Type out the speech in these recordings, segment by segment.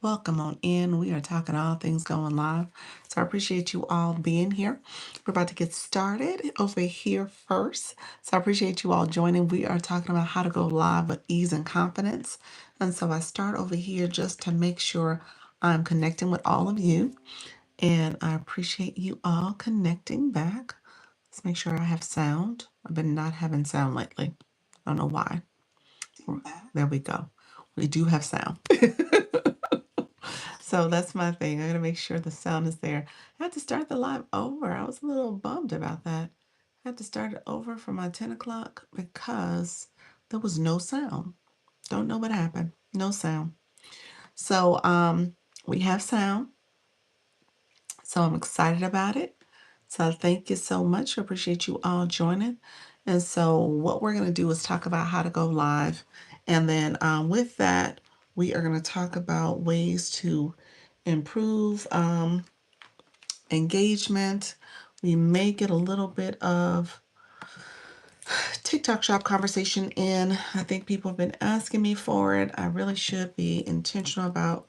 Welcome on in. We are talking all things going live. So I appreciate you all being here. We're about to get started over here first. So I appreciate you all joining. We are talking about how to go live with ease and confidence. And so I start over here just to make sure I'm connecting with all of you. And I appreciate you all connecting back. Let's make sure I have sound. I've been not having sound lately. I don't know why. There we go. We do have sound. So that's my thing. I gotta make sure the sound is there. I had to start the live over. I was a little bummed about that. I had to start it over for my 10 o'clock because there was no sound. Don't know what happened. No sound. So we have sound. So I'm excited about it. So thank you so much. I appreciate you all joining. And so what we're going to do is talk about how to go live. And then with that, we are going to talk about ways to improve engagement. We may get a little bit of TikTok shop conversation in. I think people have been asking me for it. I really should be intentional about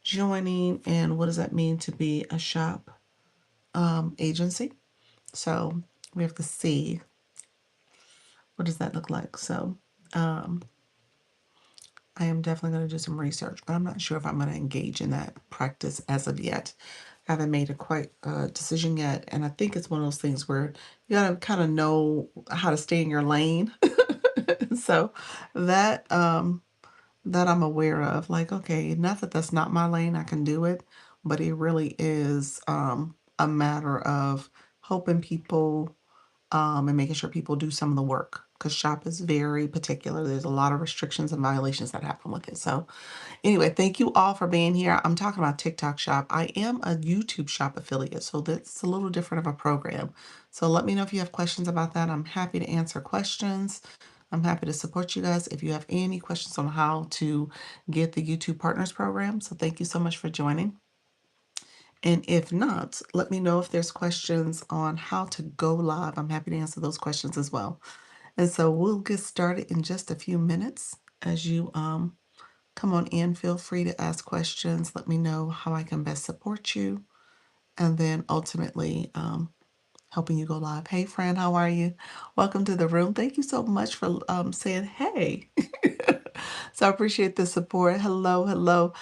joining. And what does that mean to be a shop agency? So we have to see what does that look like. So I am definitely going to do some research, but I'm not sure if I'm going to engage in that practice as of yet. I haven't made a quite decision yet, and I think it's one of those things where you got to kind of know how to stay in your lane. So that that I'm aware of, like, okay, not that that's not my lane, I can do it, but it really is a matter of helping people and making sure people do some of the work because shop is very particular. There's a lot of restrictions and violations that happen with it. So anyway, thank you all for being here. I'm talking about TikTok shop. I am a YouTube shop affiliate, so that's a little different of a program. So let me know if you have questions about that. I'm happy to answer questions. I'm happy to support you guys if you have any questions on how to get the YouTube Partners Program. So thank you so much for joining. And if not, let me know if there's questions on how to go live. I'm happy to answer those questions as well. And so we'll get started in just a few minutes. As you come on in, feel free to ask questions. Let me know how I can best support you. And then ultimately, helping you go live. Hey, friend, how are you? Welcome to the room. Thank you so much for saying hey. So I appreciate the support. Hello, hello.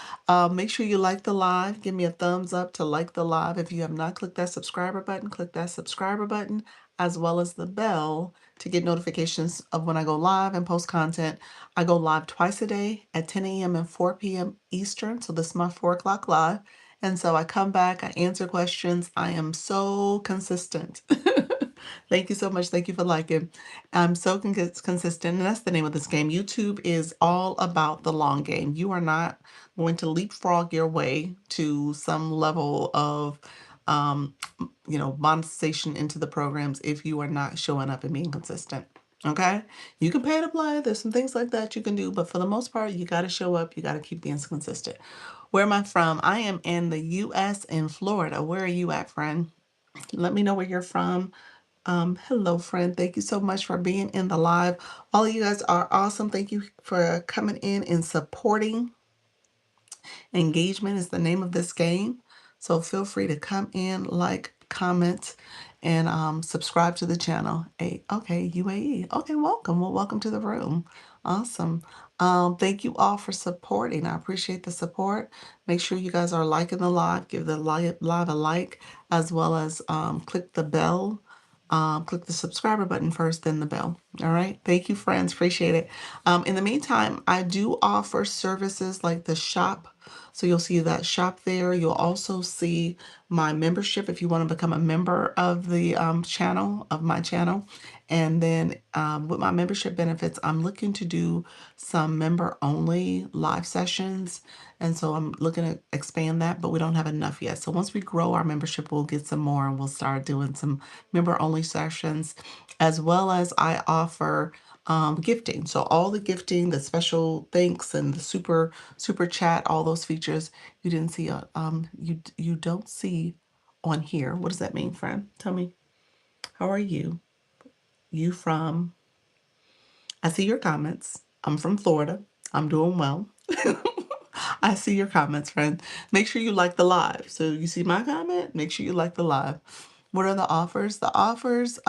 Make sure you like the live. Give me a thumbs up to like the live. If you have not clicked that subscriber button, click that subscriber button, as well as the bell to get notifications of when I go live and post content. I go live twice a day at 10 a.m. and 4 p.m. Eastern. So this is my 4 o'clock live. And so I come back, I answer questions. I am so consistent. Thank you so much. Thank you for liking. I'm so consistent, and that's the name of this game. YouTube is all about the long game. You are not going to leapfrog your way to some level of, monetization into the programs if you are not showing up and being consistent. Okay, you can pay to play. There's some things like that you can do, but for the most part, you got to show up. You got to keep being consistent. Where am I from? I am in the U.S. in Florida. Where are you at, friend? Let me know where you're from. Hello, friend. Thank you so much for being in the live. All of you guys are awesome. Thank you for coming in and supporting. Engagement is the name of this game. So feel free to come in, like, comment, and subscribe to the channel. Hey, okay, UAE. Okay, welcome. Well, welcome to the room. Awesome. Thank you all for supporting. I appreciate the support. Make sure you guys are liking the live. Give the live a like, as well as click the bell. Click the subscriber button first, then the bell. All right. Thank you, friends. Appreciate it. In the meantime, I do offer services like the shop. So you'll see that shop there. You'll also see my membership if you want to become a member of the channel, of my channel. And then with my membership benefits, I'm looking to do some member only live sessions. And so I'm looking to expand that, but we don't have enough yet. So once we grow our membership, we'll get some more and we'll start doing some member only sessions, as well as I offer gifting. So all the gifting, the special thanks and the super chat, all those features you didn't see, you don't see on here. What does that mean, friend? Tell me. How are you? You from? I see your comments. I'm from Florida. I'm doing well. I see your comments, friend. Make sure you like the live. So you see my comment, make sure you like the live. What are the offers? The offers,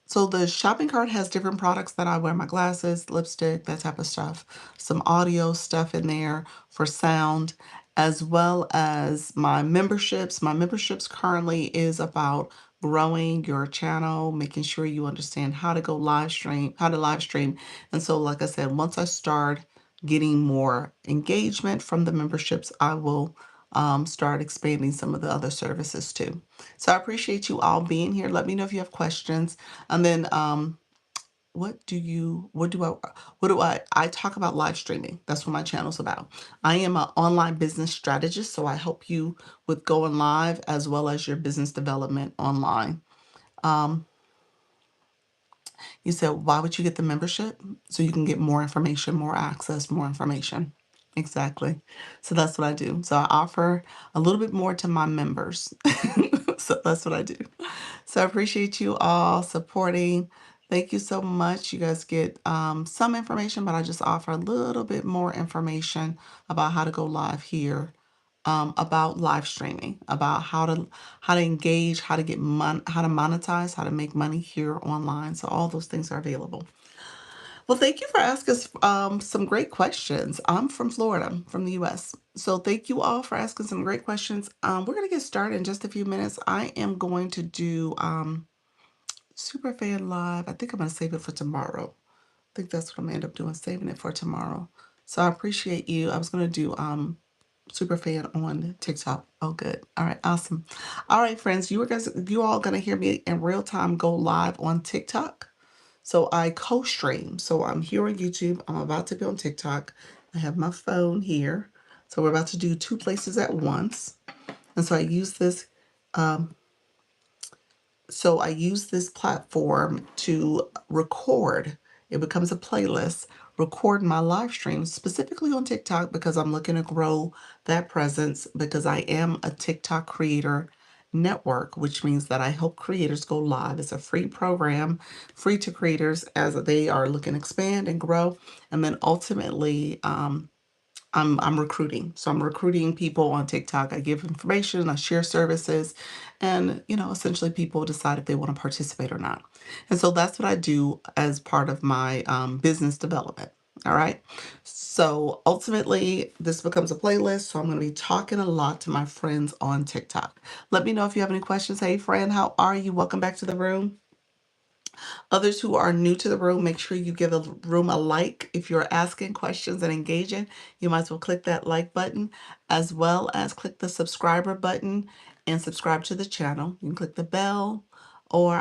so the shopping cart has different products that I wear, my glasses, lipstick, that type of stuff. Some audio stuff in there for sound, as well as my memberships. My memberships currently is about growing your channel, making sure you understand how to go live stream, how to live stream. And so, like I said, once I start getting more engagement from the memberships, I will start expanding some of the other services too. So I appreciate you all being here. Let me know if you have questions. And then I talk about live streaming. That's what my channel's about. I am an online business strategist, so I help you with going live as well as your business development online. Um, you said, why would you get the membership? So you can get more information, more access, more information. Exactly. So that's what I do. So I offer a little bit more to my members. So that's what I do. So I appreciate you all supporting. Thank you so much. You guys get some information, but I just offer a little bit more information about how to go live here, about live streaming, about how to engage, how to get how to monetize, how to make money here online. So all those things are available. Well, thank you for asking us some great questions. I'm from Florida, from the US. So thank you all for asking some great questions. We're going to get started in just a few minutes. I am going to do Superfan Live. I think I'm going to save it for tomorrow. I think that's what I'm going to end up doing, saving it for tomorrow. So I appreciate you. I was going to do Superfan on TikTok. Oh, good. All right, awesome. All right, friends, you all going to hear me in real time go live on TikTok. So I co-stream. So I'm here on YouTube. I'm about to be on TikTok. I have my phone here. So we're about to do two places at once. And so I use this platform to record. It becomes a playlist, record my live streams specifically on TikTok because I'm looking to grow that presence because I am a TikTok creator network, which means that I help creators go live. It's a free program, free to creators as they are looking to expand and grow. And then ultimately, I'm recruiting. So I'm recruiting people on TikTok. I give information, I share services, and essentially people decide if they want to participate or not. And so that's what I do as part of my business development. All right. So ultimately, this becomes a playlist. So I'm going to be talking a lot to my friends on TikTok. Let me know if you have any questions. Hey, friend, how are you? Welcome back to the room. Others who are new to the room, make sure you give the room a like. If you're asking questions and engaging, you might as well click that like button, as well as click the subscriber button and subscribe to the channel. You can click the bell or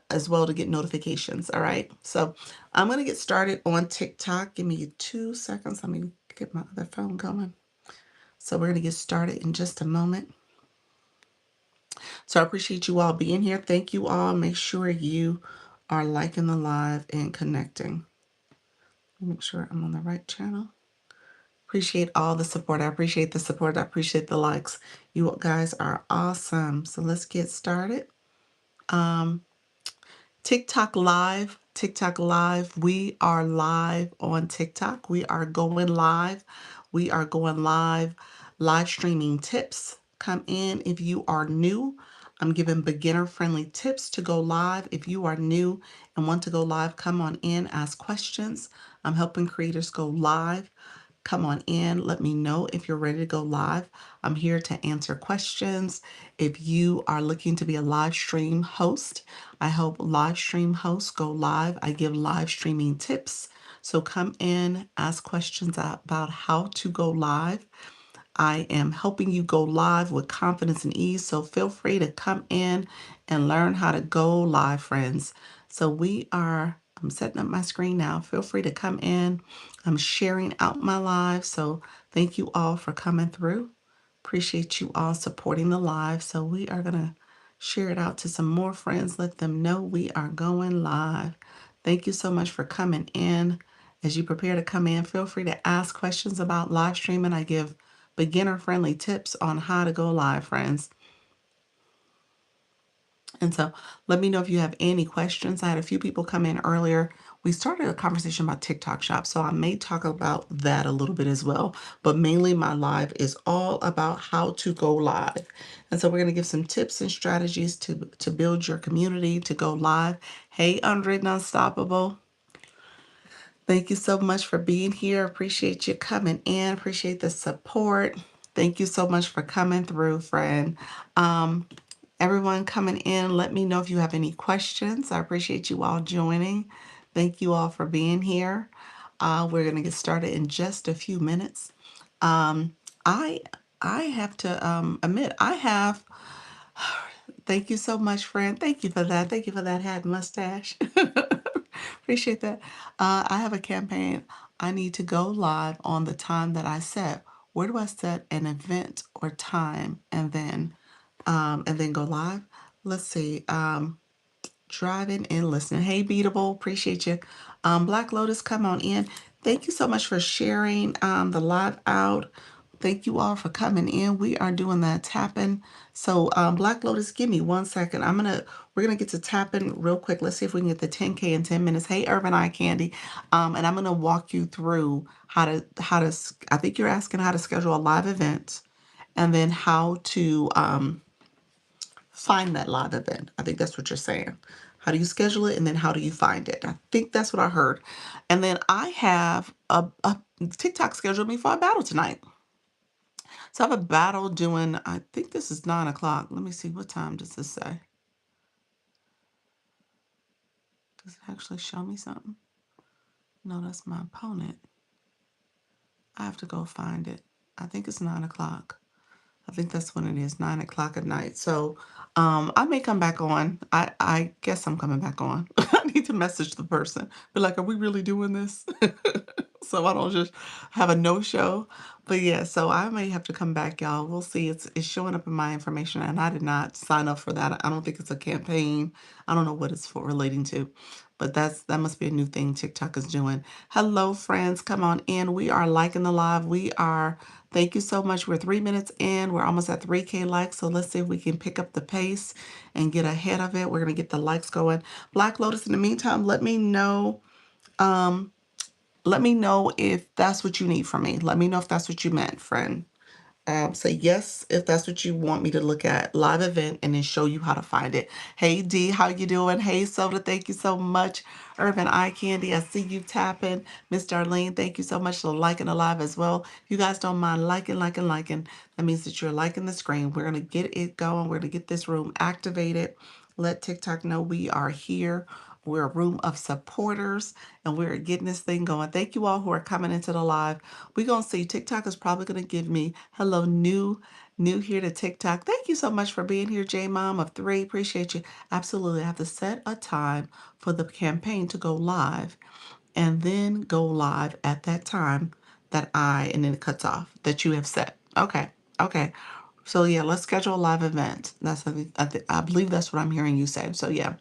as well to get notifications. All right. So I'm going to get started on TikTok. Give me 2 seconds. Let me get my other phone going. So we're going to get started in just a moment. So I appreciate you all being here. Thank you all. Make sure you are liking the live and connecting. Make sure I'm on the right channel. Appreciate all the support. I appreciate the support. I appreciate the likes. You guys are awesome. So let's get started. TikTok live. TikTok live. We are live on TikTok. We are going live. We are going live. Live streaming tips. Come in if you are new. I'm giving beginner-friendly tips to go live. If you are new and want to go live, come on in, ask questions. I'm helping creators go live. Come on in. Let me know if you're ready to go live. I'm here to answer questions. If you are looking to be a live stream host, I help live stream hosts go live. I give live streaming tips. So come in, ask questions about how to go live. I am helping you go live with confidence and ease. So feel free to come in and learn how to go live, friends. So I'm setting up my screen now. Feel free to come in. I'm sharing out my live. So thank you all for coming through. Appreciate you all supporting the live. So we are going to share it out to some more friends. Let them know we are going live. Thank you so much for coming in. As you prepare to come in, feel free to ask questions about live streaming. I give beginner-friendly tips on how to go live, friends. And so let me know if you have any questions. I had a few people come in earlier we started a conversation about TikTok Shop, so I may talk about that a little bit as well. But mainly my live is all about how to go live. And so we're going to give some tips and strategies to build your community, to go live. Hey, Unwritten Unstoppable. Thank you so much for being here. Appreciate you coming in. Appreciate the support. Thank you so much for coming through, friend. Um, Everyone coming in, let me know if you have any questions. I appreciate you all joining. Thank you all for being here. We're going to get started in just a few minutes. Um, I I have to admit, I have. Thank you so much, friend. Thank you for that. Thank you for that hat and mustache. Appreciate that. I have a campaign. I need to go live on the time that I set. Where do I set an event or time and then go live? Let's see. Driving and listening. Hey, Beatable, appreciate you. Black Lotus, come on in. Thank you so much for sharing the live out. Thank you all for coming in. We are doing that tapping. So Black Lotus, give me 1 second. We're gonna get to tapping real quick. Let's see if we can get the 10K in 10 minutes. Hey, Urban Eye Candy. And I'm gonna walk you through I think you're asking how to schedule a live event and then how to find that live event. I think that's what you're saying. How do you schedule it and then how do you find it? I think that's what I heard. And then I have a TikTok scheduled me for a battle tonight. So I have a battle doing, I think this is 9 o'clock. Let me see, what time does this say? Does it actually show me something? No, that's my opponent. I have to go find it. I think it's 9 o'clock. I think that's when it is, 9 o'clock at night. So I may come back on. I guess I'm coming back on. I need to message the person. Be like, are we really doing this? So I don't just have a no-show. But yeah, so I may have to come back, y'all. We'll see. It's showing up in my information, and I did not sign up for that. I don't think it's a campaign. I don't know what it's for relating to. But that must be a new thing TikTok is doing. Hello, friends. Come on in. We are liking the live. Thank you so much. We're 3 minutes in. We're almost at 3K likes. So let's see if we can pick up the pace and get ahead of it. We're going to get the likes going. Black Lotus, in the meantime, let me know. Let me know if that's what you need from me. Let me know if that's what you meant, friend. Say yes if that's what you want me to look at, live event, and then show you how to find it. Hey D, how you doing? Hey Soda, thank you so much. Urban Eye Candy, I see you tapping. Miss Darlene, thank you so much for liking the live as well. If you guys don't mind liking, that means that you're liking the screen. We're gonna get it going. We're gonna get this room activated. Let TikTok know we are here. We're a room of supporters and we're getting this thing going. Thank you all who are coming into the live. We're going to see TikTok is probably going to give me hello new here to TikTok. Thank you so much for being here, J Mom of 3. Appreciate you. Absolutely. I have to set a time for the campaign to go live and then go live at that time and then it cuts off that you have set. Okay. Okay. So yeah, let's schedule a live event. I believe that's what I'm hearing you say. So yeah,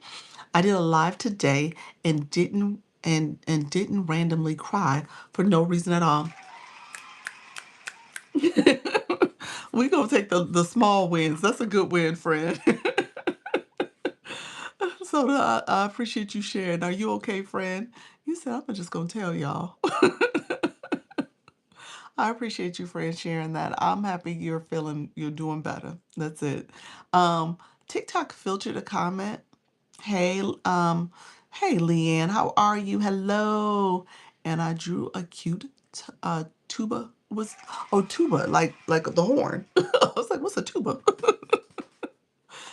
I did a live today and didn't randomly cry for no reason at all. We gonna take the small wins. That's a good win, friend. So I appreciate you sharing. Are you okay, friend? You said I'm just gonna tell y'all. I appreciate you, friend, sharing that. I'm happy you're doing better. That's it. Um, TikTok filtered a comment. Hey, hey, Leanne, how are you? Hello. And I drew a cute tuba. Tuba, like the horn. I was like, what's a tuba?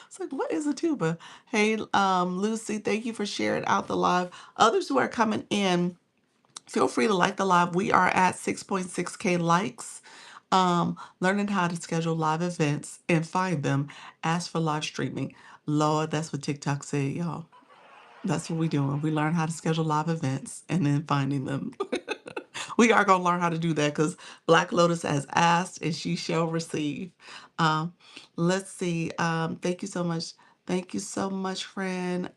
It's like, what is a tuba? Hey, Lucy, thank you for sharing out the live. Others who are coming in, feel free to like the live. We are at 6.6K likes. Learning how to schedule live events and find them. Ask for live streaming. Lord, that's what TikTok said, y'all. That's what we're doing. We learn how to schedule live events and then finding them. We are going to learn how to do that because Black Lotus has asked and she shall receive. Um, let's see. Thank you so much. Thank you so much, friend.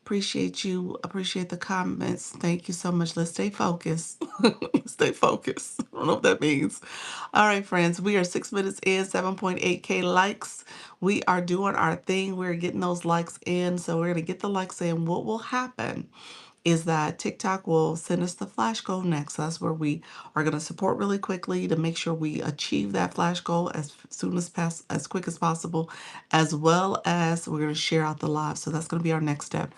Appreciate you. Appreciate the comments. Thank you so much. Let's stay focused. Stay focused. I don't know what that means. All right, friends. We are 6 minutes in, 7.8K likes. We are doing our thing. We're getting those likes in. So we're going to get the likes in. What will happen is that TikTok will send us the flash goal next. That's where we are going to support really quickly to make sure we achieve that flash goal as quick as possible, as well as we're going to share out the live. So that's going to be our next step.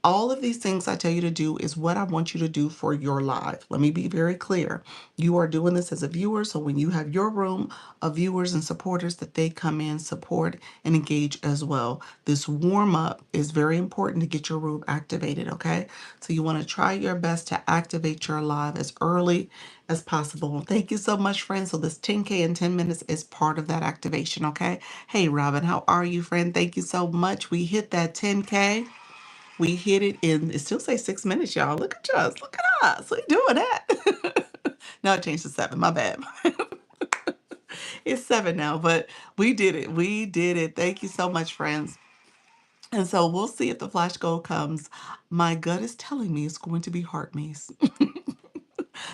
All of these things I tell you to do is what I want you to do for your live. Let me be very clear. You are doing this as a viewer, so when you have your room of viewers and supporters, that they come in, support, and engage as well. This warm up is very important to get your room activated, okay? So you want to try your best to activate your live as early as possible. Thank you so much, friends. So this 10K in 10 minutes is part of that activation, okay? Hey, Robin, how are you, friend? Thank you so much. We hit that 10K. We hit it in, it still say 6 minutes, y'all. Look at us. Look at us. We doing that. Now it changed to 7. My bad. It's 7 now, but we did it. We did it. Thank you so much, friends. And so we'll see if the flash goal comes. My gut is telling me it's going to be heart maze.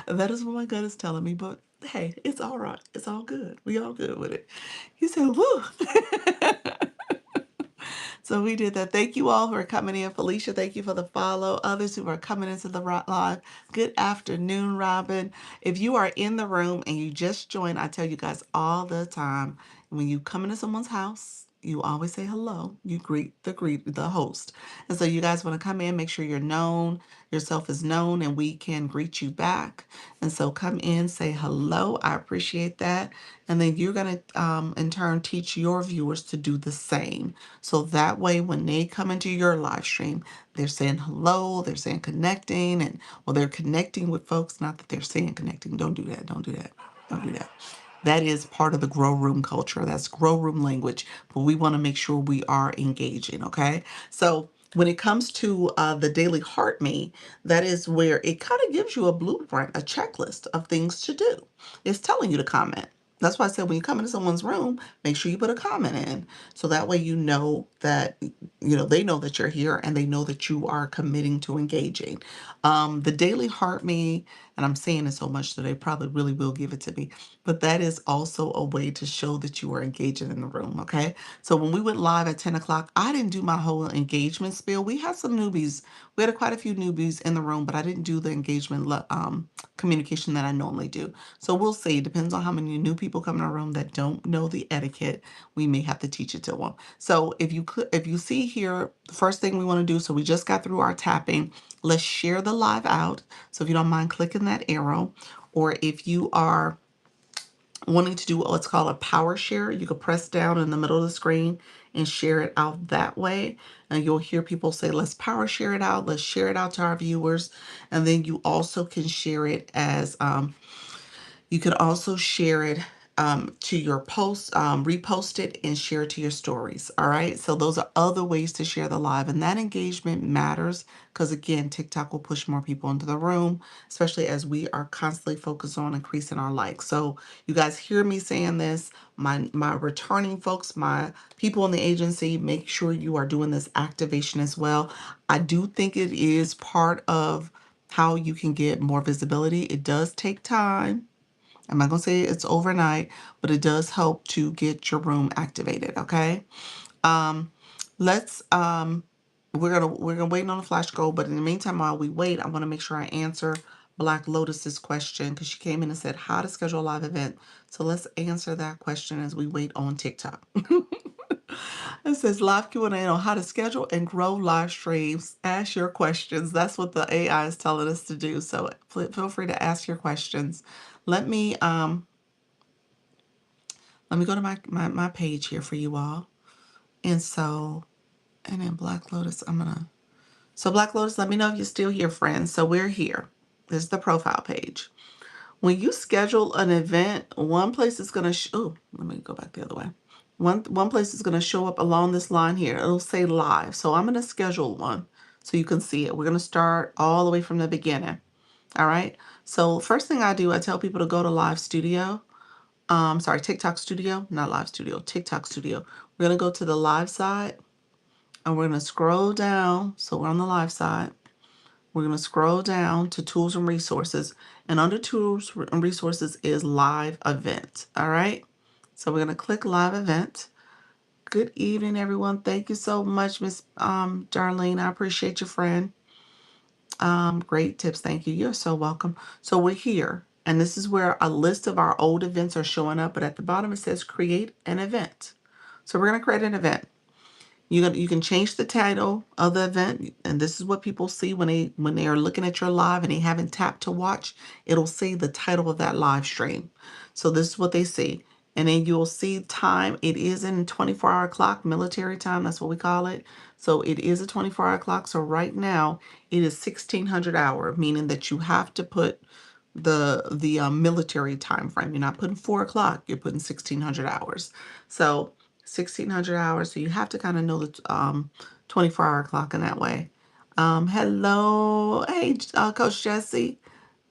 That is what my gut is telling me. But hey, it's all right. It's all good. We all good with it. He said, woo. So we did that. Thank you all who are coming in. Felicia, thank you for the follow. Others who are coming into the live. Good afternoon, Robin. If you are in the room and you just joined, I tell you guys all the time, when you come into someone's house, you always say hello. You greet the host. And so you guys want to come in, make sure you're known, yourself is known, and we can greet you back. And so come in, say hello. I appreciate that. And then you're going to, in turn, teach your viewers to do the same. So that way, when they come into your live stream, they're saying hello, they're saying connecting, and well, they're connecting with folks. Not that they're saying connecting. Don't do that. Don't do that. Don't do that. That is part of the grow room culture. That's grow room language. But we want to make sure we are engaging. Okay. So when it comes to the daily heart me, that is where it kind of gives you a blueprint, a checklist of things to do. It's telling you to comment. That's why I said when you come into someone's room, make sure you put a comment in. So that way you know that, they know that you're here and they know that you are committing to engaging. The daily heart me, and I'm saying it so much that they probably really will give it to me, but that is also a way to show that you are engaging in the room, okay? So when we went live at 10 o'clock, I didn't do my whole engagement spiel. We had some newbies. We had quite a few newbies in the room, but I didn't do the engagement communication that I normally do. So we'll see. It depends on how many new people come in our room that don't know the etiquette. We may have to teach it to them. So if you see here, the first thing we want to do, so we just got through our tapping. Let's share the live out. So if you don't mind clicking that arrow, or if you are wanting to do what's called a power share, you could press down in the middle of the screen and share it out that way. And you'll hear people say, let's power share it out. Let's share it out to our viewers. And then you also can share it as you could also share it to your post, repost it and share it to your stories. All right. So those are other ways to share the live. And that engagement matters because, again, TikTok will push more people into the room, especially as we are constantly focused on increasing our likes. So you guys hear me saying this, my returning folks, my people in the agency, make sure you are doing this activation as well. I do think it is part of how you can get more visibility. It does take time. I'm not going to say it's overnight, but it does help to get your room activated, okay? Um, let's we're gonna wait on the flash goal, but in the meantime, while we wait, I want to make sure I answer Black Lotus's question because she came in and said how to schedule a live event. So let's answer that question as we wait on TikTok. It says live Q&A on how to schedule and grow live streams. Ask your questions. That's what the AI is telling us to do. So feel free to ask your questions. Let me go to my page here for you all. And so, and then Black Lotus, so Black Lotus, let me know if you're still here, friends. So we're here. This is the profile page. When you schedule an event, one place is going to, let me go back the other way. One place is going to show up along this line here. It'll say live. So I'm going to schedule one so you can see it. We're going to start all the way from the beginning. All right. So first thing I do, I tell people to go to Live Studio. TikTok Studio, not Live Studio, TikTok Studio. We're going to go to the live side and we're going to scroll down. So we're on the live side. We're going to scroll down to Tools and Resources. And under Tools and Resources is Live Event. All right. So we're going to click Live Event. Good evening, everyone. Thank you so much, Miss Darlene. I appreciate you, friend. Great tips. Thank you. You're so welcome. So we're here, and this is where a list of our old events are showing up, but at the bottom it says create an event. So we're going to create an event. You can change the title of the event, and this is what people see when they are looking at your live and they haven't tapped to watch. It'll say the title of that live stream. So this is what they see, and then you'll see time. It is in 24-hour clock, military time. That's what we call it. So it is a 24-hour clock. So right now it is 1600 hour, meaning that you have to put the military time frame. You're not putting 4 o'clock. You're putting 1600 hours. So 1600 hours. So you have to kind of know the 24-hour clock in that way. Hello. Hey, Coach Jesse.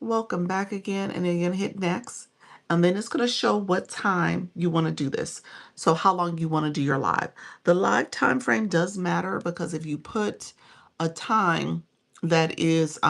Welcome back again. And then you're going to hit next. And then it's going to show what time you want to do this. So how long you want to do your live. The live time frame does matter because if you put a time that is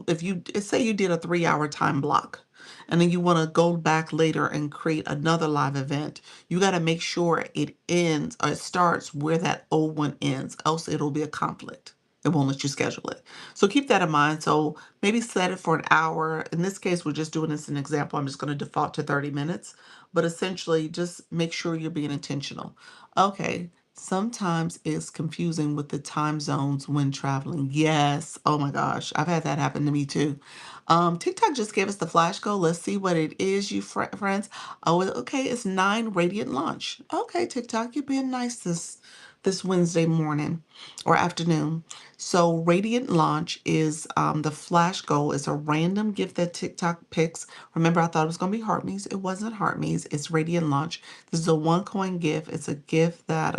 if you say you did a 3-hour time block and then you want to go back later and create another live event, you got to make sure it ends or it starts where that old one ends, else it'll be a conflict. It won't let you schedule it. So keep that in mind. So maybe set it for an hour. In this case, we're just doing this as an example. I'm just going to default to 30 minutes, but essentially just make sure you're being intentional. Okay. Sometimes it's confusing with the time zones when traveling. Yes. Oh my gosh. I've had that happen to me too. TikTok just gave us the flash code. Let's see what it is, you friends. Oh, okay. It's 9 Radiant Launch. Okay, TikTok, you're being nice this Wednesday morning or afternoon. So Radiant Launch is the flash goal is a random gift that TikTok picks. Remember, I thought it was going to be Heartme's. It wasn't Heartme's. It's Radiant Launch. This is a 1 coin gift. It's a gift that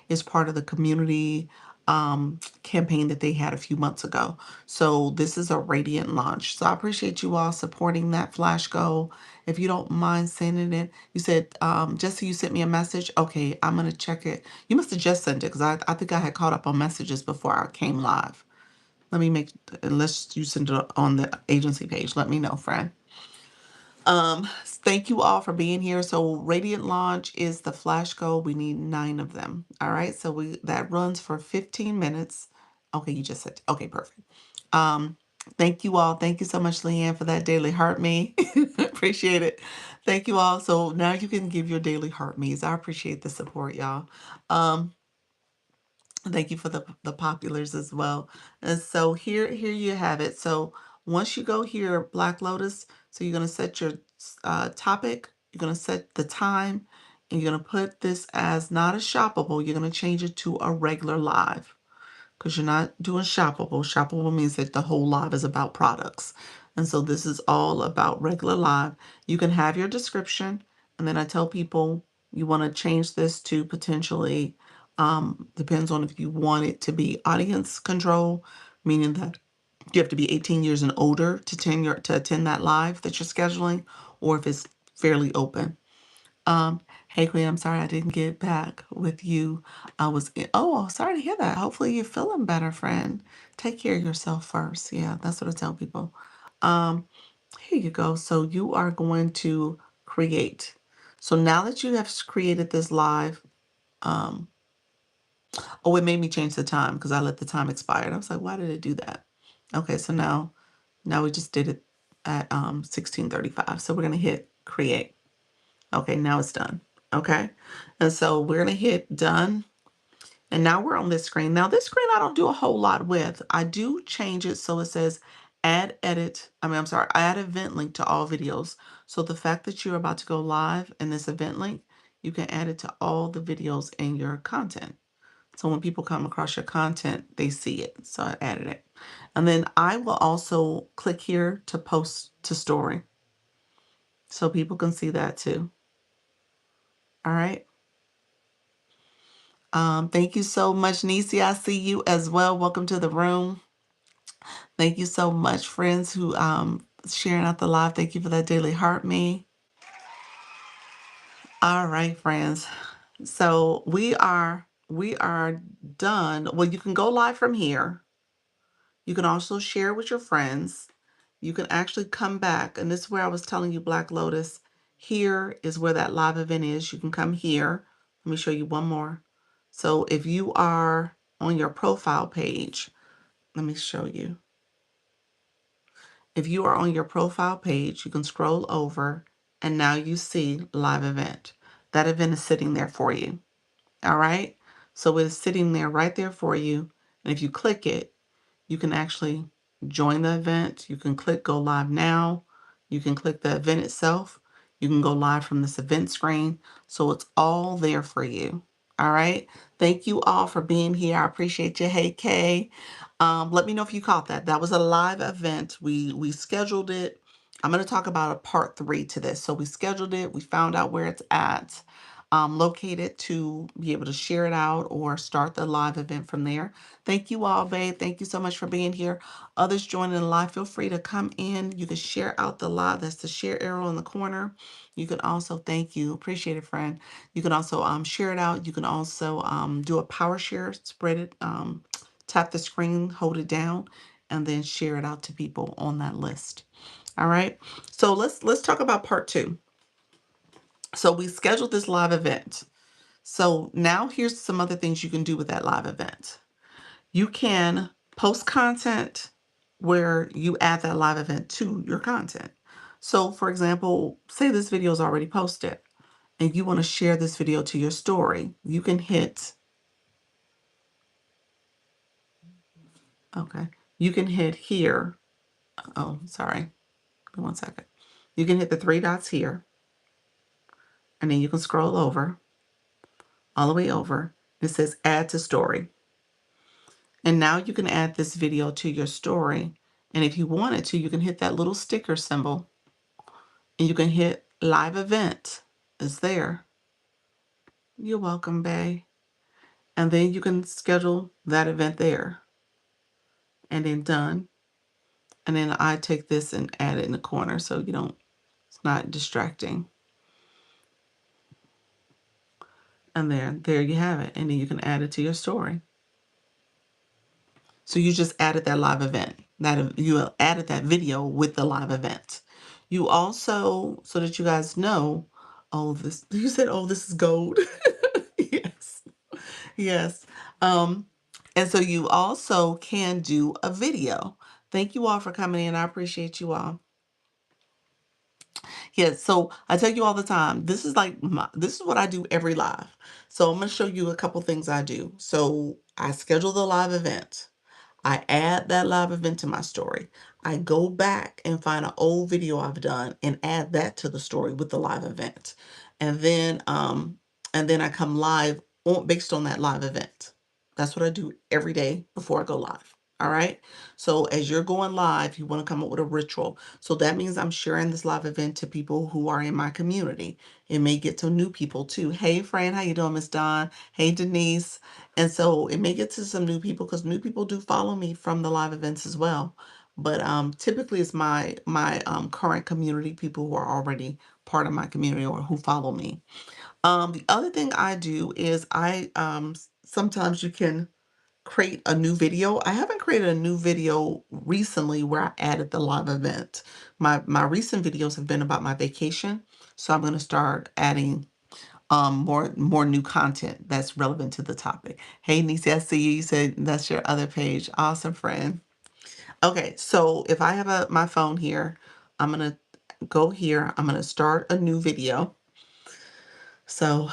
is part of the community campaign that they had a few months ago. So this is a Radiant Launch. So I appreciate you all supporting that flash goal. If you don't mind sending it, you said, Jesse, you sent me a message. Okay, I'm going to check it. You must have just sent it because I think I had caught up on messages before I came live. Let me make, unless you send it on the agency page, let me know, friend. Thank you all for being here. So Radiant Launch is the flash goal. We need 9 of them. All right. So that runs for 15 minutes. Okay, you just said, okay, perfect. Um, thank you all. Thank you so much, Leanne, for that daily heart me. Appreciate it. Thank you all. So now you can give your daily heart me's. I appreciate the support, y'all. Um, Thank you for the populars as well. And so here you have it. So once you go here, Black Lotus, so you're going to set your topic, you're going to set the time, and you're going to put this as not a shoppable. You're going to change it to a regular live because you're not doing shoppable. Shoppable means that the whole live is about products. And so this is all about regular live. You can have your description, and then I tell people you want to change this to potentially, depends on if you want it to be audience control, meaning that you have to be 18 years and older to attend that live that you're scheduling, or if it's fairly open. Hey Queen, I'm sorry I didn't get back with you. Oh, sorry to hear that. Hopefully you're feeling better, friend. Take care of yourself first. Yeah, that's what I tell people. Um, Here you go. So you are going to create. So now that you have created this live, um, oh, it made me change the time because I let the time expire. And I was like, why did it do that? Okay, so now we just did it at 16:35. So we're gonna hit create. Okay, now it's done. Okay. And so we're going to hit done. And now we're on this screen. Now this screen I don't do a whole lot with. I do change it so it says add event link to all videos. So the fact that you're about to go live in this event link, you can add it to all the videos in your content. So when people come across your content, they see it. So I added it. And then I will also click here to post to story so people can see that too. All right. Thank you so much, Nisi. I see you as well. Welcome to the room. Thank you so much, friends who sharing out the live. Thank you for that daily heart me. All right, friends. So we are done. Well, you can go live from here. You can also share with your friends. You can actually come back, and this is where I was telling you, Black Lotus. Here is where that live event is. You can come here. Let me show you one more. So if you are on your profile page, Let me show you. If you are on your profile page, you can scroll over and now you see live event. That event is sitting there for you. All right. So it's sitting there right there for you. And if you click it, you can actually join the event. You can click go live now. You can click the event itself. You can go live from this event screen. So it's all there for you. All right. Thank you all for being here. I appreciate you. Hey, Kay. Let me know if you caught that. That was a live event. We scheduled it. I'm going to talk about a part 3 to this. So we scheduled it. We found out where it's at, located to be able to share it out or start the live event from there. Thank you all, babe. Thank you so much for being here. Others joining the live, feel free to come in. You can share out the live. That's the share arrow in the corner. You can also, thank you, appreciate it, friend. You can also share it out. You can also do a power share, spread it, tap the screen, hold it down, and then share it out to people on that list. All right. So let's talk about part 2. So we scheduled this live event. So now here's some other things you can do with that live event. You can post content where you add that live event to your content. So for example, say this video is already posted and you want to share this video to your story. You can hit, okay, you can hit here. Oh, sorry. Give me 1 second. You can hit the 3 dots here and then you can scroll over, all the way over. It says add to story. And now you can add this video to your story. And if you wanted to, you can hit that little sticker symbol and you can hit live event. It's there. You're welcome, Bay. And then you can schedule that event there. And then done. And then I take this and add it in the corner so you don't, it's not distracting. And there you have it. And then you can add it to your story. So you just added that live event. That you added that video with the live event. You also, so that you guys know, oh, this, you said, oh, this is gold. Yes. Yes. And so you also can do a video. Thank you all for coming in. I appreciate you all. Yes, so I tell you all the time, this is like this is what I do every live. So I'm going to show you a couple things I do. So I schedule the live event. I add that live event to my story. I go back and find an old video I've done and add that to the story with the live event. And then I come live based on that live event. That's what I do every day before I go live. All right. So as you're going live, you want to come up with a ritual. So that means I'm sharing this live event to people who are in my community. It may get to new people too. Hey, friend, how you doing, Miss Dawn? Hey, Denise. And so it may get to some new people because new people do follow me from the live events as well. But typically it's my current community, people who are already part of my community or who follow me. The other thing I do is sometimes you can create a new video. I haven't created a new video recently where I added the live event. My recent videos have been about my vacation. So I'm going to start adding more new content that's relevant to the topic. Hey, Nisi, I see you. You said that's your other page. Awesome, friend. Okay, so if I have my phone here, I'm gonna go here. I'm gonna start a new video. So,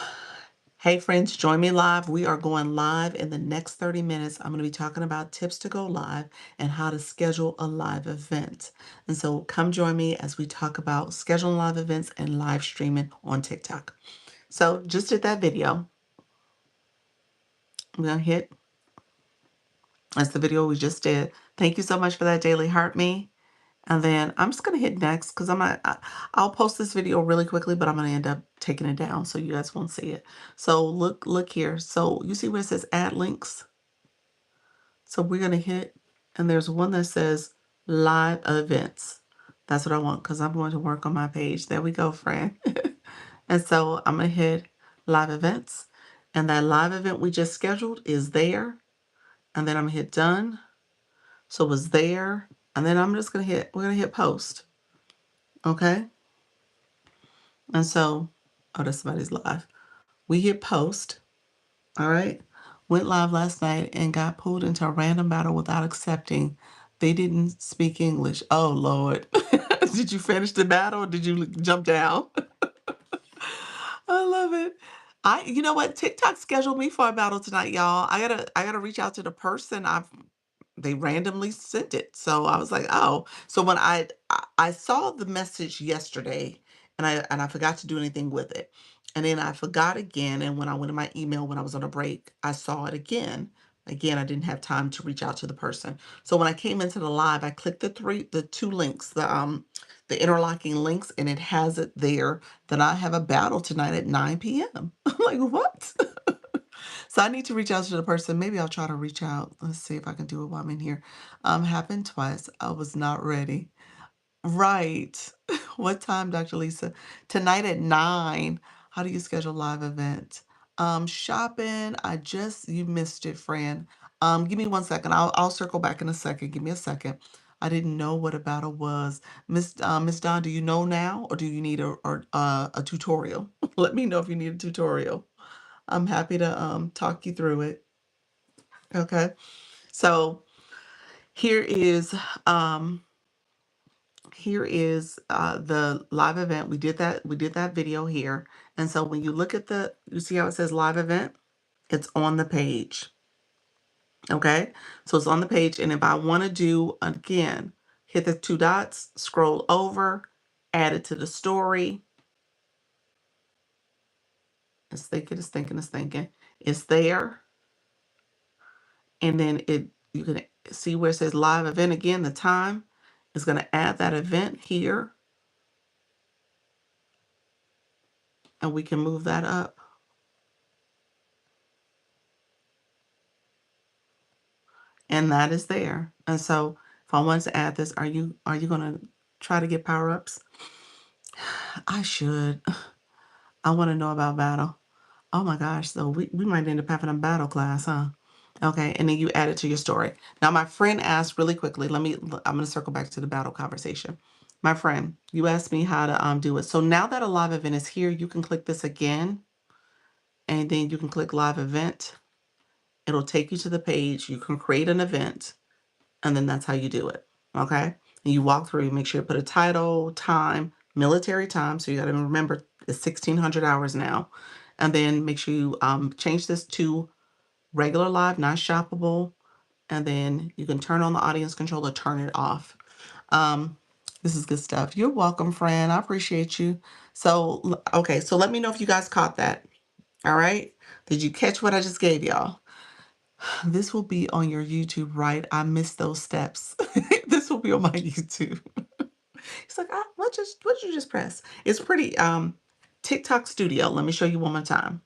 hey friends, join me live. We are going live in the next 30 minutes. I'm gonna be talking about tips to go live and how to schedule a live event. And so come join me as we talk about scheduling live events and live streaming on TikTok. So just did that video. I'm gonna hit, that's the video we just did. Thank you so much for that, Daily Heart Me. And then I'm just gonna hit next because I'll post this video really quickly, but I'm gonna end up taking it down so you guys won't see it. So look here. So you see where it says add links? So we're gonna hit, and there's one that says live events. That's what I want because I'm going to work on my page. There we go, friend. And so I'm gonna hit live events, and that live event we just scheduled is there. And then I'm gonna hit done. So it was there. And then we're gonna hit post. Okay. And so, oh, that's somebody's live. We hit post. All right. Went live last night and got pulled into a random battle without accepting. They didn't speak English. Oh, Lord. Did you finish the battle or did you jump down? I love it. You know what? TikTok scheduled me for a battle tonight, y'all. I gotta reach out to the person. They randomly sent it. So I was like, oh. So when I saw the message yesterday and I forgot to do anything with it. And then I forgot again. And when I went in my email when I was on a break, I saw it again. Again, I didn't have time to reach out to the person. So when I came into the live, I clicked the two links, the interlocking links, and it has it there that I have a battle tonight at 9 p.m. I'm like, what? So I need to reach out to the person. Maybe I'll try to reach out. Let's see if I can do it while I'm in here. Happened twice. I was not ready. Right. What time, Dr. Lisa? Tonight at 9. How do you schedule live event? Shopping. You missed it, friend. Give me 1 second. I'll circle back in a second. Give me a second. I didn't know what a battle was. Miss Dawn, do you know now or do you need a tutorial? Let me know if you need a tutorial. I'm happy to talk you through it. Okay. So here is um the live event. We did that video here. And so when you look at you see how it says live event? It's on the page. Okay? So it's on the page. And if I want to do again, hit the two dots, scroll over, add it to the story. It's thinking, it's thinking, it's thinking. It's there. And then you can see where it says live event again, the time. It's going to add that event here. And we can move that up. And that is there. And so if I wanted to add this, are you going to try to get power-ups? I should. I want to know about battle. Oh my gosh. So we might end up having a battle class, huh? Okay. And then you add it to your story. Now, my friend asked really quickly, I'm going to circle back to the battle conversation. My friend, you asked me how to do it. So now that a live event is here, you can click this again, and then you can click live event. It'll take you to the page. You can create an event, and then that's how you do it. Okay. And you walk through, make sure you put a title, time, military time. So you got to remember it's 1600 hours now. And then make sure you change this to regular live, not shoppable. And then you can turn on the audience control or turn it off. This is good stuff. You're welcome, friend. I appreciate you. So, okay. So let me know if you guys caught that. All right. Did you catch what I just gave y'all? This will be on your YouTube, right? I missed those steps. This will be on my YouTube. He's like, what did you just press? It's pretty, TikTok Studio. Let me show you one more time.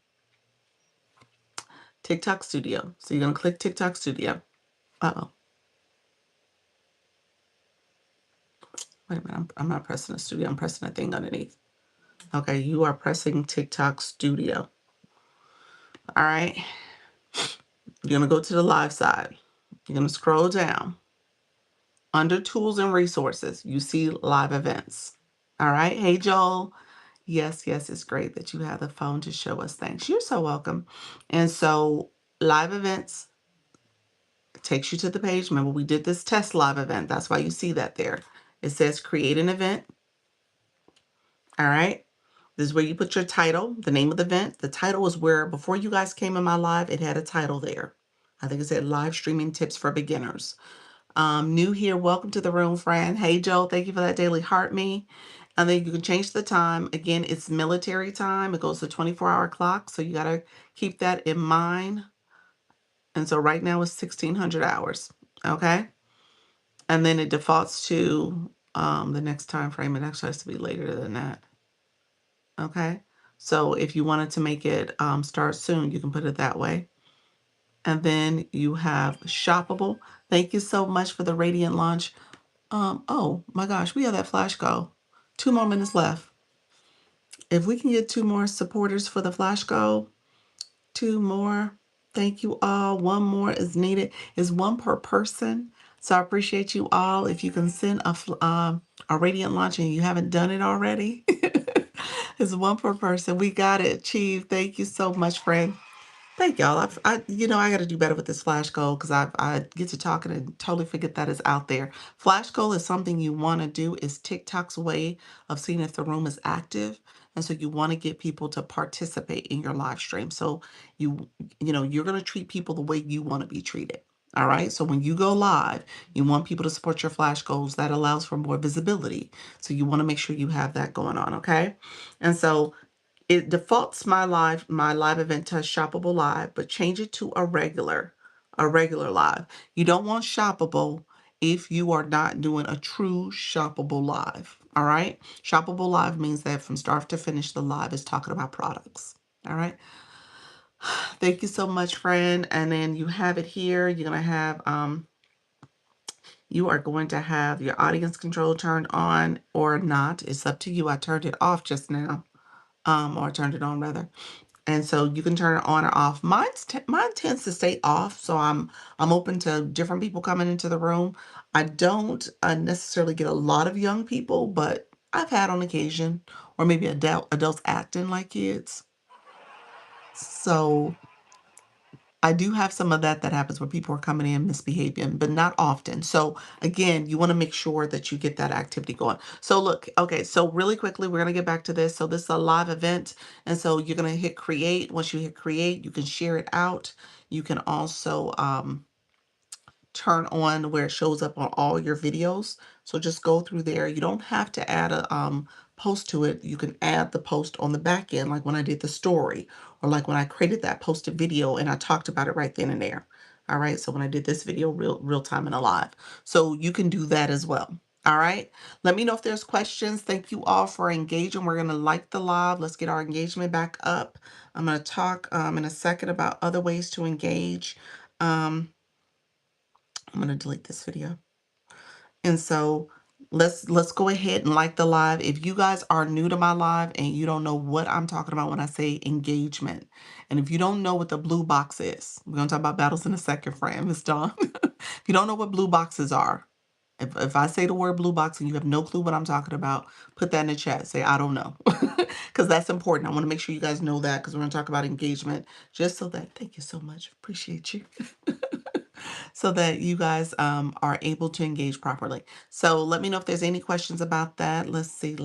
TikTok Studio. So you're going to click TikTok Studio. Uh-oh. Wait a minute. I'm not pressing the studio. I'm pressing a thing underneath. Okay. You are pressing TikTok Studio. All right. You're going to go to the live side. You're going to scroll down. Under Tools and Resources, you see live events. All right. Hey, Joel. Yes, it's great that you have the phone to show us things. You're so welcome. And so live events takes you to the page. Remember, we did this test live event. That's why you see that there. It says create an event. All right. This is where you put your title, the name of the event. The title is where, before you guys came in my live, it had a title there. I think it said live streaming tips for beginners. New here, welcome to the room, friend. Hey, Joe, thank you for that daily heart me. And then you can change the time. Again, it's military time. It goes to 24-hour clock. So you got to keep that in mind. And so right now it's 1600 hours. Okay. And then it defaults to the next time frame. It actually has to be later than that. Okay. So if you wanted to make it start soon, you can put it that way. And then you have shoppable. Thank you so much for the radiant launch. Oh my gosh, we have that flash go. 2 more minutes left. If we can get 2 more supporters for the flash go, 2 more. Thank you all. 1 more is needed. It's 1 per person. So I appreciate you all. If you can send a radiant launch and you haven't done it already, it's 1 per person. We got it, Chief. Thank you so much, friend. Thank y'all. I got to do better with this flash goal because I get to talking and totally forget that it's out there. Flash goal is something you want to do. Is TikTok's way of seeing if the room is active, and so you want to get people to participate in your live stream. So you you're going to treat people the way you want to be treated. All right. So when you go live, you want people to support your flash goals. That allows for more visibility. So you want to make sure you have that going on. Okay. And so it defaults my live event to a shoppable live, but change it to a regular live. You don't want shoppable if you are not doing a true shoppable live. All right. Shoppable live means that from start to finish, the live is talking about products. All right. Thank you so much, friend. And then you have it here. You are going to have your audience control turned on or not. It's up to you. I turned it off just now. Or turned it on rather. And so you can turn it on or off. Mine tends to stay off, so I'm open to different people coming into the room. I don't necessarily get a lot of young people, but I've had on occasion, or maybe adults acting like kids. So I do have some of that happens where people are coming in misbehaving, but not often. So again, you want to make sure that you get that activity going. So look, okay, so really quickly, we're going to get back to this. So this is a live event. And so you're going to hit create. Once you hit create, you can share it out. You can also turn on where it shows up on all your videos. So just go through there. You don't have to add a post to it. You can add the post on the back end, like when I did the story, or like when I created that posted video and I talked about it right then and there. All right. So when I did this video real time and alive. So you can do that as well. All right. Let me know if there's questions. Thank you all for engaging. We're going to like the live. Let's get our engagement back up. I'm going to talk in a second about other ways to engage. Um, I'm going to delete this video. And so let's go ahead and like the live. If you guys are new to my live and you don't know what I'm talking about when I say engagement, and if you don't know what the blue box is, we're going to talk about battles in a second, friend, Miss Dawn. If you don't know what blue boxes are, if I say the word blue box and you have no clue what I'm talking about, put that in the chat. Say, I don't know. Because that's important. I want to make sure you guys know that because we're going to talk about engagement just so that, thank you so much. Appreciate you. So that you guys are able to engage properly. So let me know if there's any questions about that. Let's see.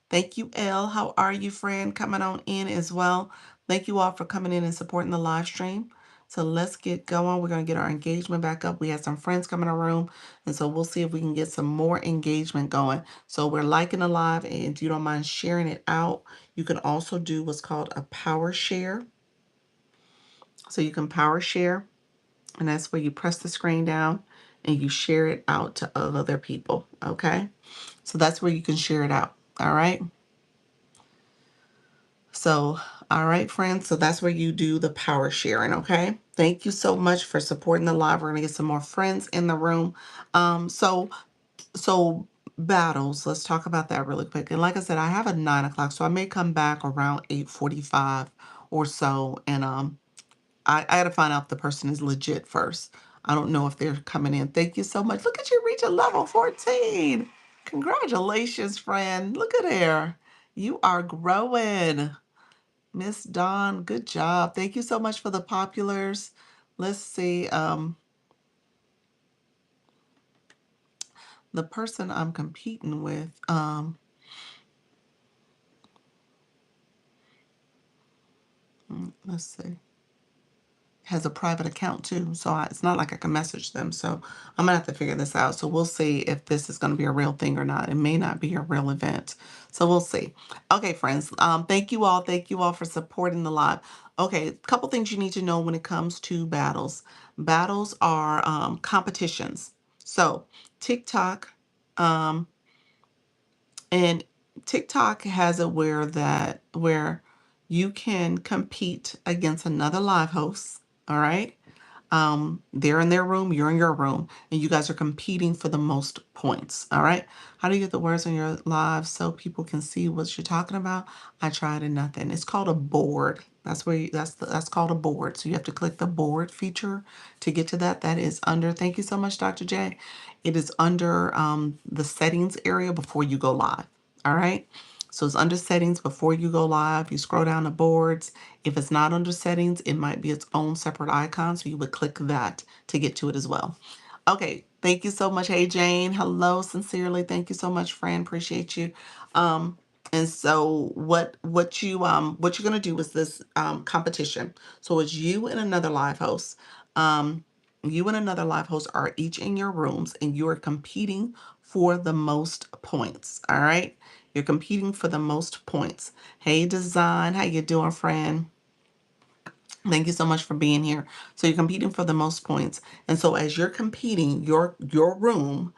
Thank you, Elle. How are you, friend? Coming on in as well. Thank you all for coming in and supporting the live stream. So let's get going. We're going to get our engagement back up. We had some friends come in our room, and so we'll see if we can get some more engagement going. So we're liking the live, and if you don't mind sharing it out, you can also do what's called a power share. So you can power share. And that's where you press the screen down and you share it out to other people. Okay. So that's where you can share it out. All right. So, all right, friends. So that's where you do the power sharing. Okay. Thank you so much for supporting the live. We're going to get some more friends in the room. So battles, let's talk about that really quick. And like I said, I have a 9 o'clock, so I may come back around 8:45 or so. And I got to find out if the person is legit first. I don't know if they're coming in. Thank you so much. Look at you reach a level 14. Congratulations, friend. Look at there. You are growing. Miss Dawn, good job. Thank you so much for the populars. Let's see. The person I'm competing with, let's see, has a private account too. So it's not like I can message them. So I'm gonna have to figure this out. So we'll see if this is gonna be a real thing or not. It may not be a real event. So we'll see. Okay, friends. Thank you all. Thank you all for supporting the live. Okay, a couple things you need to know when it comes to battles. Battles are competitions. So TikTok, um, and TikTok has it where you can compete against another live host. All right. They're in their room, you're in your room, and you guys are competing for the most points. All right. How do you get the words on your live so people can see what you're talking about? I tried and nothing. It's called a board. That's called a board. So you have to click the board feature to get to that. That is under. Thank you so much, Dr. J. It is under the settings area before you go live. All right. So it's under settings before you go live. You scroll down to boards. If it's not under settings, it might be its own separate icon. So you would click that to get to it as well. Okay, thank you so much. Hey Jane, hello, sincerely. Thank you so much, friend. Appreciate you. Um, and so what you're gonna do is this competition. So it's you and another live host. Um, you and another live host are each in your rooms, and you are competing for the most points. All right, you're competing for the most points. Hey, Design, how you doing, friend? Thank you so much for being here. So you're competing for the most points. And so as you're competing, your room,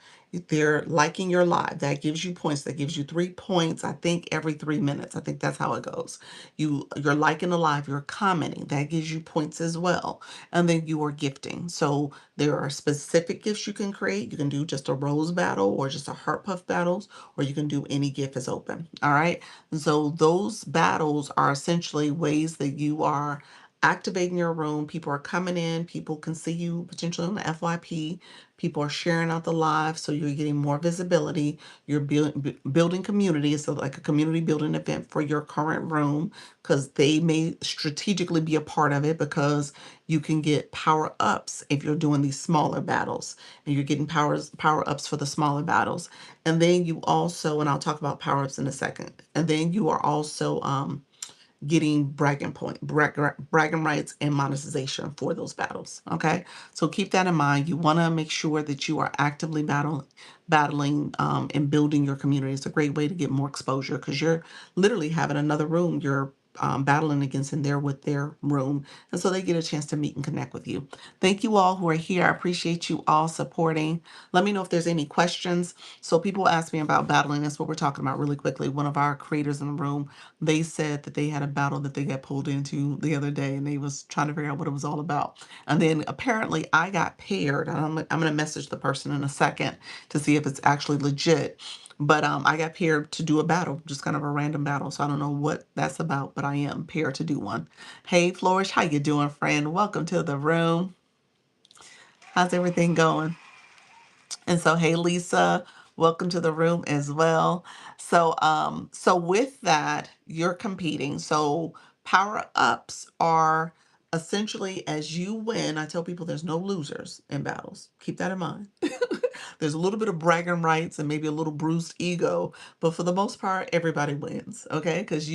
they're liking your live. That gives you points. That gives you 3 points, I think, every 3 minutes. I think that's how it goes. You're liking the live, you're commenting. That gives you points as well. And then you are gifting. So there are specific gifts you can create. You can do just a rose battle or just a heart puff battles, or you can do any gift is open. All right. And so those battles are essentially ways that you are activating your room. People are coming in. People can see you potentially on the FYP. People are sharing out the live, so you're getting more visibility. You're building community. So like a community building event for your current room, because they may strategically be a part of it, because you can get power ups if you're doing these smaller battles, and you're getting power ups for the smaller battles. And then you also, and I'll talk about power ups in a second. And then you are also getting bragging rights and monetization for those battles. Okay, so keep that in mind. You want to make sure that you are actively battling and building your community. It's a great way to get more exposure, because you're literally having another room you're battling against in there with their room, and so they get a chance to meet and connect with you. Thank you all who are here. I appreciate you all supporting. Let me know if there's any questions. So people ask me about battling. That's what we're talking about really quickly. One of our creators in the room, they said that they had a battle that they got pulled into the other day, and they was trying to figure out what it was all about. And then apparently I got paired. I'm going to message the person in a second to see if it's actually legit. But I got paired to do a battle, just kind of a random battle. So I don't know what that's about, but I am paired to do one. Hey, Flourish, how you doing, friend? Welcome to the room. How's everything going? And so, hey, Lisa, welcome to the room as well. So with that, you're competing. So power ups are essentially as you win. I tell people there's no losers in battles. Keep that in mind. There's a little bit of bragging rights and maybe a little bruised ego, but for the most part, everybody wins. Okay, because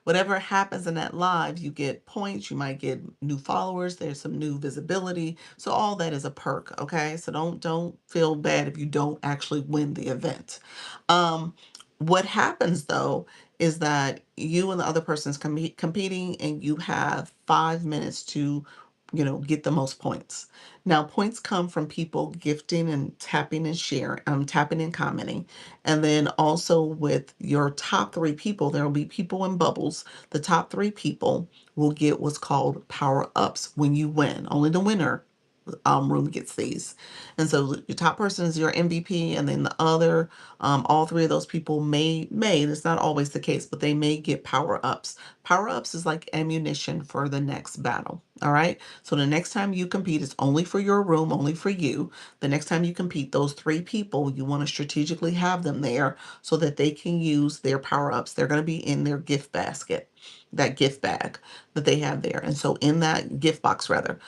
whatever happens in that live, you get points. You might get new followers. There's some new visibility. So all that is a perk. Okay, so don't feel bad if you don't actually win the event. Um, what happens though is that you and the other person is competing, and you have 5 minutes to, get the most points. Now, points come from people gifting and tapping and sharing, tapping and commenting. And then also with your top three people, there will be people in bubbles. The top three people will get what's called power ups when you win. Only the winner room gets these. And so your top person is your MVP, and then the other, all three of those people and it's not always the case, but they may get power ups. Power ups is like ammunition for the next battle. All right. So the next time you compete, it's only for your room, only for you. The next time you compete, those three people, you want to strategically have them there so that they can use their power ups. They're going to be in their gift basket, that gift bag that they have there. And so in that gift box, rather,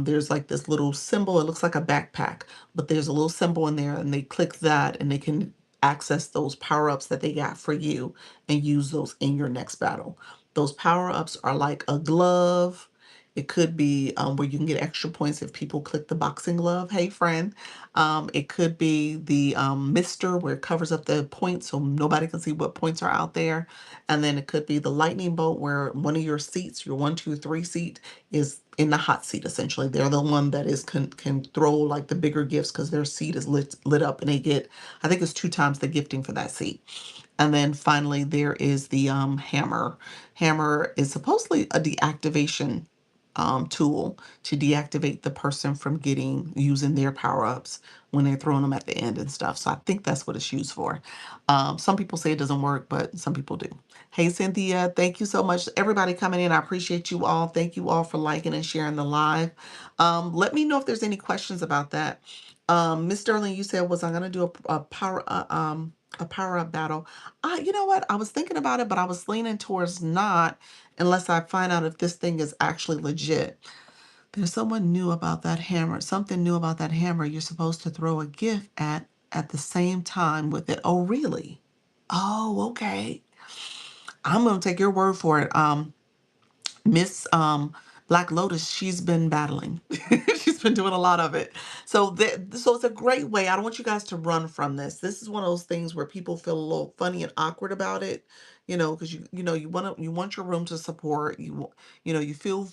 there's like this little symbol. It looks like a backpack, but there's a little symbol in there, and they click that and they can access those power ups that they got for you and use those in your next battle. Those power ups are like a glove. It could be where you can get extra points if people click the boxing glove. Hey, friend. It could be the mister, where it covers up the points so nobody can see what points are out there. And then it could be the lightning bolt, where one of your seats, your 1, 2, 3 seat, is in the hot seat. Essentially, they're the one that is can throw like the bigger gifts, because their seat is lit up, and they get, I think it's 2 times the gifting for that seat. And then finally, there is the hammer. Hammer is supposedly a deactivation tool to deactivate the person from using their power ups when they're throwing them at the end and stuff. So I think that's what it's used for. Some people say it doesn't work, but some people do. Hey, Cynthia, thank you so much. Everybody coming in, I appreciate you all. Thank you all for liking and sharing the live. Let me know if there's any questions about that. Miss Sterling, you said, was I going to do a power A power up battle. You know what? I was thinking about it, but I was leaning towards not unless I find out if this thing is actually legit. There's someone new about that hammer. Something new about that hammer you're supposed to throw a gift at the same time with it. Oh, really? Oh, okay. I'm gonna take your word for it. Miss Black Lotus, she's been battling. She's been doing a lot of it. So it's a great way. I don't want you guys to run from this. This is one of those things where people feel a little funny and awkward about it, because you want your room to support. You feel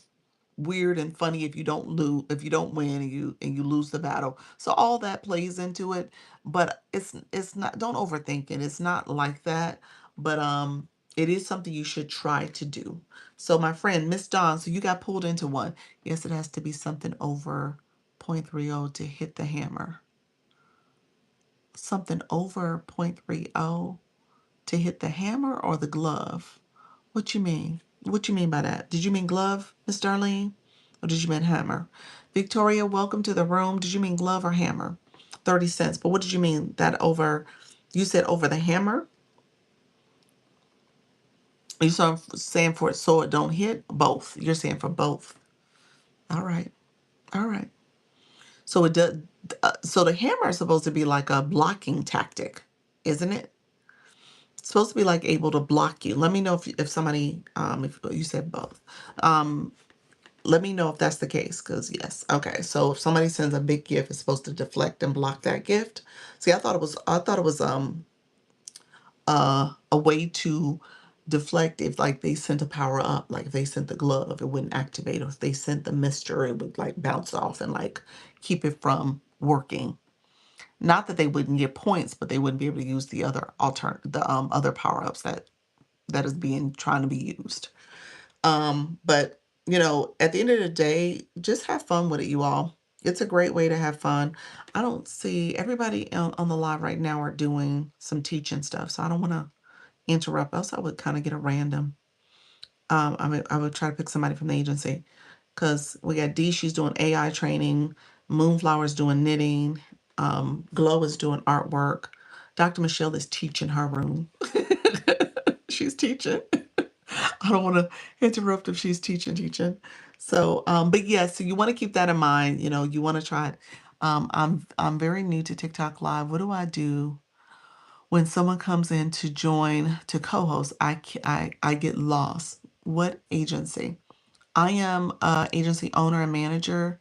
weird and funny if you don't lose, if you don't win and you lose the battle. So all that plays into it, but it's not, don't overthink it. It's not like that, but it is something you should try to do. So my friend, Miss Dawn, so you got pulled into one. Yes, it has to be something over 0.30 to hit the hammer. Something over 0.30 to hit the hammer or the glove? What you mean? What you mean by that? Did you mean glove, Miss Darlene? Or did you mean hammer? Victoria, welcome to the room. Did you mean glove or hammer? 30 cents. But what did you mean that over? You said over the hammer? You saw saying for it so it don't hit? Both. You're saying for both. All right. All right. So it does. So the hammer is supposed to be like a blocking tactic, isn't it? It's supposed to be like able to block you. Let me know if somebody if you said both. Um, Let me know if that's the case, because yes. Okay. So if somebody sends a big gift, it's supposed to deflect and block that gift. See, I thought it was a way to deflect if like they sent a power up, like if they sent the glove, it wouldn't activate, or if they sent the mister, it would like bounce off and like keep it from working. Not that they wouldn't get points, but they wouldn't be able to use the other power ups that is being trying to be used. But at the end of the day, just have fun with it, you all. It's a great way to have fun. I don't see everybody on the live right now are doing some teaching stuff, so I don't want to interrupt. Else, I would kind of get a random. I would try to pick somebody from the agency because we got D. She's doing AI training. Moonflower's doing knitting. Glow is doing artwork. Dr. Michelle is teaching her room. She's teaching. I don't want to interrupt if she's teaching. So, but yeah, so you want to keep that in mind. You want to try it. I'm very new to TikTok Live. What do I do when someone comes in to join to co-host? I get lost. What agency? I am a agency owner and manager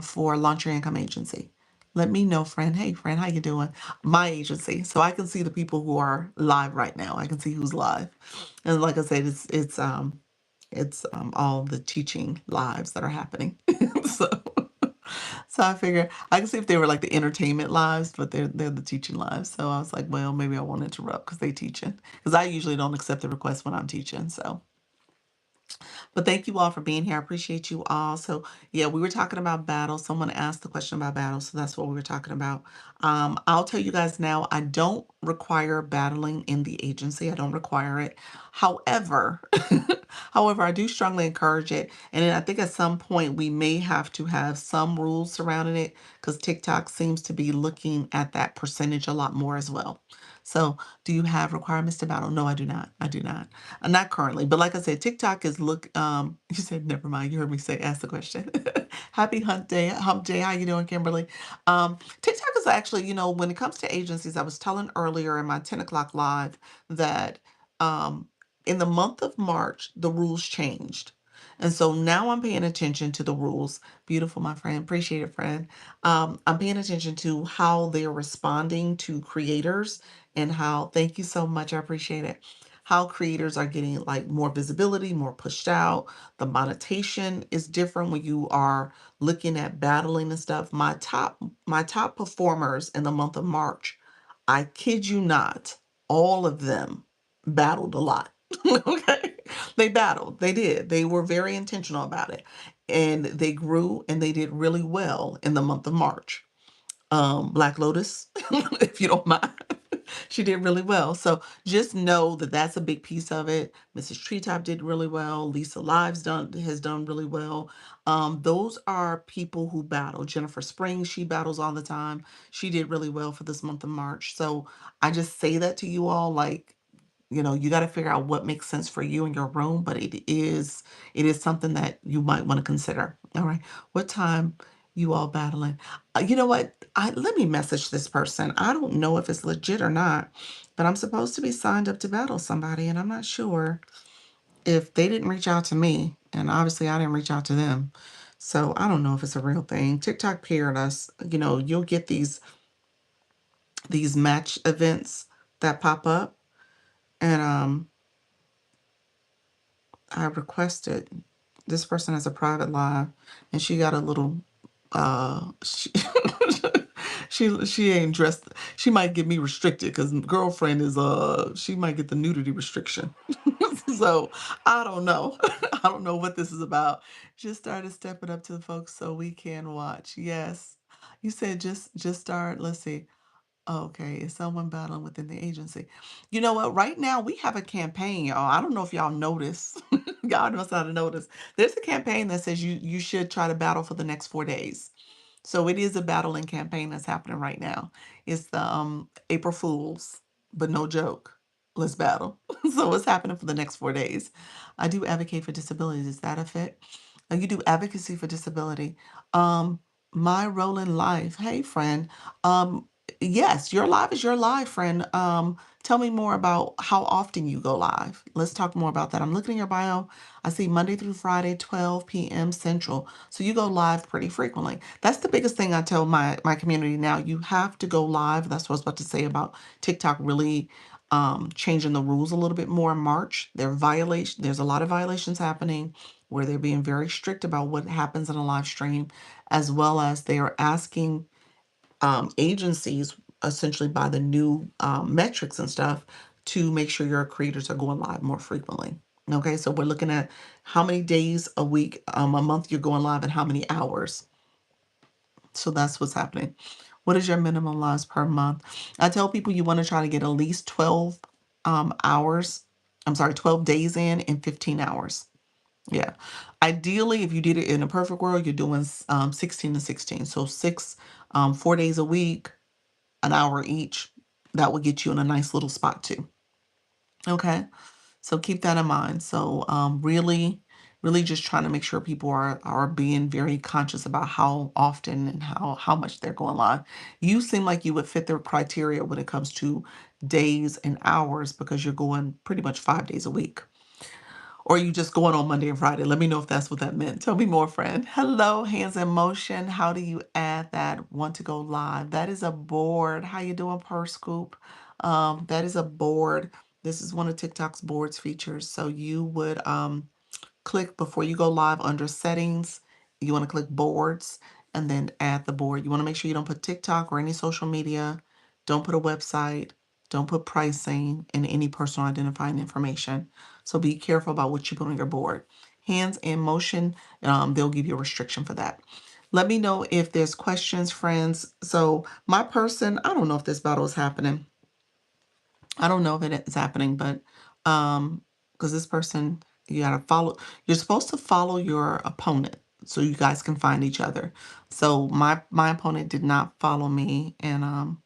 for Launch Your Income Agency. Let me know, friend. Hey, friend, how you doing? My agency, so I can see the people who are live right now. I can see who's live, and like I said, it's all the teaching lives that are happening. so so I figure I can see if they were like the entertainment lives, but they're the teaching lives. So I was like, well, maybe I won't interrupt because they teaching. Because I usually don't accept the request when I'm teaching. So but thank you all for being here. I appreciate you all. So yeah, we were talking about battle. Someone asked the question about battle, so that's what we were talking about. I'll tell you guys now, I don't require battling in the agency. I don't require it. However, however, I do strongly encourage it. And then I think at some point we may have to have some rules surrounding it because TikTok seems to be looking at that percentage a lot more as well. So do you have requirements to battle? No, I do not. I do not. Not currently, but like I said, TikTok is you said never mind. You heard me say ask the question. Happy hump day. How you doing, Kimberly? TikTok is actually, when it comes to agencies, I was telling earlier in my 10 o'clock live that um in the month of March, the rules changed. And so now I'm paying attention to the rules. Beautiful, my friend. Appreciate it, friend. I'm paying attention to how they're responding to creators and how, thank you so much. I appreciate it, how creators are getting like more visibility, more pushed out. The monetization is different when you are looking at battling and stuff. My top performers in the month of March, I kid you not, all of them battled a lot. Okay. They battled. They did. They were very intentional about it. And they grew and they did really well in the month of March. Black Lotus, if you don't mind. She did really well. So just know that that's a big piece of it. Mrs. Treetop did really well. Lisa Lives done has done really well. Those are people who battle. Jennifer Springs, she battles all the time. She did really well for this month of March. So I just say that to you all, like, you got to figure out what makes sense for you in your room, but it is something that you might want to consider. All right. What time you all battling? You know what? Let me message this person. I don't know if it's legit or not, but I'm supposed to be signed up to battle somebody, and I'm not sure if they didn't reach out to me, and obviously I didn't reach out to them. So I don't know if it's a real thing. TikTok paired us. You'll get these match events that pop up, and I requested this person has a private live, and she got a little she she ain't dressed. She might get me restricted because girlfriend is she might get the nudity restriction. So I don't know. I don't know what this is about. Just started stepping up to the folks so we can watch. Yes. You said just start. Let's see. Okay, is someone battling within the agency? You know what? Right now we have a campaign, y'all. I don't know if y'all notice. Y'all must not have noticed. There's a campaign that says you should try to battle for the next 4 days. So it is a battling campaign that's happening right now. It's the April Fools, but no joke. Let's battle. So what's happening for the next 4 days? I do advocate for disabilities. Is that a fit? You do advocacy for disability. Um, my role in life. Hey, friend. Um, yes, your live is your live, friend. Tell me more about how often you go live. Let's talk more about that. I'm looking in your bio. I see Monday through Friday, 12 p.m. Central. So you go live pretty frequently. That's the biggest thing I tell my community now. You have to go live. That's what I was about to say about TikTok really changing the rules a little bit more in March. There's a lot of violations happening where they're being very strict about what happens in a live stream, as well as they are asking agencies essentially by the new metrics and stuff to make sure your creators are going live more frequently. Okay, so we're looking at how many days a week, a month you're going live and how many hours. So that's what's happening. What is your minimum lives per month? I tell people you want to try to get at least 12 hours. I'm sorry, 12 days in 15 hours. Yeah. Ideally, if you did it in a perfect world, you're doing 16 to 16. So 4 days a week, an hour each. That would get you in a nice little spot too. Okay. So keep that in mind. So really, really just trying to make sure people are being very conscious about how often and how much they're going live. You seem like you would fit their criteria when it comes to days and hours because you're going pretty much 5 days a week. Or you just going on Monday and Friday? Let me know if that's what that meant. Tell me more, friend. Hello, hands in motion. How do you add that? Want to go live? That is a board. How you doing, Per Scoop? That is a board. This is one of TikTok's boards features. So you would click before you go live under settings. You want to click boards and then add the board. You want to make sure you don't put TikTok or any social media. Don't put a website. Don't put pricing and any personal identifying information. So be careful about what you put on your board. Hands in motion, they'll give you a restriction for that. Let me know if there's questions, friends. So my person, I don't know if this battle is happening. I don't know if it is happening, but because this person, you gotta follow, you're supposed to follow your opponent so you guys can find each other. So my opponent did not follow me, and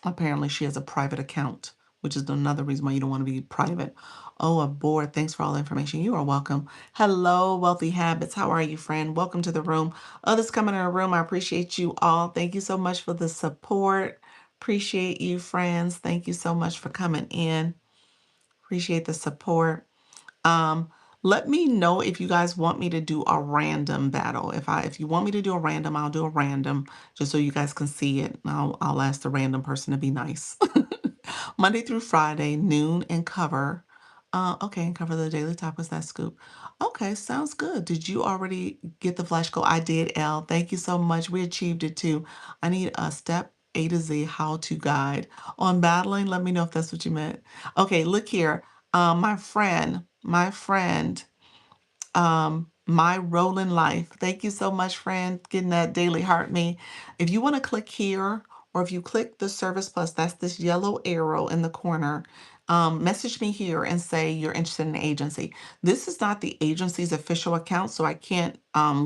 apparently she has a private account, which is another reason why you don't want to be private. Oh, a board. Thanks for all the information. You are welcome. Hello, Wealthy Habits. How are you, friend? Welcome to the room. Others coming in the room. I appreciate you all. Thank you so much for the support. Appreciate you, friends. Thank you so much for coming in. Appreciate the support. Um, Let me know if you guys want me to do a random battle. If you want me to do a random, I'll do a random just so you guys can see it. I'll ask the random person to be nice. Monday through Friday, noon and cover. Okay, and cover the daily topics that scoop. Okay, sounds good. Did you already get the flash code? I did, L. Thank you so much. We achieved it too. I need a step A to Z how to guide on battling. Let me know if that's what you meant. Okay, look here. My friend, my role in life. Thank you so much, friend, getting that daily heart me. If you want to click here or if you click the Service Plus, that's this yellow arrow in the corner, message me here and say you're interested in the agency. This is not the agency's official account, so I can't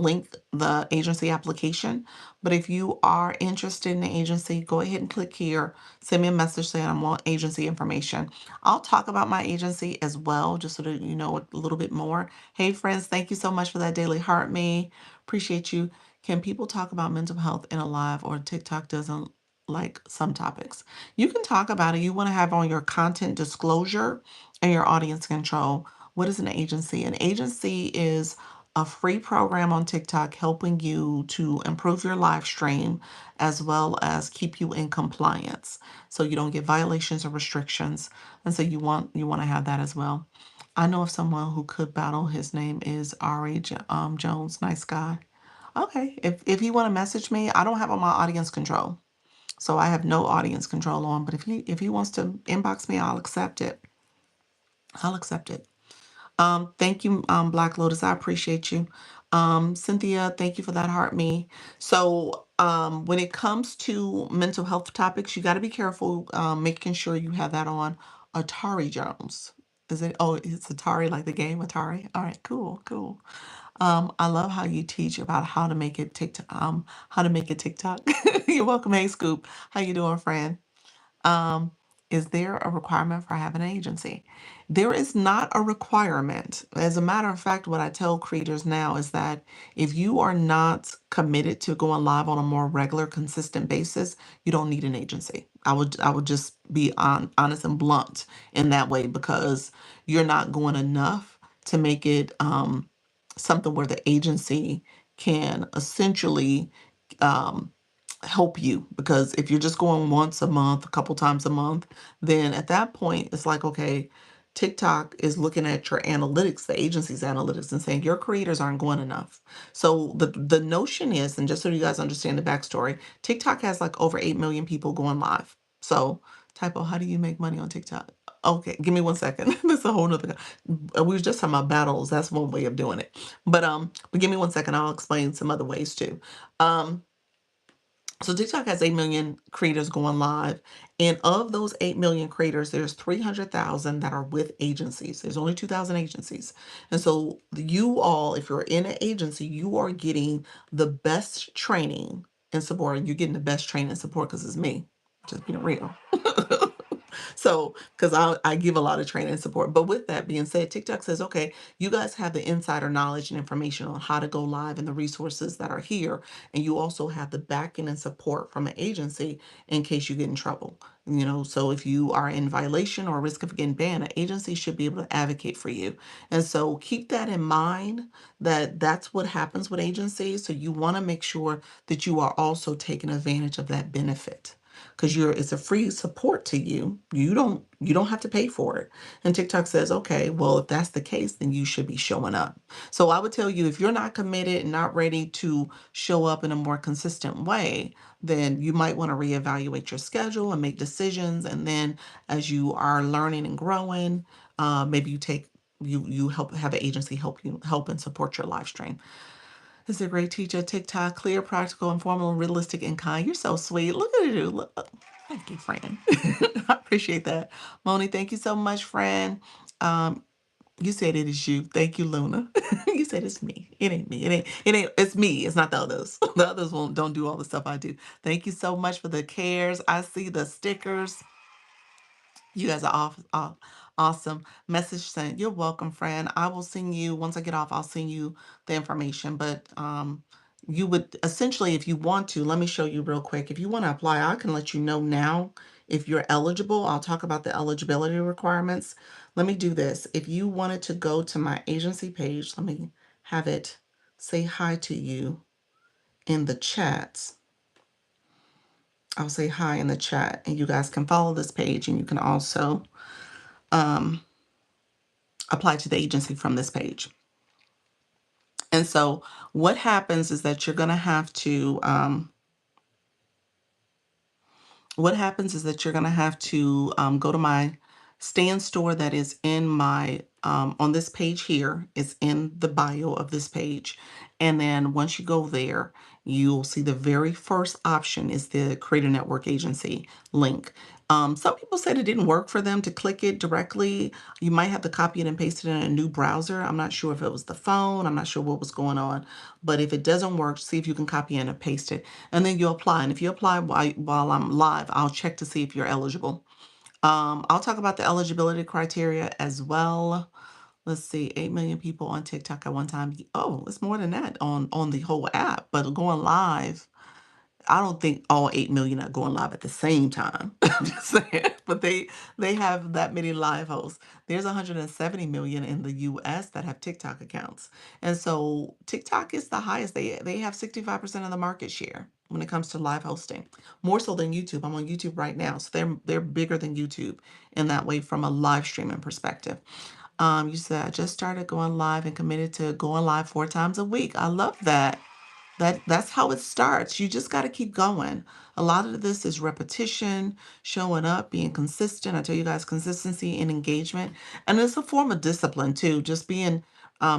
link the agency application. But if you are interested in the agency, go ahead and click here. Send me a message saying I want agency information. I'll talk about my agency as well, just so that you know a little bit more. Hey, friends, thank you so much for that daily heart me. Appreciate you. Can people talk about mental health in a live, or TikTok doesn't like some topics? You can talk about it. You want to have on your content disclosure and your audience control. What is an agency? An agency is a free program on TikTok helping you to improve your live stream as well as keep you in compliance so you don't get violations or restrictions. And so you want to have that as well. I know of someone who could battle. His name is Ari Jones. Nice guy. Okay, if you want to message me, I don't have on my audience control, so I have no audience control on. But if he wants to inbox me, I'll accept it. I'll accept it. Thank you, Black Lotus. I appreciate you. Cynthia, thank you for that heart me. So, when it comes to mental health topics, you got to be careful, making sure you have that on Atari Jones. Is it? Oh, it's Atari, like the game Atari. All right, cool, cool. I love how you teach about how to make it TikTok. How to make it TikTok. You're welcome. Hey, Scoop. How you doing, friend? Um, is there a requirement for having an agency? There is not a requirement. As a matter of fact, what I tell creators now is that if you are not committed to going live on a more regular, consistent basis, you don't need an agency. I would just be honest and blunt in that way, because you're not going enough to make it something where the agency can essentially um, help you. Because if you're just going once a month, a couple times a month, then at that point it's like, okay, TikTok is looking at your analytics, the agency's analytics, and saying your creators aren't going enough. So the notion is, and just so you guys understand the backstory, TikTok has like over 8 million people going live. So, typo, how do you make money on TikTok? Okay, give me one second. That's a whole nother. We were just talking about battles. That's one way of doing it. But give me one second. I'll explain some other ways too. Um, so TikTok has 8 million creators going live. And of those 8 million creators, there's 300,000 that are with agencies. There's only 2,000 agencies. And so you all, if you're in an agency, you are getting the best training and support. And you're getting the best training and support because it's me. Just being real. So, because I give a lot of training and support. But with that being said, TikTok says, okay, you guys have the insider knowledge and information on how to go live and the resources that are here. And you also have the backing and support from an agency in case you get in trouble. So if you are in violation or risk of getting banned, an agency should be able to advocate for you. And so keep that in mind, that that's what happens with agencies. So you want to make sure that you are also taking advantage of that benefit, because it's a free support to you. You don't have to pay for it. And TikTok says, okay, well, if that's the case, then you should be showing up. So I would tell you, if you're not committed and not ready to show up in a more consistent way, then you might want to reevaluate your schedule and make decisions. And then as you are learning and growing, maybe you help have an agency help and support your live stream. This is a great teacher. TikTok, clear, practical, informal, realistic, and kind. You're so sweet. Look at you. Thank you, friend. I appreciate that. Moni, thank you so much, friend. Um, you said it is you. Thank you, Luna. You said it's me. It ain't me. It ain't, it's me. It's not the others. The others don't do all the stuff I do. Thank you so much for the cares. I see the stickers. You guys are awesome. Message sent. You're welcome, friend. I will send you, once I get off, I'll send you the information. But you would essentially, if you want to, let me show you real quick. If you want to apply, I can let you know now if you're eligible. I'll talk about the eligibility requirements. Let me do this. If you wanted to go to my agency page, let me have it say hi to you in the chats. I'll say hi in the chat, and you guys can follow this page, and you can also apply to the agency from this page. And so what happens is that you're going to have to, go to my stand store that is in my, on this page here. It's in the bio of this page. And then once you go there, you'll see the very first option is the Create a Network Agency link. Some people said it didn't work for them to click it directly. You might have to copy it and paste it in a new browser. I'm not sure if it was the phone. I'm not sure what was going on. But if it doesn't work, see if you can copy and paste it. And then you apply. And if you apply while I'm live, I'll check to see if you're eligible. I'll talk about the eligibility criteria as well. Let's see, 8 million people on TikTok at one time. Oh, it's more than that on the whole app. But going live, I don't think all 8 million are going live at the same time. I'm just saying, but they have that many live hosts. There's 170 million in the US that have TikTok accounts. And so TikTok is the highest. They have 65% of the market share when it comes to live hosting. More so than YouTube. I'm on YouTube right now. So they're bigger than YouTube in that way from a live streaming perspective. You said I just started going live and committed to going live 4 times a week. I love that. That's how it starts. You just got to keep going. A lot of this is repetition, showing up, being consistent. I tell you guys, consistency and engagement, and it's a form of discipline too. Just being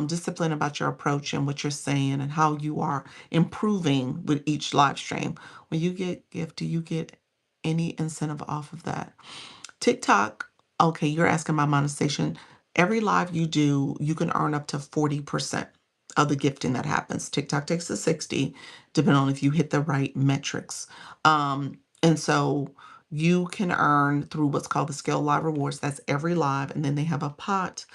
disciplined about your approach and what you're saying and how you are improving with each live stream. When you get gift, do you get any incentive off of that? TikTok, okay, you're asking my monetization. Every live you do, you can earn up to 40% of the gifting that happens. TikTok takes the 60, depending on if you hit the right metrics. And so you can earn through what's called the Scale Live Rewards. That's every live. And then they have a pot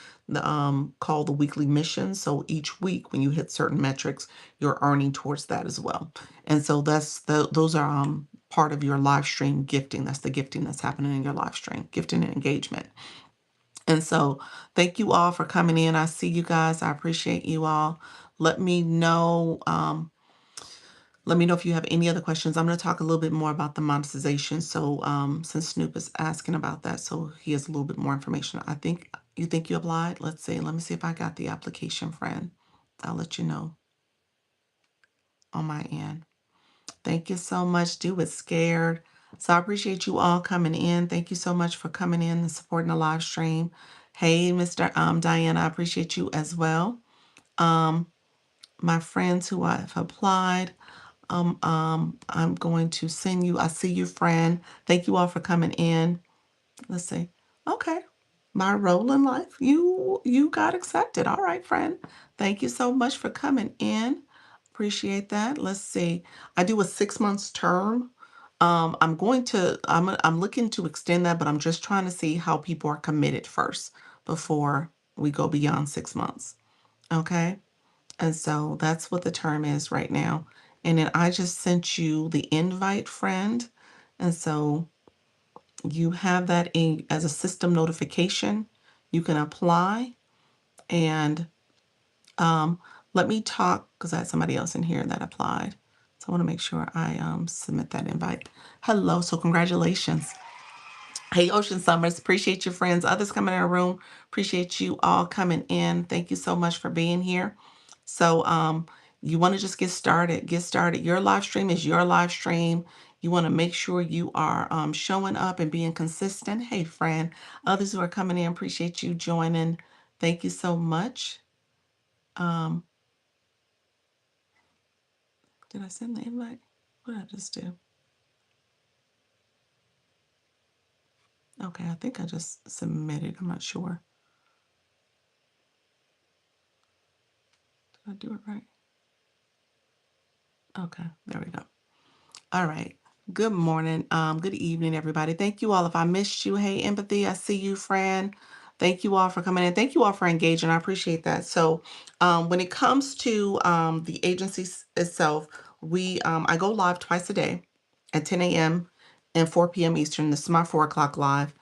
called the weekly mission. So each week when you hit certain metrics, you're earning towards that as well. And so those are part of your live stream gifting. That's the gifting that's happening in your live stream, gifting and engagement. And so thank you all for coming in. I see you guys. I appreciate you all. Let me know. Let me know if you have any other questions. I'm going to talk a little bit more about the monetization. So since Snoop is asking about that, so he has a little bit more information. I think you applied. Let's see. Let me see if I got the application, friend. I'll let you know on my end. Thank you so much. Do it scared. So I appreciate you all coming in. Thank you so much for coming in and supporting the live stream. Hey, Mr. Diana, I appreciate you as well. My friends who have applied, I'm going to send you. I see you, friend. Thank you all for coming in. Let's see. Okay. My role in life. You got accepted. All right, friend. Thank you so much for coming in. Appreciate that. Let's see. I do a 6 months term. I'm looking to extend that, but I'm just trying to see how people are committed first before we go beyond 6 months. Okay. And so that's what the term is right now. And then I just sent you the invite, friend. And so you have that in as a system notification. You can apply and let me talk because I had somebody else in here that applied. So I want to make sure I submit that invite. Hello, so congratulations. Hey, Ocean Summers, appreciate your friends. Others coming in the room, appreciate you all coming in. Thank you so much for being here. So you want to just get started. Get started. Your live stream is your live stream. You want to make sure you are showing up and being consistent. Hey, friend. Others who are coming in, appreciate you joining. Thank you so much. Um, did I send the invite? What did I just do? Okay, I think I just submitted. I'm not sure. Did I do it right? Okay, there we go. All right. Good morning. Good evening, everybody. Thank you all. If I missed you, hey, empathy, I see you, friend. Thank you all for coming in. Thank you all for engaging. I appreciate that. So, when it comes to the agency itself, I go live twice a day at 10 a.m. and 4 p.m. Eastern. This is my 4 o'clock live.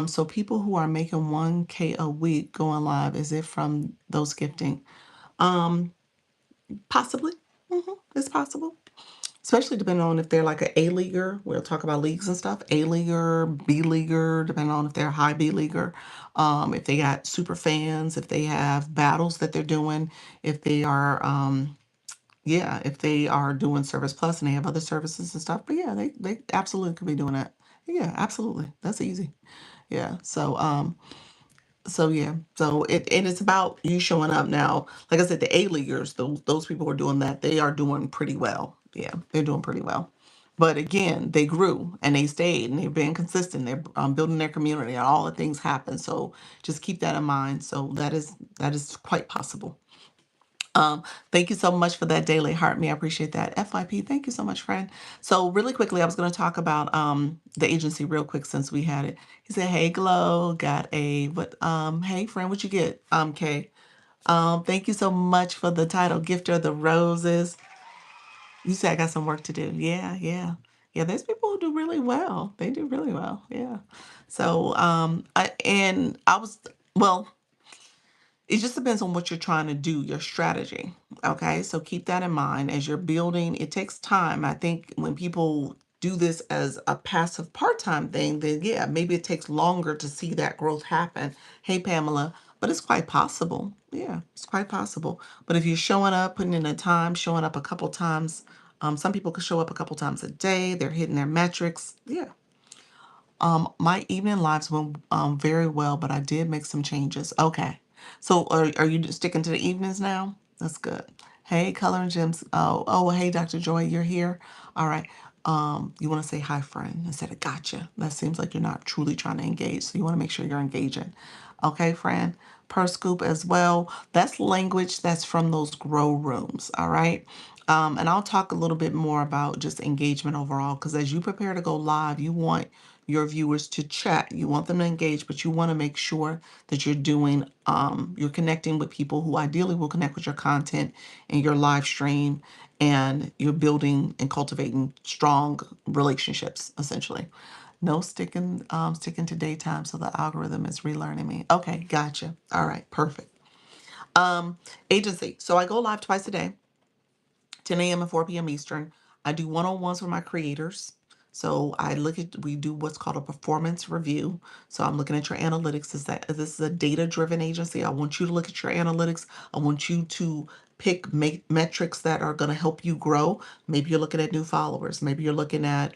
So people who are making 1K a week going live, is it from those gifting? Possibly. It's possible, especially depending on if they're like an A leaguer. We'll talk about leagues and stuff. A leaguer, B leaguer, depending on if they're a high B leaguer. If they got super fans, if they have battles that they're doing, if they are, yeah, if they are doing Service Plus and they have other services and stuff. But yeah, they absolutely could be doing that. Yeah, absolutely. That's easy. Yeah. So yeah, so it's about you showing up now. Like I said, the A leaguers, those people who are doing that, they are doing pretty well. Yeah, they're doing pretty well. But again, they grew and they stayed and they've been consistent. They're building their community and all the things happen. So just keep that in mind. So that is quite possible. Um, Thank you so much for that daily heart me. I appreciate that. FYP, thank you so much, friend. So really quickly, I was going to talk about the agency real quick since we had it. He said, "Hey, Glow, got a what? Hey, friend, what you get? Kay. Thank you so much for the title, Gifter of the Roses. You said I got some work to do. Yeah, yeah. Yeah, there's people who do really well. They do really well. Yeah. So, I was, well, it just depends on what you're trying to do, your strategy. Okay. So keep that in mind as you're building. It takes time. I think when people do this as a passive part-time thing, then yeah, maybe it takes longer to see that growth happen. Hey, Pamela, but it's quite possible. Yeah, it's quite possible. But if you're showing up, putting in the time, showing up a couple times, some people could show up a couple times a day. They're hitting their metrics. Yeah, my evening lives went very well, but I did make some changes. Okay. So are you sticking to the evenings now? That's good. Hey, Color and Gems. Oh, hey, Dr. Joy, you're here. All right. You want to say hi, friend, instead of gotcha. That seems like you're not truly trying to engage. So you want to make sure you're engaging. Okay, friend. Per scoop as well. That's language that's from those grow rooms. All right. And I'll talk a little bit more about just engagement overall, because as you prepare to go live, you want your viewers to chat. You want them to engage, but you want to make sure that you're connecting with people who ideally will connect with your content and your live stream, and you're building and cultivating strong relationships, essentially. No sticking to daytime, so the algorithm is relearning me. Okay, gotcha. All right, perfect. Agency. So I go live twice a day. 10 a.m. and 4 p.m. Eastern. I do one-on-ones with my creators. So we do what's called a performance review. So I'm looking at your analytics. This is a data-driven agency. I want you to look at your analytics. I want you to pick metrics that are going to help you grow. Maybe you're looking at new followers. Maybe you're looking at,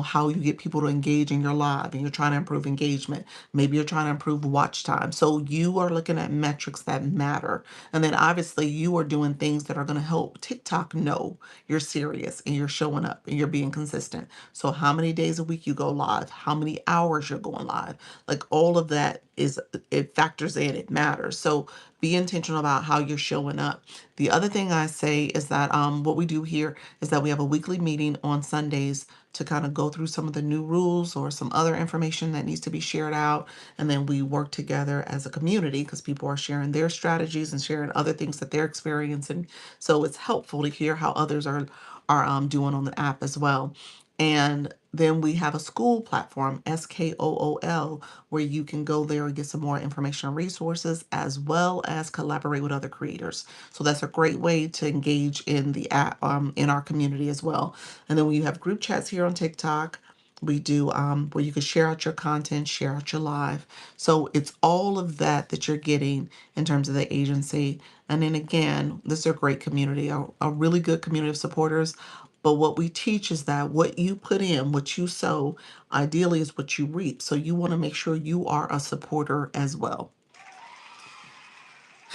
how you get people to engage in your live and you're trying to improve engagement. Maybe you're trying to improve watch time. So you are looking at metrics that matter. And then obviously you are doing things that are going to help TikTok know you're serious and you're showing up and you're being consistent. So how many days a week you go live, how many hours you're going live, like all of that it factors in, it matters. So be intentional about how you're showing up. The other thing I say is that what we do here is that we have a weekly meeting on Sundays to kind of go through some of the new rules or some other information that needs to be shared out. And then we work together as a community because people are sharing their strategies and sharing other things that they're experiencing. So it's helpful to hear how others are doing on the app as well. And then we have a school platform, SKOOL, where you can go there and get some more information and resources as well as collaborate with other creators. So that's a great way to engage in the app, in our community as well. And then we have group chats here on TikTok. We do where you can share out your content, share out your live. So it's all of that you're getting in terms of the agency. And then again, this is a great community, a really good community of supporters. But what we teach is that what you put in, what you sow, ideally is what you reap. So you want to make sure you are a supporter as well.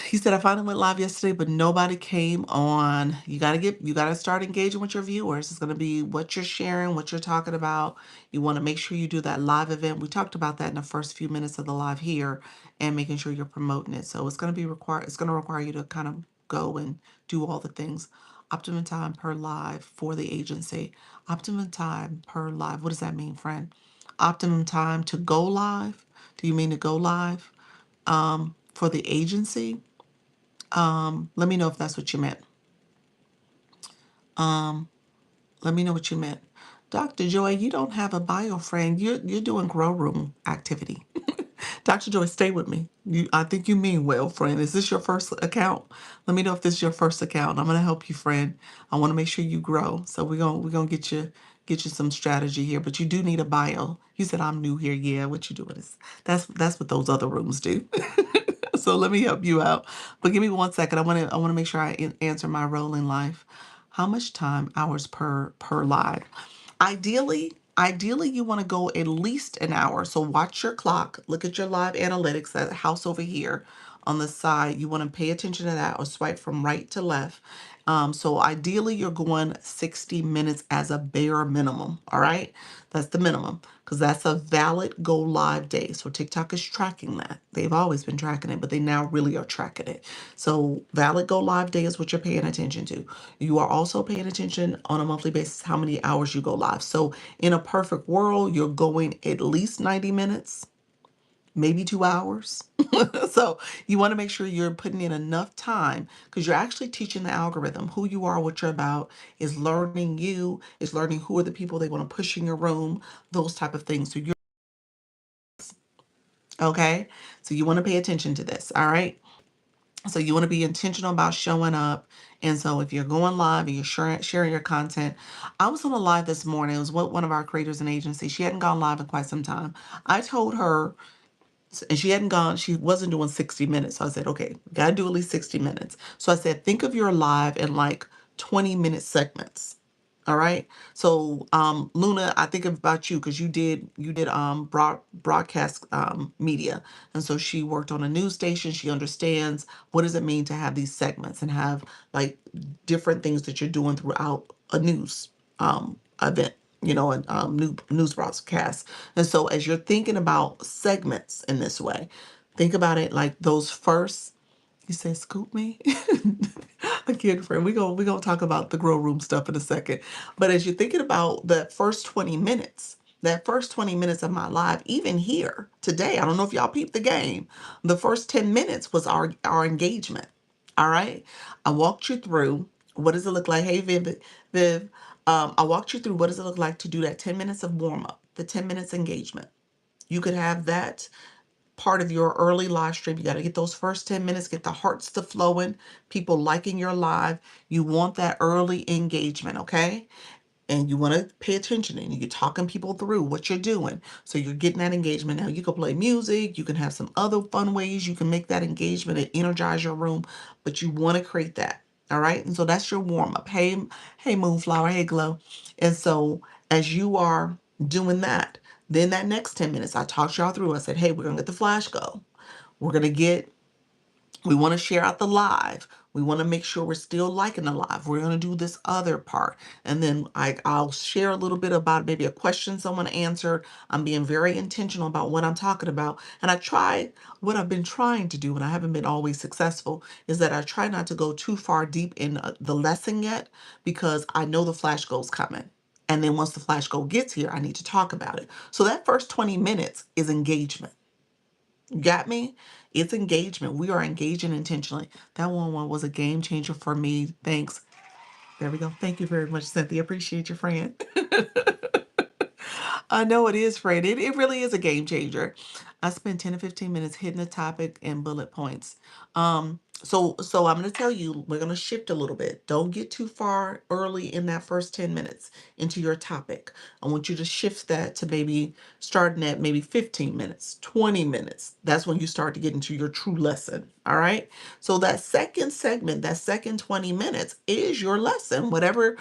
He said, I finally went live yesterday, but nobody came on. You gotta start engaging with your viewers. It's gonna be what you're sharing, what you're talking about. You want to make sure you do that live event. We talked about that in the first few minutes of the live here and making sure you're promoting it. So it's gonna require you to kind of go and do all the things. Optimum time per live for the agency. Optimum time per live. What does that mean, friend? Optimum time to go live? Do you mean to go live for the agency? Let me know if that's what you meant. Let me know what you meant. Dr. Joy, you don't have a bio, friend. You're doing grow room activity. Dr. Joy, stay with me. I think you mean well, friend. Is this your first account? Let me know if this is your first account. I'm gonna help you, friend. I want to make sure you grow. So we're gonna get you some strategy here. But you do need a bio. You said I'm new here. Yeah, what you doing is that's what those other rooms do. So let me help you out. But give me 1 second. I want to make sure I answer my role in life. How much time, hours per live? Ideally, you want to go at least an hour. So watch your clock, look at your live analytics, that house over here. on the side. You want to pay attention to that or swipe from right to left. So ideally you're going 60 minutes as a bare minimum. All right. That's the minimum because that's a valid go live day. So TikTok is tracking that. They've always been tracking it, but they now really are tracking it. So valid go live day is what you're paying attention to. You are also paying attention on a monthly basis how many hours you go live. So in a perfect world, you're going at least 90 minutes, maybe 2 hours. So you want to make sure you're putting in enough time because you're actually teaching the algorithm who you are, what you're about, is learning you, is learning who are the people they want to push in your room, those type of things. So you're okay. So you want to pay attention to this. All right. So you want to be intentional about showing up. And so if you're going live and you're sharing your content, I was on a live this morning. It was with one of our creators and agency. She hadn't gone live in quite some time. I told her, and she wasn't doing 60 minutes. So I said, okay, got to do at least 60 minutes. So I said, think of your live in like 20-minute segments. All right. So Luna, I think about you because you did broadcast media. And so she worked on a news station. She understands what does it mean to have these segments and have like different things that you're doing throughout a news event, and news broadcast. And so as you're thinking about segments in this way, think about it like those first, you say, scoop me? Again, friend, we gonna talk about the grow room stuff in a second. But as you're thinking about that first 20 minutes of my live, even here today, I don't know if y'all peeped the game. The first 10 minutes was our engagement. All right. I walked you through what does it look like. Hey, Viv, I walked you through what does it look like to do that 10 minutes of warm up, the 10 minutes engagement. You could have that part of your early live stream. You got to get those first 10 minutes, get the hearts to flowing, people liking your live. You want that early engagement, okay? And you want to pay attention and you're talking people through what you're doing. So you're getting that engagement. Now you can play music, you can have some other fun ways you can make that engagement and energize your room, but you want to create that. All right. And so that's your warm up. Hey, Moonflower. Hey, Glow. And so as you are doing that, then that next 10 minutes, I talked y'all through. I said, hey, we're going to get the flash go. We're going to get we want to share out the live. We want to make sure we're still liking the live. We're going to do this other part. And then I'll share a little bit about maybe a question someone answered. I'm being very intentional about what I'm talking about. And what I've been trying to do, and I haven't been always successful, is that I try not to go too far deep in the lesson yet because I know the flash goal's coming. And then once the flash goal gets here, I need to talk about it. So that first 20 minutes is engagement. Got me? It's engagement. We are engaging intentionally. That one was a game changer for me. Thanks. There we go. Thank you very much, Cynthia. Appreciate your friend. I know it is, Fred. It really is a game changer. I spent 10 to 15 minutes hitting the topic and bullet points. So I'm going to tell you, we're going to shift a little bit. Don't get too far early in that first 10 minutes into your topic. I want you to shift that to maybe starting at maybe 15 minutes, 20 minutes. That's when you start to get into your true lesson. All right. So that second segment, that second 20 minutes is your lesson. Whatever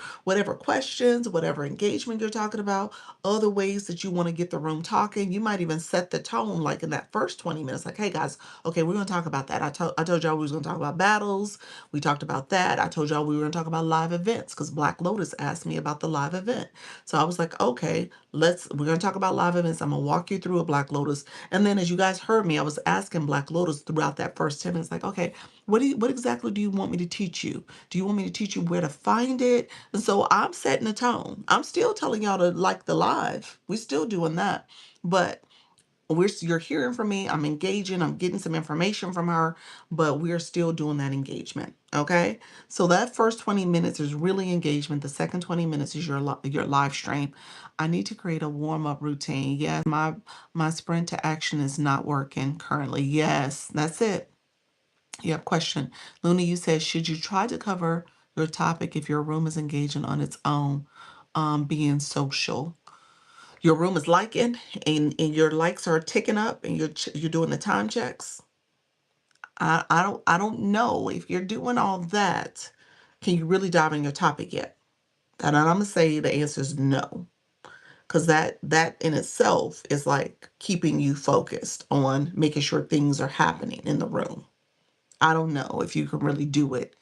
questions, whatever engagement you're talking about, other ways that you want to get the room talking. You might even set the tone like in that first 20 minutes, like, hey guys, okay, we're going to talk about that. I told y'all we was going to talk about battles. We talked about that. I told y'all we were going to talk about live events because Black Lotus asked me about the live event. So I was like, okay, we're going to talk about live events. I'm going to walk you through a Black Lotus. And then as you guys heard me, I was asking Black Lotus throughout that first 10 minutes, like, okay, what exactly do you want me to teach you? Do you want me to teach you where to find it? And so I'm setting the tone. I'm still telling y'all to like the live. We're still doing that. But you're hearing from me. I'm engaging. I'm getting some information from her, but we're still doing that engagement. Okay. So that first 20 minutes is really engagement. The second 20 minutes is your live stream. I need to create a warm up routine. Yes, my sprint to action is not working currently. Yes, that's it. You have question. Luna, you said, should you try to cover your topic if your room is engaging on its own, being social? Your room is liking and your likes are ticking up and you're doing the time checks. I don't know if you're doing all that. Can you really dive in your topic yet? And I'm gonna say the answer is no, because that in itself is like keeping you focused on making sure things are happening in the room. I don't know if you can really do it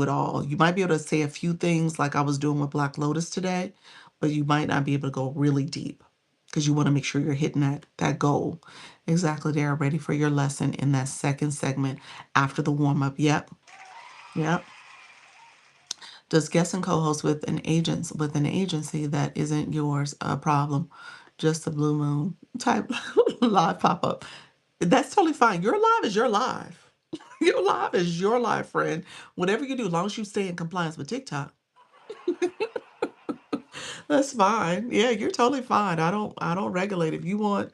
all. You might be able to say a few things like I was doing with Black Lotus today, but you might not be able to go really deep because you want to make sure you're hitting that goal. Exactly there, ready for your lesson in that second segment after the warm up. Yep. Yep. Does guest and co-host with an agency that isn't yours a problem? Just a blue moon type live pop up. That's totally fine. Your live is your live. Your live is your live, friend. Whatever you do, as long as you stay in compliance with TikTok, that's fine. Yeah, you're totally fine. I don't regulate. If you want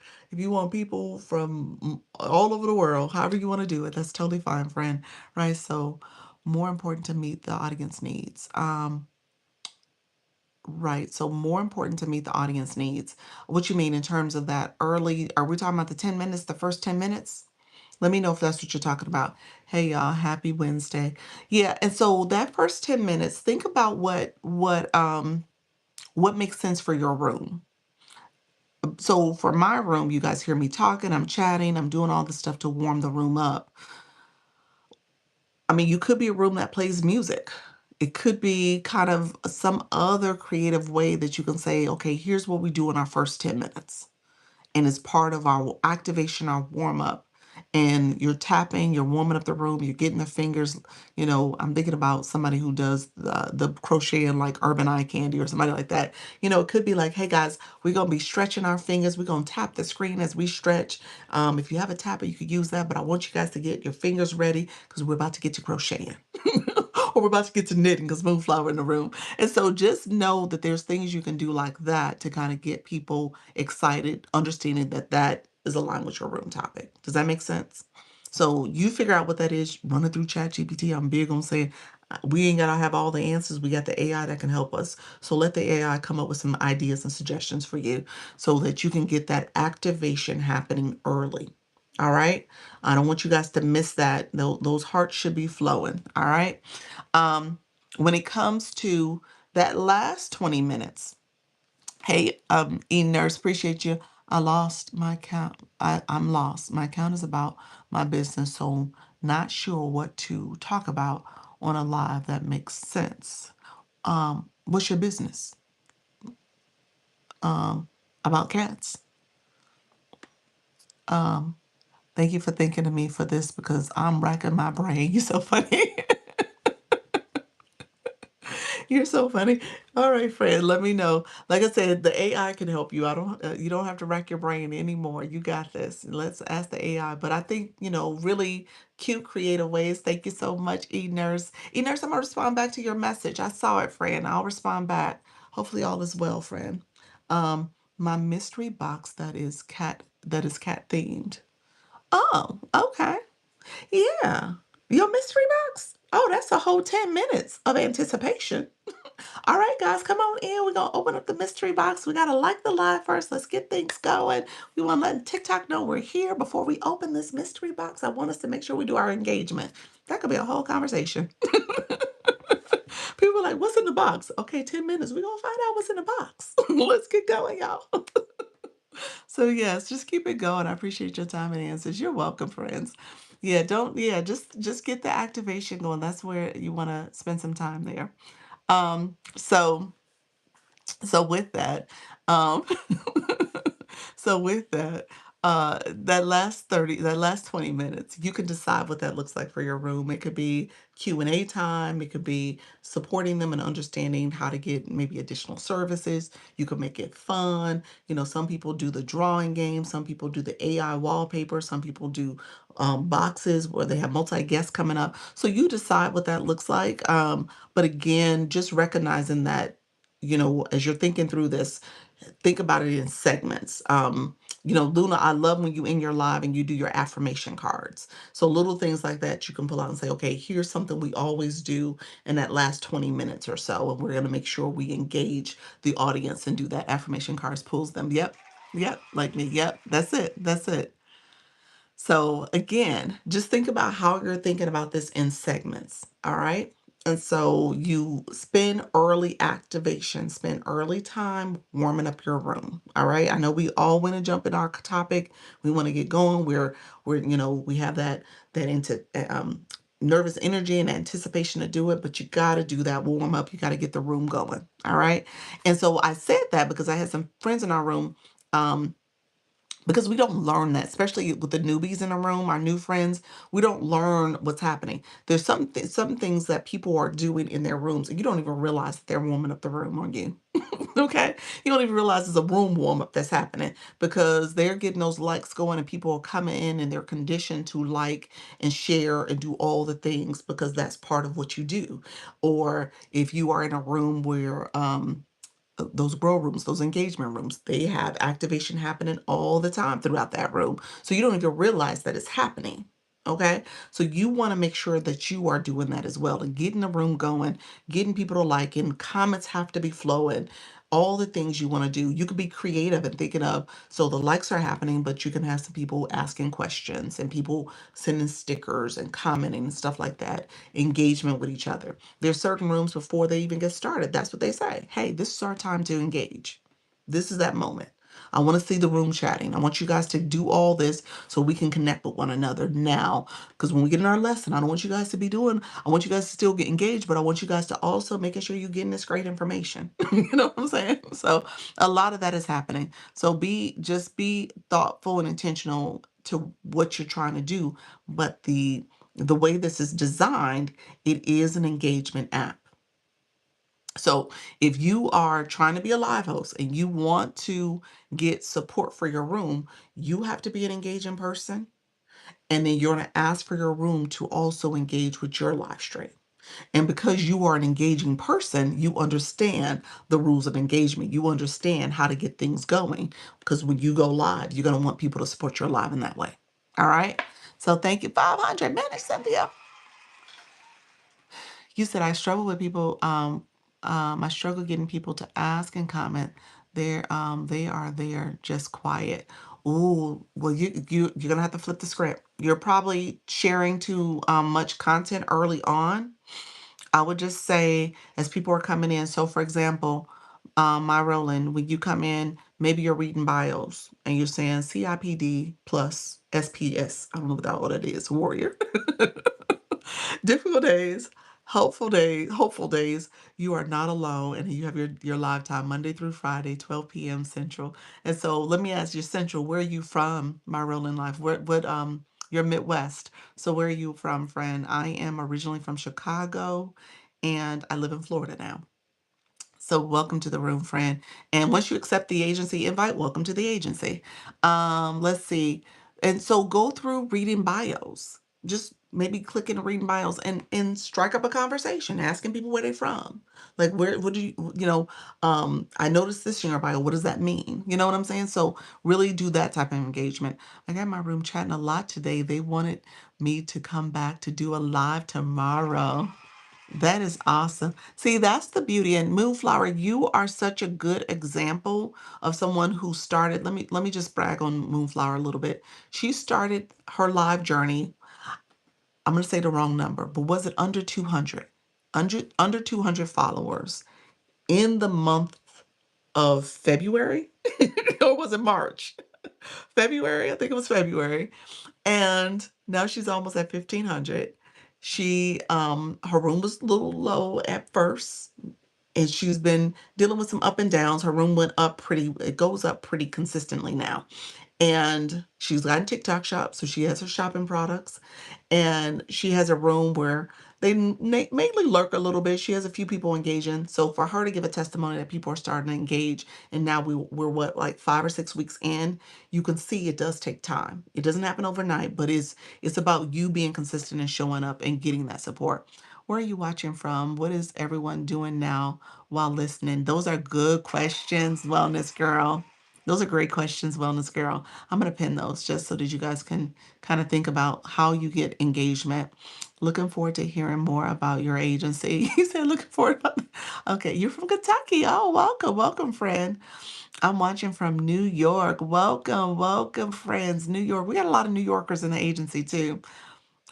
people from all over the world, however you want to do it, that's totally fine, friend. Right? So more important to meet the audience needs. Right. So more important to meet the audience needs. What you mean in terms of that early, are we talking about the 10 minutes, the first 10 minutes? Let me know if that's what you're talking about. Hey y'all, happy Wednesday. Yeah, and so that first 10 minutes, think about what makes sense for your room. So for my room, you guys hear me talking, I'm chatting, I'm doing all this stuff to warm the room up. I mean, you could be a room that plays music. It could be kind of some other creative way that you can say, okay, here's what we do in our first 10 minutes. And it's part of our activation, our warm up. And you're tapping, you're warming up the room, you're getting the fingers. I'm thinking about somebody who does the crocheting like Urban Eye Candy or somebody like that. It could be like, hey guys, we're going to be stretching our fingers. We're going to tap the screen as we stretch. If you have a tapper, you could use that, but I want you guys to get your fingers ready because we're about to get to crocheting. Or we're about to get to knitting because Moonflower in the room. And so just know that there's things you can do like that to kind of get people excited, understanding that that is aligned with your room topic. Does that make sense? So you figure out what that is, run it through ChatGPT. I'm big on saying we ain't gotta have all the answers. We got the AI that can help us. So let the AI come up with some ideas and suggestions for you so that you can get that activation happening early. All right. I don't want you guys to miss that. Those hearts should be flowing. All right. Um, when it comes to that last 20 minutes, hey, e-nurse, appreciate you. I lost my count. I'm lost. My account is about my business, so not sure what to talk about on a live that makes sense. What's your business? About cats. Thank you for thinking of me for this because I'm racking my brain. You're so funny. You're so funny. All right, friend, let me know. Like I said, the AI can help you. I don't you don't have to rack your brain anymore. You got this. Let's ask the AI. But I think, really cute creative ways. Thank you so much, E-Nurse. E-Nurse, I'm gonna respond back to your message. I saw it, friend. I'll respond back. Hopefully all is well, friend. My mystery box that is cat themed. Oh, okay. Yeah. Your mystery box? Oh, that's a whole 10 minutes of anticipation. All right, guys, come on in. We're going to open up the mystery box. We got to like the live first. Let's get things going. We want to let TikTok know we're here before we open this mystery box. I want us to make sure we do our engagement. That could be a whole conversation. People are like, what's in the box? Okay, 10 minutes. We're going to find out what's in the box. Let's get going, y'all. So, yes, just keep it going. I appreciate your time and answers. You're welcome, friends. Yeah, just get the activation going. That's where you want to spend some time there. So with that, um, so with that, that last 20 minutes, you can decide what that looks like for your room. It could be Q&A time. It could be supporting them and understanding how to get maybe additional services. You could make it fun. Some people do the drawing game. Some people do the AI wallpaper. Some people do boxes where they have multi guests coming up. So you decide what that looks like. But again, just recognizing that as you're thinking through this, think about it in segments. Luna, I love when you in your live and you do your affirmation cards. So little things like that you can pull out and say, okay, here's something we always do in that last 20 minutes or so. And we're going to make sure we engage the audience and do that. Affirmation cards pulls them. Yep. Yep. Like me. Yep. That's it. That's it. So again, just think about how you're thinking about this in segments. All right. And so you spend early activation, spend early time warming up your room. All right. I know we all want to jump in our topic. We want to get going. We have that into nervous energy and anticipation to do it, but you got to do that warm up. You got to get the room going. All right. And so I said that because I had some friends in our room. Because we don't learn that, especially with the newbies in the room, our new friends, we don't learn what's happening. There's some things that people are doing in their rooms, and you don't even realize that they're warming up the room on you. Okay, you don't even realize it's a room warm up that's happening because they're getting those likes going, and people are coming in, and they're conditioned to like and share and do all the things because that's part of what you do. Or if you are in a room where those grow rooms, those engagement rooms, they have activation happening all the time throughout that room. So you don't even realize that it's happening. Okay. So you want to make sure that you are doing that as well and getting the room going, getting people to like it. Comments have to be flowing. All the things you want to do. You could be creative and thinking of, so the likes are happening, but you can have some people asking questions and people sending stickers and commenting and stuff like that. Engagement with each other. There's certain rooms before they even get started. That's what they say. Hey, this is our time to engage. This is that moment. I want to see the room chatting. I want you guys to do all this so we can connect with one another now. Because when we get in our lesson, I don't want you guys to be doing, I want you guys to still get engaged, but I want you guys to also making sure you're getting this great information. You know what I'm saying? So a lot of that is happening. So just be thoughtful and intentional to what you're trying to do. But the way this is designed, it is an engagement app. So if you are trying to be a live host and you want to get support for your room, you have to be an engaging person. And then you're going to ask for your room to also engage with your live stream. And because you are an engaging person, you understand the rules of engagement. You understand how to get things going. Because when you go live, you're going to want people to support your live in that way. All right. So thank you. 500 minutes, Cynthia. You said I struggle with people. I struggle getting people to ask and comment. They are there, just quiet. Ooh, well, you're gonna have to flip the script. You're probably sharing too much content early on. I would just say as people are coming in. So, for example, my Roland, when you come in, maybe you're reading bios and you're saying CIPD plus SPS. I don't know what that is. Warrior. Difficult days, hopeful days. You are not alone, and you have your live time Monday through Friday, 12 p.m. Central. And so, let me ask you, Central, where are you from, my rolling life? What you're Midwest. So, where are you from, friend? I am originally from Chicago, and I live in Florida now. So welcome to the room, friend. And once you accept the agency invite, welcome to the agency. Let's see. And so go through reading bios. Just maybe click into reading bios and strike up a conversation, asking people where they're from. Like what do I noticed this in your bio. What does that mean? You know what I'm saying? So really do that type of engagement. I got my room chatting a lot today. They wanted me to come back to do a live tomorrow. That is awesome. See, that's the beauty. And Moonflower, you are such a good example of someone who started. Let me just brag on Moonflower a little bit. She started her live journey. I'm going to say the wrong number, but was it under 200? Under 200 followers in the month of February? Or was it March? February, I think it was February. And now she's almost at 1,500. Her room was a little low at first, and she's been dealing with some up and downs. Her room it goes up pretty consistently now. And she's got a TikTok shop, so she has her shopping products. And she has a room where they mainly lurk a little bit. She has a few people engaging. So for her to give a testimony that people are starting to engage, and now we're what, like 5 or 6 weeks in, you can see it does take time. It doesn't happen overnight, but it's about you being consistent and showing up and getting that support. Where are you watching from? What is everyone doing now while listening? Those are good questions, wellness girl. Those are great questions, wellness girl. I'm going to pin those just so that you guys can kind of think about how you get engagement. Looking forward to hearing more about your agency. You said looking forward. Okay, you're from Kentucky. Oh, welcome, welcome, friend. I'm watching from New York. Welcome, welcome, friends. New York. We got a lot of New Yorkers in the agency too.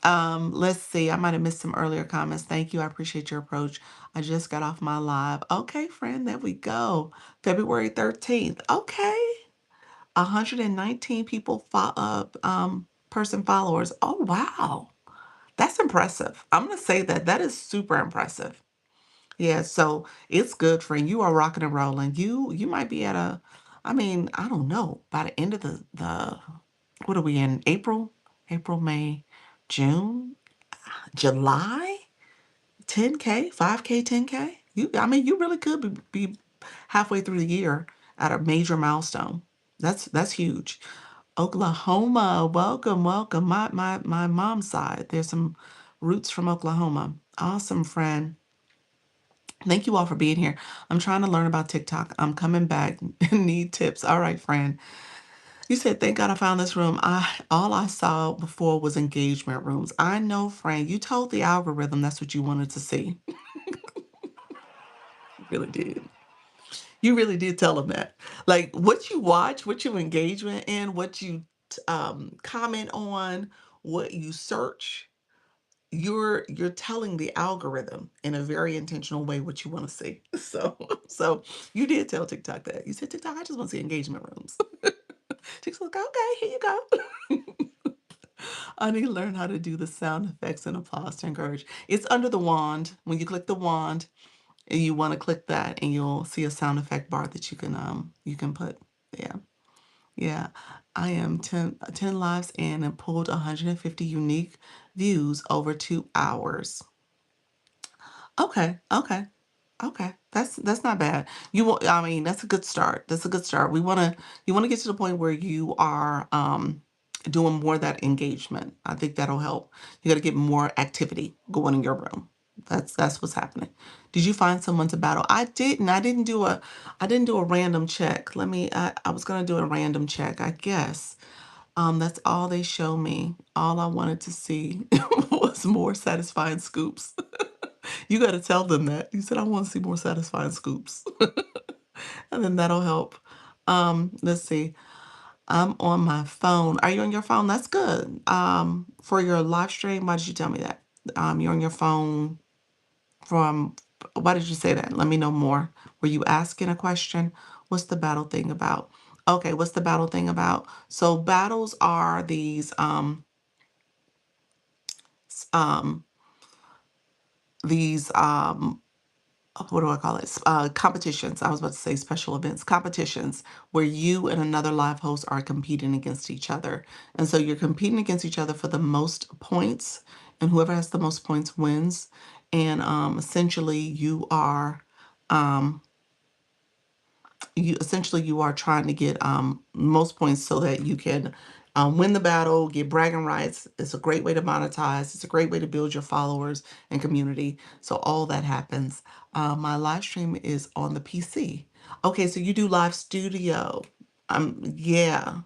Let's see. I might have missed some earlier comments. Thank you. I appreciate your approach. I just got off my live. Okay, friend, there we go. February 13th. Okay. 119 people person followers. Oh, wow. That's impressive. I'm gonna say that that is super impressive. Yeah, so it's good, friend. You are rocking and rolling. You might be at a, I mean, I don't know, by the end of the what are we in? April? April, May, June, July? 10K, 5K, 10K? I mean, you really could be halfway through the year at a major milestone. That's huge. Oklahoma, welcome, welcome. My mom's side. There's some roots from Oklahoma. Awesome, friend. Thank you all for being here. I'm trying to learn about TikTok. I'm coming back. Need tips. All right, friend. You said, thank God I found this room. All I saw before was engagement rooms. I know, friend. You told the algorithm that's what you wanted to see. You really did. You really did tell them that. Like what you watch, what you engagement in, what you comment on, what you search, you're telling the algorithm in a very intentional way what you want to see. So you did tell TikTok that. You said, TikTok, I just want to see engagement rooms. TikTok's like, okay, here you go. I need to learn how to do the sound effects and applause to encourage. It's under the wand. When you click the wand and you want to click that, and you'll see a sound effect bar that you can put. Yeah. Yeah. I am 10 lives in and pulled 150 unique views over 2 hours. Okay, okay, okay. That's not bad. You will, I mean, that's a good start. That's a good start. You want to get to the point where you are doing more of that engagement. I think that'll help. You got to get more activity going in your room. That's what's happening. Did you find someone to battle? I didn't. I didn't do a random check. I was gonna do a random check, I guess. That's all they show me. All I wanted to see was more satisfying scoops. You got to tell them that. You said, I want to see more satisfying scoops. And then that'll help. Let's see. I'm on my phone. Are you on your phone? That's good. For your live stream, why did you tell me that? You're on your phone from, why did you say that? Let me know more. Were you asking a question? What's the battle thing about? Okay, what's the battle thing about? So battles are um, these what do I call it? Competitions. I was about to say special events, competitions where you and another live host are competing against each other. And so you're competing against each other for the most points, and whoever has the most points wins. And essentially, um, you are trying to get most points so that you can win the battle, get bragging rights. It's a great way to monetize. It's a great way to build your followers and community. So all that happens. My live stream is on the PC. Okay, so you do live studio. Yeah,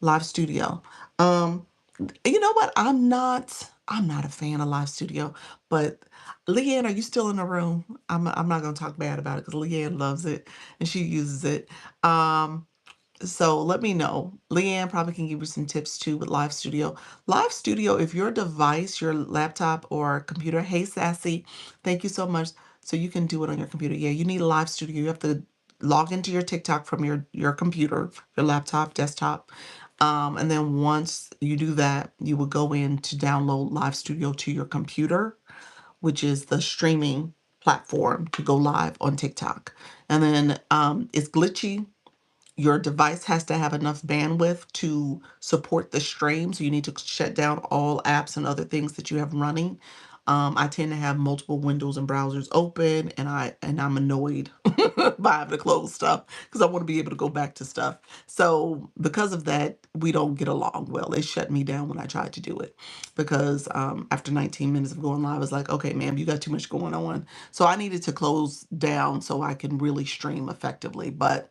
live studio. Um, you know what? I'm not a fan of live studio, but Leanne, are you still in the room? I'm not gonna talk bad about it because Leanne loves it and she uses it. Um, so let me know. Leanne probably can give you some tips too with Live Studio. Live Studio, if your device, your laptop or computer, hey Sassy, thank you so much. So you can do it on your computer. Yeah, you need a Live Studio. You have to log into your TikTok from your computer, your laptop, desktop. And then once you do that, you will go in to download Live Studio to your computer, which is the streaming platform to go live on TikTok. And then it's glitchy. Your device has to have enough bandwidth to support the stream. So you need to shut down all apps and other things that you have running. I tend to have multiple windows and browsers open, and I'm annoyed by having to close stuff because I want to be able to go back to stuff. So because of that, we don't get along well. It shut me down when I tried to do it because after 19 minutes of going live, I was like, okay, ma'am, you got too much going on. So I needed to close down so I can really stream effectively. But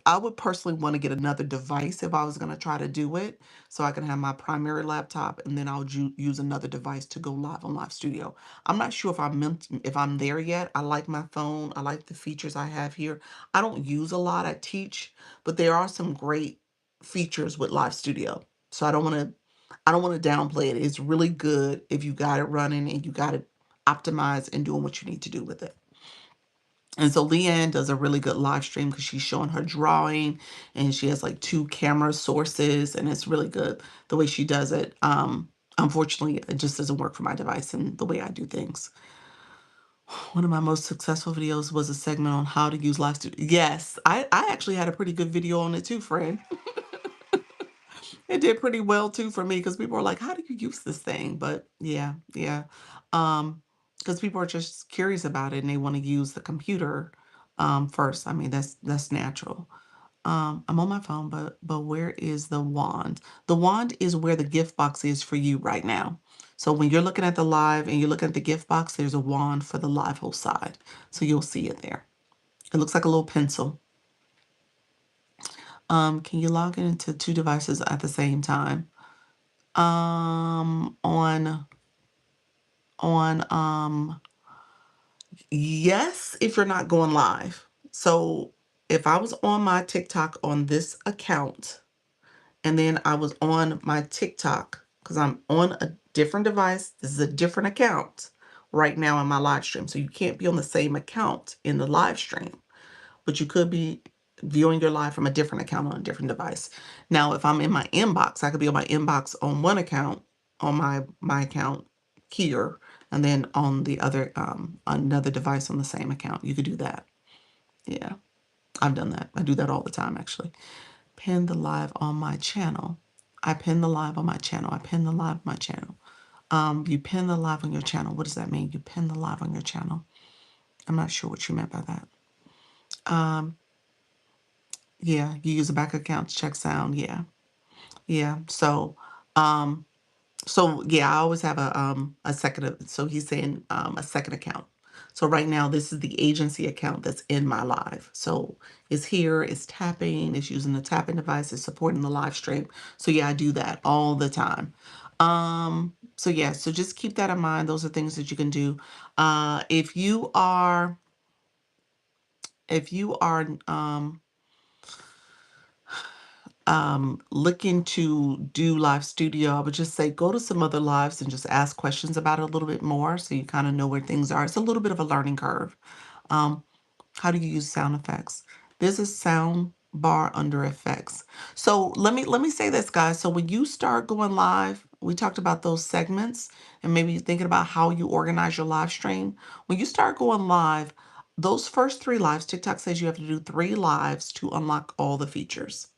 I would personally want to get another device if I was going to try to do it so I can have my primary laptop and then I'll use another device to go live on Live Studio. I'm not sure if I'm there yet. I like my phone. I like the features I have here. I don't use a lot. I teach, but there are some great features with Live Studio. So I don't want to downplay it. It's really good if you got it running and you got it optimized and doing what you need to do with it. And so Leanne does a really good live stream because she's showing her drawing and she has like two camera sources and it's really good the way she does it. Unfortunately, it just doesn't work for my device and the way I do things. One of my most successful videos was a segment on how to use Live Studio. Yes, I actually had a pretty good video on it too, friend. It did pretty well too for me because people were like, "How do you use this thing?" But yeah, yeah, because people are just curious about it and they want to use the computer first. I mean, that's natural. I'm on my phone, but where is the wand? The wand is where the gift box is for you right now. So when you're looking at the live and you're looking at the gift box, there's a wand for the live host side. So you'll see it there. It looks like a little pencil. Can you log into two devices at the same time? On yes, if you're not going live. So if I was on my TikTok on this account, and then I was on my TikTok because I'm on a different device. This is a different account right now in my live stream. So you can't be on the same account in the live stream, but you could be viewing your live from a different account on a different device. Now, if I'm in my inbox, I could be on my inbox on one account, on my account here, and then on the other another device on the same account. You could do that. Yeah, I've done that. I do that all the time actually. Pin the live on my channel. I pin the live on my channel. I pin the live on my channel. You pin the live on your channel. What does that mean? You pin the live on your channel. I'm not sure what you meant by that. Yeah, you use a back account to check sound. Yeah. Yeah. So yeah, I always have a second, so he's saying a second account. So right now this is the agency account that's in my live. So it's here, it's tapping, it's using the tapping device, it's supporting the live stream. So yeah, I do that all the time. So yeah, so just keep that in mind. Those are things that you can do. If you are looking to do live studio, I would just say go to some other lives and just ask questions about it a little bit more so you kind of know where things are. It's a little bit of a learning curve. Um, how do you use sound effects? There's a sound bar under effects. So let me say this, guys. So when you start going live, we talked about those segments and maybe thinking about how you organize your live stream. When you start going live, those first 3 lives, TikTok says you have to do 3 lives to unlock all the features.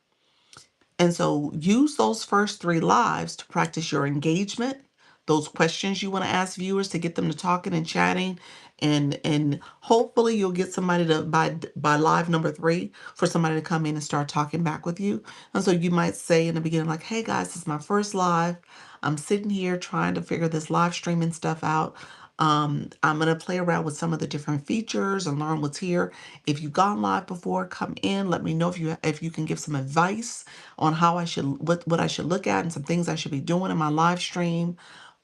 And so use those first 3 lives to practice your engagement, those questions you want to ask viewers to get them to talking and chatting. And hopefully you'll get somebody to by live number 3 for somebody to come in and start talking back with you. And so you might say in the beginning, like, hey guys, this is my first live. I'm sitting here trying to figure this live streaming stuff out. I'm going to play around with some of the different features and learn what's here. If you've gone live before, come in. Let me know if you can give some advice on how I should what I should look at and some things I should be doing in my live stream.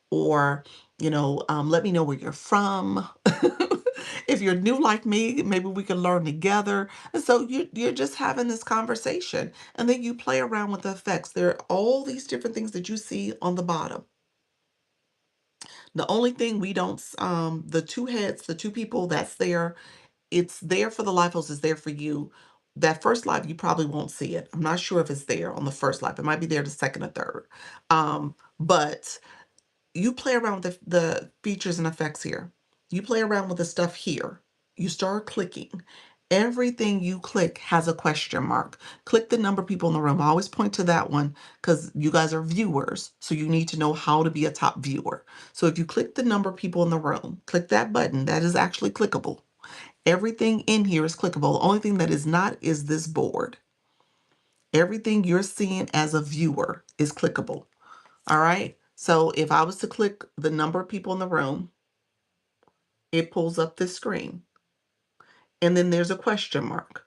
Or, let me know where you're from. If you're new like me, maybe we can learn together. And so you're just having this conversation. And then you play around with the effects. There are all these different things that you see on the bottom. The only thing we don't, the 2 heads, the 2 people that's there, it's there for the live host, it's there for you. That first live, you probably won't see it. I'm not sure if it's there on the first live. It might be there the second or third. But you play around with the features and effects here. You play around with the stuff here. You start clicking. Everything you click has a question mark. Click the number of people in the room. I always point to that one because you guys are viewers. So you need to know how to be a top viewer. So if you click the number of people in the room, click that button. That is actually clickable. Everything in here is clickable. The only thing that is not is this board. Everything you're seeing as a viewer is clickable. All right. So if I was to click the number of people in the room, it pulls up this screen. And then there's a question mark.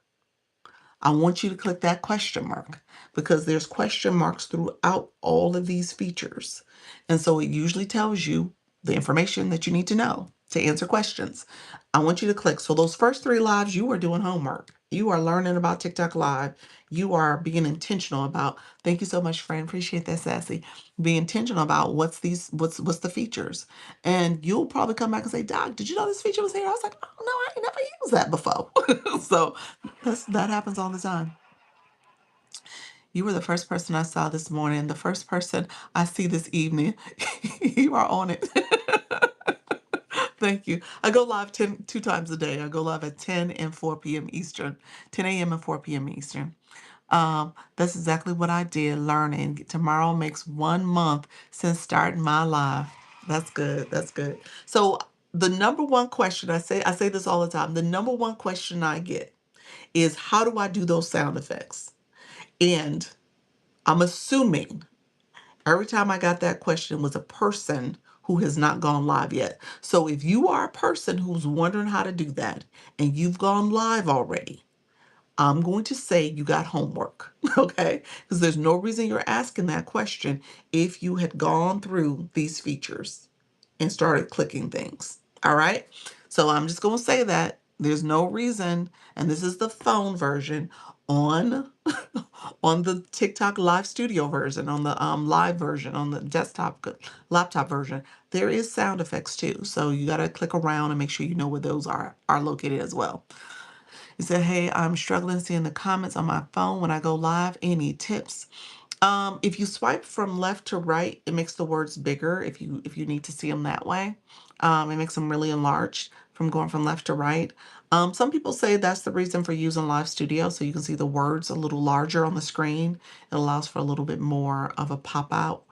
I want you to click that question mark because there's question marks throughout all of these features. And so it usually tells you the information that you need to know to answer questions. I want you to click. So those first 3 lives, you are doing homework. You are learning about TikTok Live. You are being intentional about, thank you so much, friend. Appreciate that, Sassy. Be intentional about what's the features. And you'll probably come back and say, Doc, did you know this feature was here? I was like, oh no, I ain't never used that before. So that happens all the time. You were the first person I saw this morning, the first person I see this evening. You are on it. Thank you. I go live 2 times a day. I go live at 10 and 4 p.m. Eastern, 10 a.m. and 4 p.m. Eastern. That's exactly what I did learning. Tomorrow makes 1 month since starting my live. That's good. That's good. So the number one question I say this all the time. The number one question I get is how do I do those sound effects? And I'm assuming every time I got that question was a person who has not gone live yet. So if you are a person who's wondering how to do that and you've gone live already, I'm going to say you got homework, okay? Because there's no reason you're asking that question if you had gone through these features and started clicking things. All right? So I'm just going to say that there's no reason, and this is the phone version on on the TikTok Live Studio version, on the live version, on the desktop laptop version. There is sound effects too. So you got to click around and make sure you know where those are located as well. He said, hey, I'm struggling seeing the comments on my phone when I go live. Any tips? If you swipe from left to right, it makes the words bigger if you need to see them that way. It makes them really enlarged from going from left to right. Some people say that's the reason for using Live Studio, so you can see the words a little larger on the screen. It allows for a little bit more of a pop-out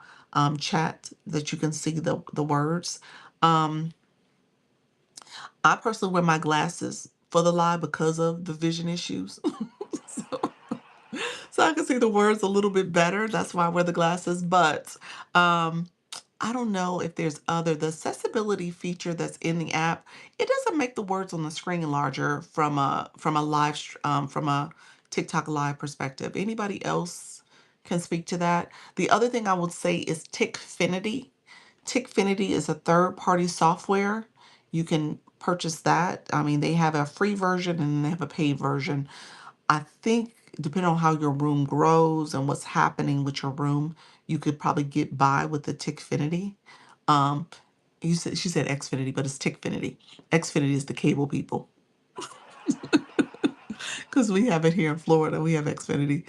chat that you can see the words. Um, I personally wear my glasses for the live because of the vision issues. so, so I can see the words a little bit better. That's why I wear the glasses. But um, I don't know if there's the accessibility feature that's in the app. It doesn't make the words on the screen larger from a TikTok live perspective. Anybody else can speak to that? The other thing I would say is Tickfinity. Tickfinity is a third-party software. You can purchase that. I mean, they have a free version and they have a paid version. I think depending on how your room grows and what's happening with your room, you could probably get by with the Tickfinity. Um, she said Xfinity, but it's Tickfinity. Xfinity is the cable people because we have it here in Florida. We have Xfinity.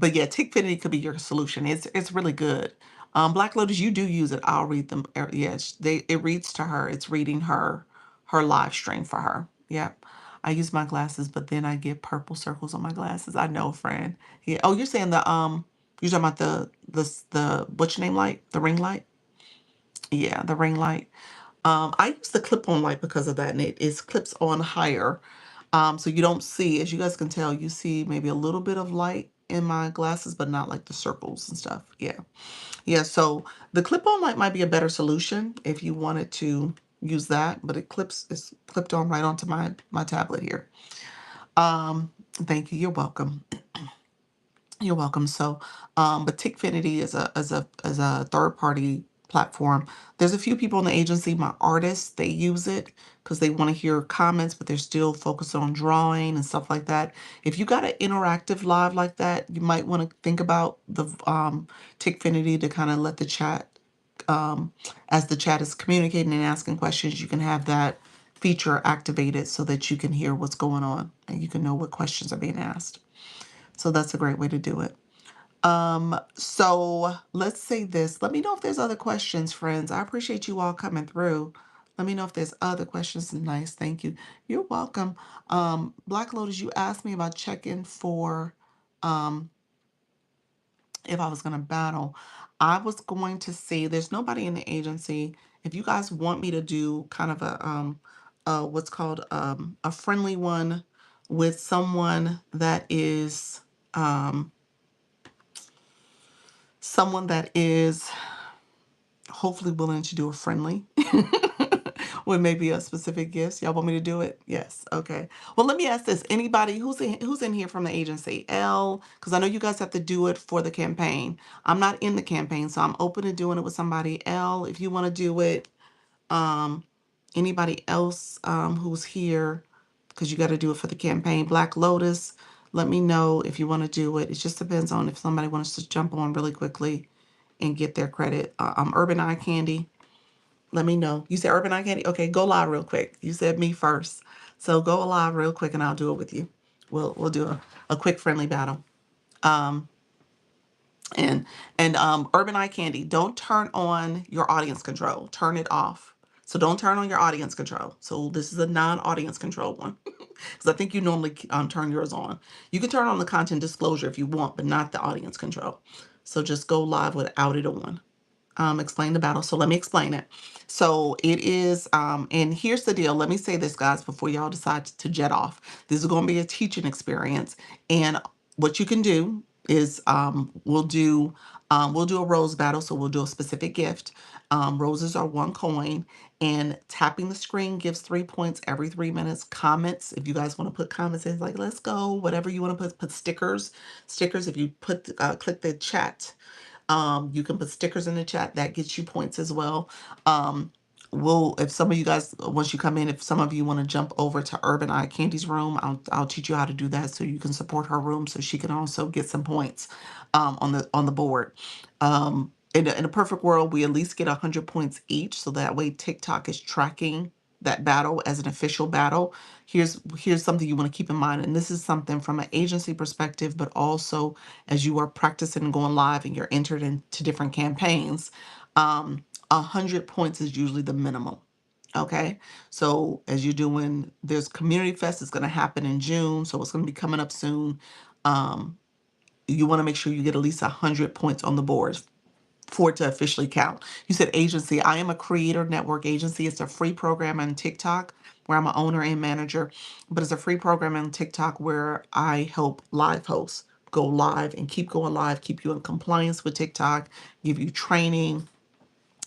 But yeah, Tickfinity could be your solution. It's really good. Black Lotus, you do use it. I'll read them. Yes, it reads to her. It's reading her live stream for her. Yep. I use my glasses, but then I get purple circles on my glasses. I know, friend. Yeah. Oh, you're saying you're talking about the what's your name light? The ring light? Yeah, the ring light. I use the clip-on light because of that, and it is clips on higher. So you don't see, as you guys can tell, you see maybe a little bit of light in my glasses, but not like the circles and stuff. Yeah. Yeah, so the clip-on light might be a better solution if you wanted to use that, but it's clipped on right onto my tablet here. Thank you. You're welcome. You're welcome. So, but Tickfinity is a third party platform. There's a few people in the agency, my artists, they use it because they want to hear comments, but they're still focused on drawing and stuff like that. If you got an interactive live like that, you might want to think about the Tickfinity to kind of let the chat, as the chat is communicating and asking questions, you can have that feature activated so that you can hear what's going on and you can know what questions are being asked. So that's a great way to do it. So let's say this. Let me know if there's other questions, friends. I appreciate you all coming through. Let me know if there's other questions. Nice, thank you. You're welcome. Black Lotus, you asked me about checking for if I was going to battle. I was going to say there's nobody in the agency. If you guys want me to do kind of what's called a friendly one with someone that is um, someone that is hopefully willing to do a friendly with maybe a specific gifts. Y'all want me to do it? Yes. Okay. Well, let me ask this. Anybody who's in here from the agency? L, because I know you guys have to do it for the campaign. I'm not in the campaign, so I'm open to doing it with somebody. L, if you want to do it. Um, Anybody else who's here, because you got to do it for the campaign. Black Lotus, let me know if you want to do it. It just depends on if somebody wants to jump on really quickly and get their credit. Urban Eye Candy, let me know. You said Urban Eye Candy? Okay, go live real quick. You said me first. So go live real quick and I'll do it with you. We'll do a quick friendly battle. Um, and Urban Eye Candy, don't turn on your audience control. Turn it off. So don't turn on your audience control. So this is a non-audience control one, because I think you normally turn yours on. You can turn on the content disclosure if you want, but not the audience control. So just go live without it on. Explain the battle. So let me explain it. So it is, and here's the deal. Let me say this, guys, before y'all decide to jet off. This is going to be a teaching experience, and what you can do is, we'll do a rose battle. So we'll do a specific gift. Roses are 1 coin, and tapping the screen gives 3 points every 3 minutes. Comments, if you guys want to put comments in, like let's go, whatever you want to put stickers. If you click the chat, you can put stickers in the chat. That gets you points as well. If some of you guys, once you come in, if some of you want to jump over to Urban Eye Candy's room, I'll teach you how to do that so you can support her room so she can also get some points on the board. In a perfect world, we at least get 100 points each, so that way TikTok is tracking that battle as an official battle. Here's something you want to keep in mind, and this is something from an agency perspective, but also as you are practicing and going live and you're entered into different campaigns. 100 points is usually the minimum. Okay, so as you're doing, there's Community Fest is going to happen in June, so it's going to be coming up soon. You want to make sure you get at least 100 points on the board for it to officially count. You said agency. I am a creator network agency. It's a free program on TikTok where I'm an owner and manager, but it's a free program on TikTok where I help live hosts go live and keep going live, keep you in compliance with TikTok, give you training.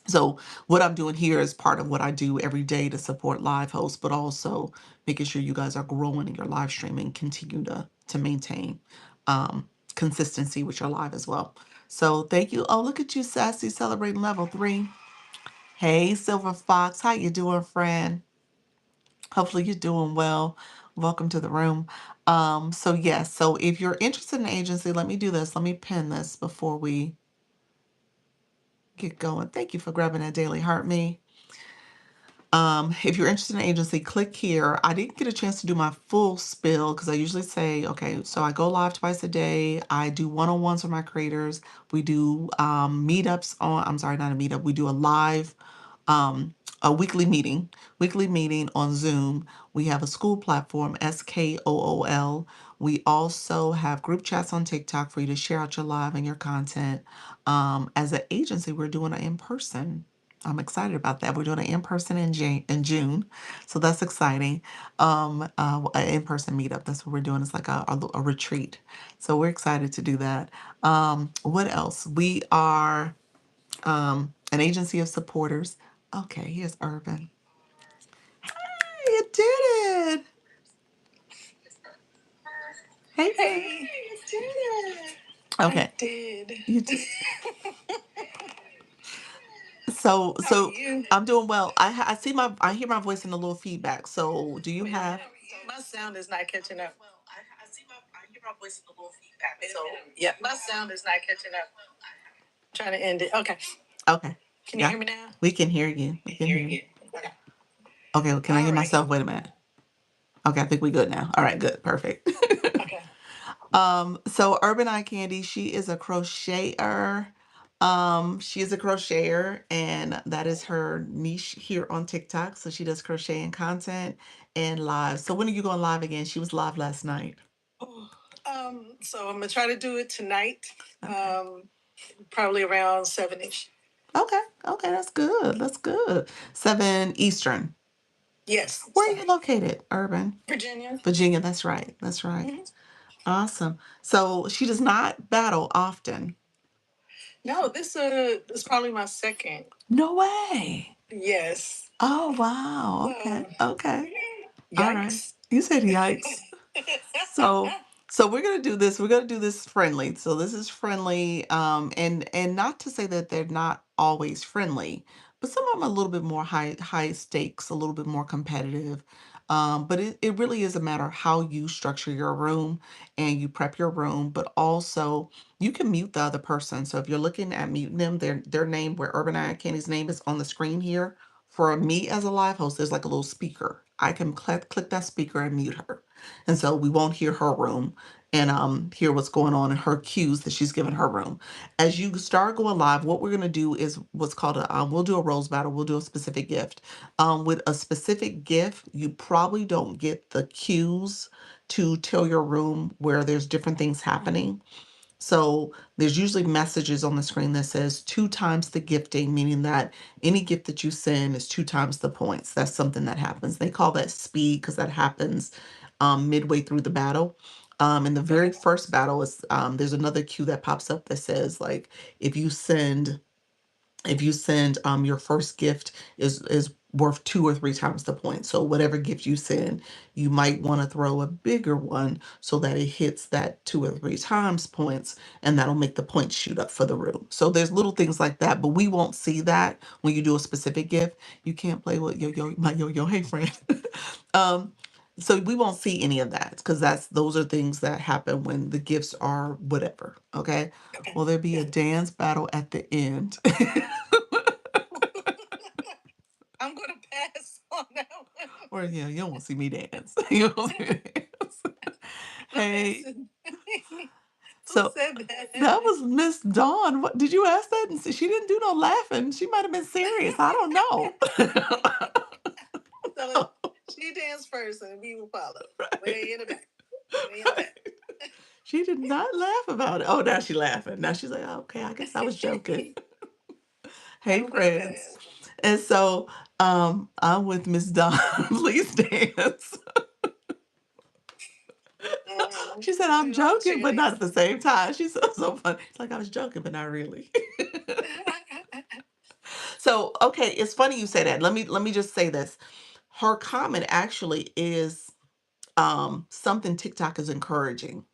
So what I'm doing here is part of what I do every day to support live hosts, but also making sure you guys are growing in your live streaming, continue to maintain consistency with your live as well. So thank you. Oh, look at you, Sassy, celebrating level 3. Hey, Silver Fox, how you doing, friend? Hopefully you're doing well. Welcome to the room. So yes, so if you're interested in agency, let me do this. Let me pin this before we get going. Thank you for grabbing that daily heart me. If you're interested in agency, click here. I didn't get a chance to do my full spill because I usually say, okay, so I go live twice a day. I do one-on-ones with my creators. We do meetups on, I'm sorry, not a meetup. We do a live, a weekly meeting on Zoom. We have a school platform, SKOOL. We also have group chats on TikTok for you to share out your live and your content. As an agency, we're doing an in-person. I'm excited about that. We're doing an in-person in June, so that's exciting. An in-person meetup. That's what we're doing. It's like a retreat. So we're excited to do that. What else? We are an agency of supporters. Okay, here's Urban. Hey, you did it. Hey, Hey, you did it. okay. I did. You did. So How are so you? I'm doing well. I hear my voice in a little feedback. So do you Wait a have? minute. My sound is not catching up. I hear my voice in a little feedback. Wait a So minute. Yep, my sound is not catching up. Trying to end it. Okay. okay, Can you yeah, hear me now? we can hear you. We can Hear hear you. you. Okay. Okay, well, can I All hear right. myself? Wait a minute. Okay, I think we good now. All right, good, perfect. Okay. So Urban Eye Candy, she is a crocheter. She is a crocheter, and that is her niche here on TikTok. So she does crocheting content and live. So when are you going live again? She was live last night. Oh, so I'm gonna try to do it tonight. Okay. Probably around 7ish. Okay. Okay, that's good. That's good. 7 Eastern. Yes. Where are you located, Urban? Virginia. Virginia, that's right. That's right. Mhm. Awesome. So she does not battle often. No, this is probably my second. No way. Yes. Oh, wow. Okay. Okay. All right. Yikes. You said yikes. So so we're gonna do this. We're gonna do this friendly. So this is friendly. And not to say that they're not always friendly, but some of them are a little bit more high stakes, a little bit more competitive. But it really is a matter of how you structure your room and you prep your room, but also you can mute the other person. So if you're looking at muting them, their name where Urban Eye Candy's name is on the screen here. For me as a live host, there's like a little speaker. I can click that speaker and mute her. And so we won't hear her room. and hear what's going on in her cues that she's given her room. As you start going live, what we're going to do is what's called a we'll do a rose battle. We'll do a specific gift. With a specific gift, you probably don't get the cues to tell your room where there's different things happening. So there's usually messages on the screen that says 2 times the gifting, meaning that any gift that you send is 2 times the points. That's something that happens. They call that speed because that happens midway through the battle. In the very first battle, is there's another cue that pops up that says like if you send your first gift is worth 2 or 3 times the point. So whatever gift you send, you might want to throw a bigger one so that it hits that 2 or 3 times points, and that'll make the points shoot up for the room. So there's little things like that, but we won't see that when you do a specific gift. You can't play with my yo-yo, hey friend. um so we won't see any of that because those are things that happen when the gifts are whatever. Okay. Will there be a dance battle at the end? I'm gonna pass on that one. Or yeah, you don't want to see me dance. You don't see me dance. Hey, Who so said that? that was Miss Dawn. What did you ask that? And she didn't do no laughing. She might have been serious. I don't know. So she danced first, and we will follow. Way in the back. Way in the back. She did not laugh about it. Oh, now she's laughing. Now she's like, okay, I guess I was joking. Hey, I'm gonna friends. pass. And so I'm with Miss Dawn. Please dance. She said, I'm We love joking, but not cheerleaders. at the same time. She's so funny. It's like, I was joking, but not really. So, okay, it's funny you say that. Let me just say this. Her comment actually is something TikTok is encouraging.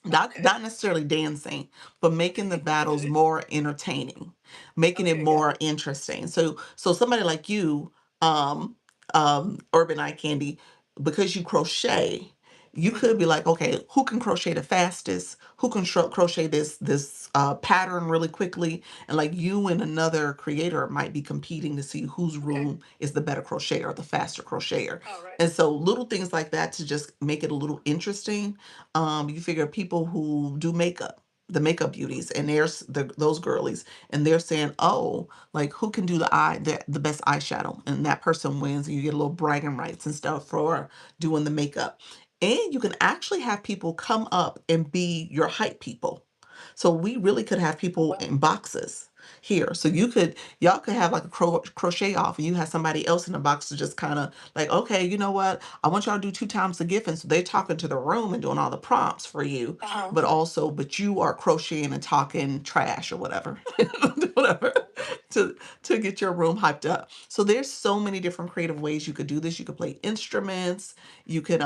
Not necessarily dancing, but making the battles more entertaining, making it Okay, got more it. interesting. So somebody like you, um, Urban Eye Candy, because you crochet, you could be like, okay, who can crochet the fastest? Who can crochet this pattern really quickly? And like you and another creator might be competing to see whose Okay. room is the better crocheter, the faster crocheter. All right. And so little things like that to just make it a little interesting. You figure people who do makeup, the makeup beauties, and those girlies, and they're saying, oh, like who can do the best eyeshadow, and that person wins, and you get a little bragging rights and stuff for doing the makeup. And you can actually have people come up and be your hype people. So we really could have people in boxes here. So y'all could have like a crochet off, and you have somebody else in the box to just kind of like, okay, you know what? I want y'all to do 2 times the gift. And so they're talking to the room and doing all the prompts for you, but you are crocheting and talking trash or whatever, whatever, to get your room hyped up. So there's so many different creative ways you could do this. You could play instruments. You could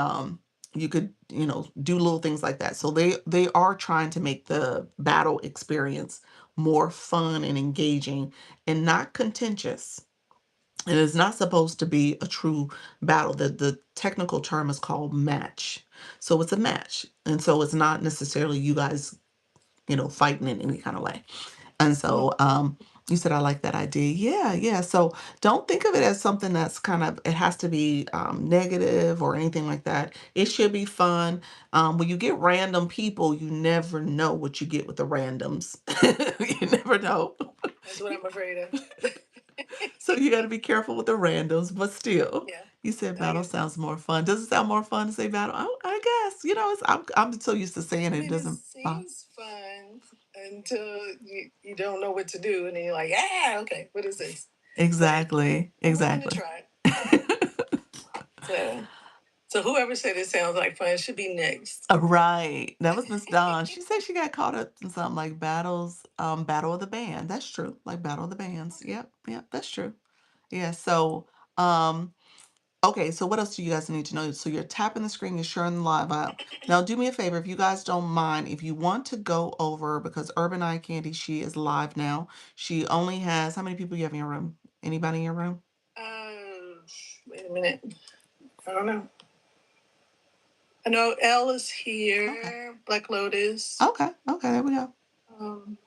do little things like that. So they are trying to make the battle experience more fun and engaging and not contentious. It is not supposed to be a true battle. The technical term is called match. So it's a match. And so it's not necessarily you guys, fighting in any kind of way. And so you said, I like that idea. Yeah, yeah. So don't think of it as something that's it has to be negative or anything like that. It should be fun. When you get random people, you never know what you get with the randoms. You never know. That's what I'm afraid of. So you got to be careful with the randoms, but still, Yeah. you said I battle get. sounds more fun. Does it sound more fun to say battle? I guess I'm so used to saying I it, it mean, it doesn't. seems fun until you don't know what to do, and then you're like, ah, okay, what is this? But Exactly, I'm willing to exactly. try. So, so whoever said it sounds like fun should be next. Right. That was Miss Dawn. She said she got caught up in something like Battle of the Band. That's true. Like Battle of the Bands. Yep, yep, that's true. Yeah, so um okay, so what else do you guys need to know? So you're tapping the screen, you're sharing the live out. Now do me a favor, if you guys don't mind, if you want to go over, because Urban Eye Candy, she is live now. She only has, how many people you have in your room? Anybody in your room? Uh, Wait a minute. I don't know. I know Elle is here. Okay. Black Lotus. Okay, okay, there we go. Um,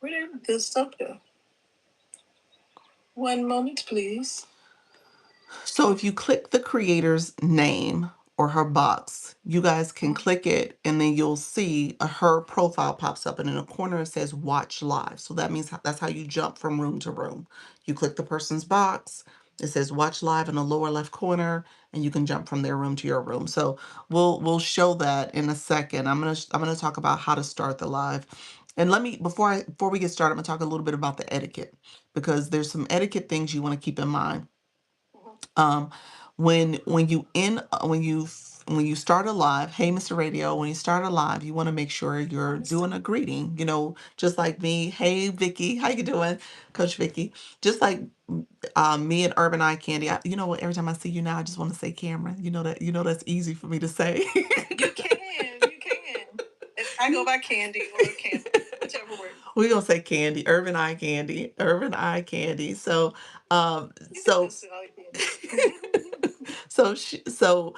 where did this stuff go? One moment, please. So if you click the creator's name or her box, you guys can click it and then you'll see her profile pops up, and in the corner it says watch live. So that means that's how you jump from room to room. You click the person's box, it says watch live in the lower left corner, and you can jump from their room to your room. So we'll show that in a second. I'm gonna talk about how to start the live. And let me before we get started, I'm gonna talk a little bit about the etiquette, because there's some etiquette things you want to keep in mind. Um, when you start a live, hey Mr. Radio, when you start a live, you want to make sure you're doing a greeting. Just like me, hey Vicky, how you doing, Coach Vicky? Just like me and Urban Eye Candy. You know what? Every time I see you now, I just want to say Cameron. That's easy for me to say. You can, you can. I go by Candy or Candy, whichever word. We're gonna say Candy, Urban Eye Candy, Urban Eye Candy. So, You can so, just say Candy. so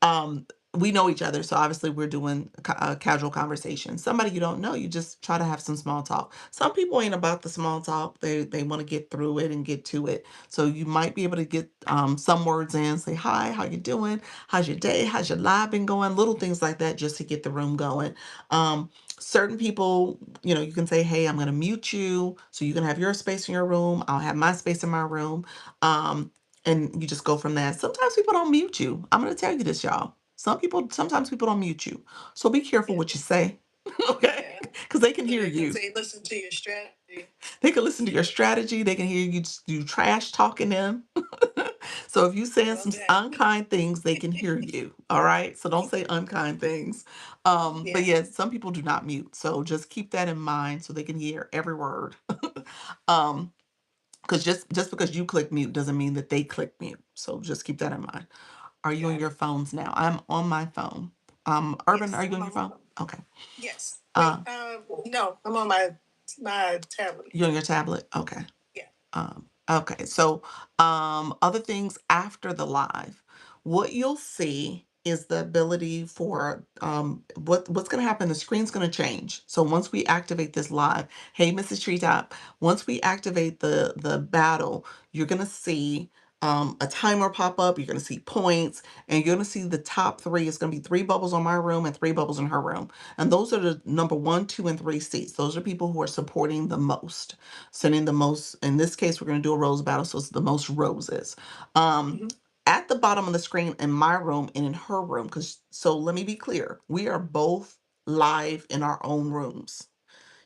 um we know each other, so obviously we're doing a casual conversation. Somebody you don't know, you just try to have some small talk. Some people ain't about the small talk. They want to get through it and get to it. So you might be able to get some words in, say hi, how you doing, how's your day, how's your live been going, little things like that, just to get the room going. Certain people, you can say, hey, I'm going to mute you so you can have your space in your room, I'll have my space in my room. And you just go from there. Sometimes people don't mute you. I'm going to tell you this, y'all. Sometimes people don't mute you. So be careful Yeah. what you say, okay? Yeah. Because they can hear Because you. they listen to your strategy. They can listen to your strategy. They can hear you trash talking them. So if you saying Well, some that. unkind things, they can hear you. All right. So don't say unkind things. But Yeah. yeah, some people do not mute. So just keep that in mind so they can hear every word. um, because just because you click mute doesn't mean that they click mute. So just keep that in mind. Are you on Got your it. phones now? I'm on my phone. Urban, Yes, are you I'm on your on my phone? phone. Okay. Yes. Uh, Wait. No, I'm on my tablet. you on your tablet? Okay. Yeah. Okay, so other things after the live, what you'll see is the ability for what's going to happen. The screen's going to change. So once we activate this live, hey, Mrs. Treetop, once we activate the battle, you're going to see a timer pop up. You're going to see points, and you're going to see the top three. It's going to be three bubbles on my room and three bubbles in her room, and those are the number 1, 2, and 3 seats. Those are people who are supporting the most, sending the most. In this case, we're going to do a rose battle, so it's the most roses. Um, Hmm. at the bottom of the screen in my room and in her room, so let me be clear, we are both live in our own rooms.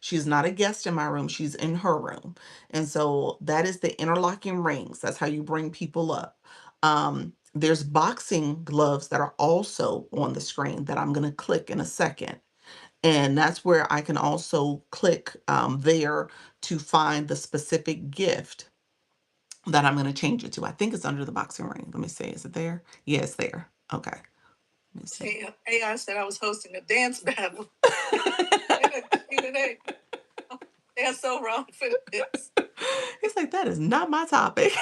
She's not a guest in my room, she's in her room. And so that is the interlocking rings. That's how you bring people up. There's boxing gloves that are also on the screen that I'm going to click in a second. And that's where I can also click there to find the specific gift that I'm going to change it to. I think it's under the boxing ring. Let me see. Is it there? Yeah, it's there. Okay. Let me see. AI said I was hosting a dance battle. They are so wrong for this. It's like, that is not my topic.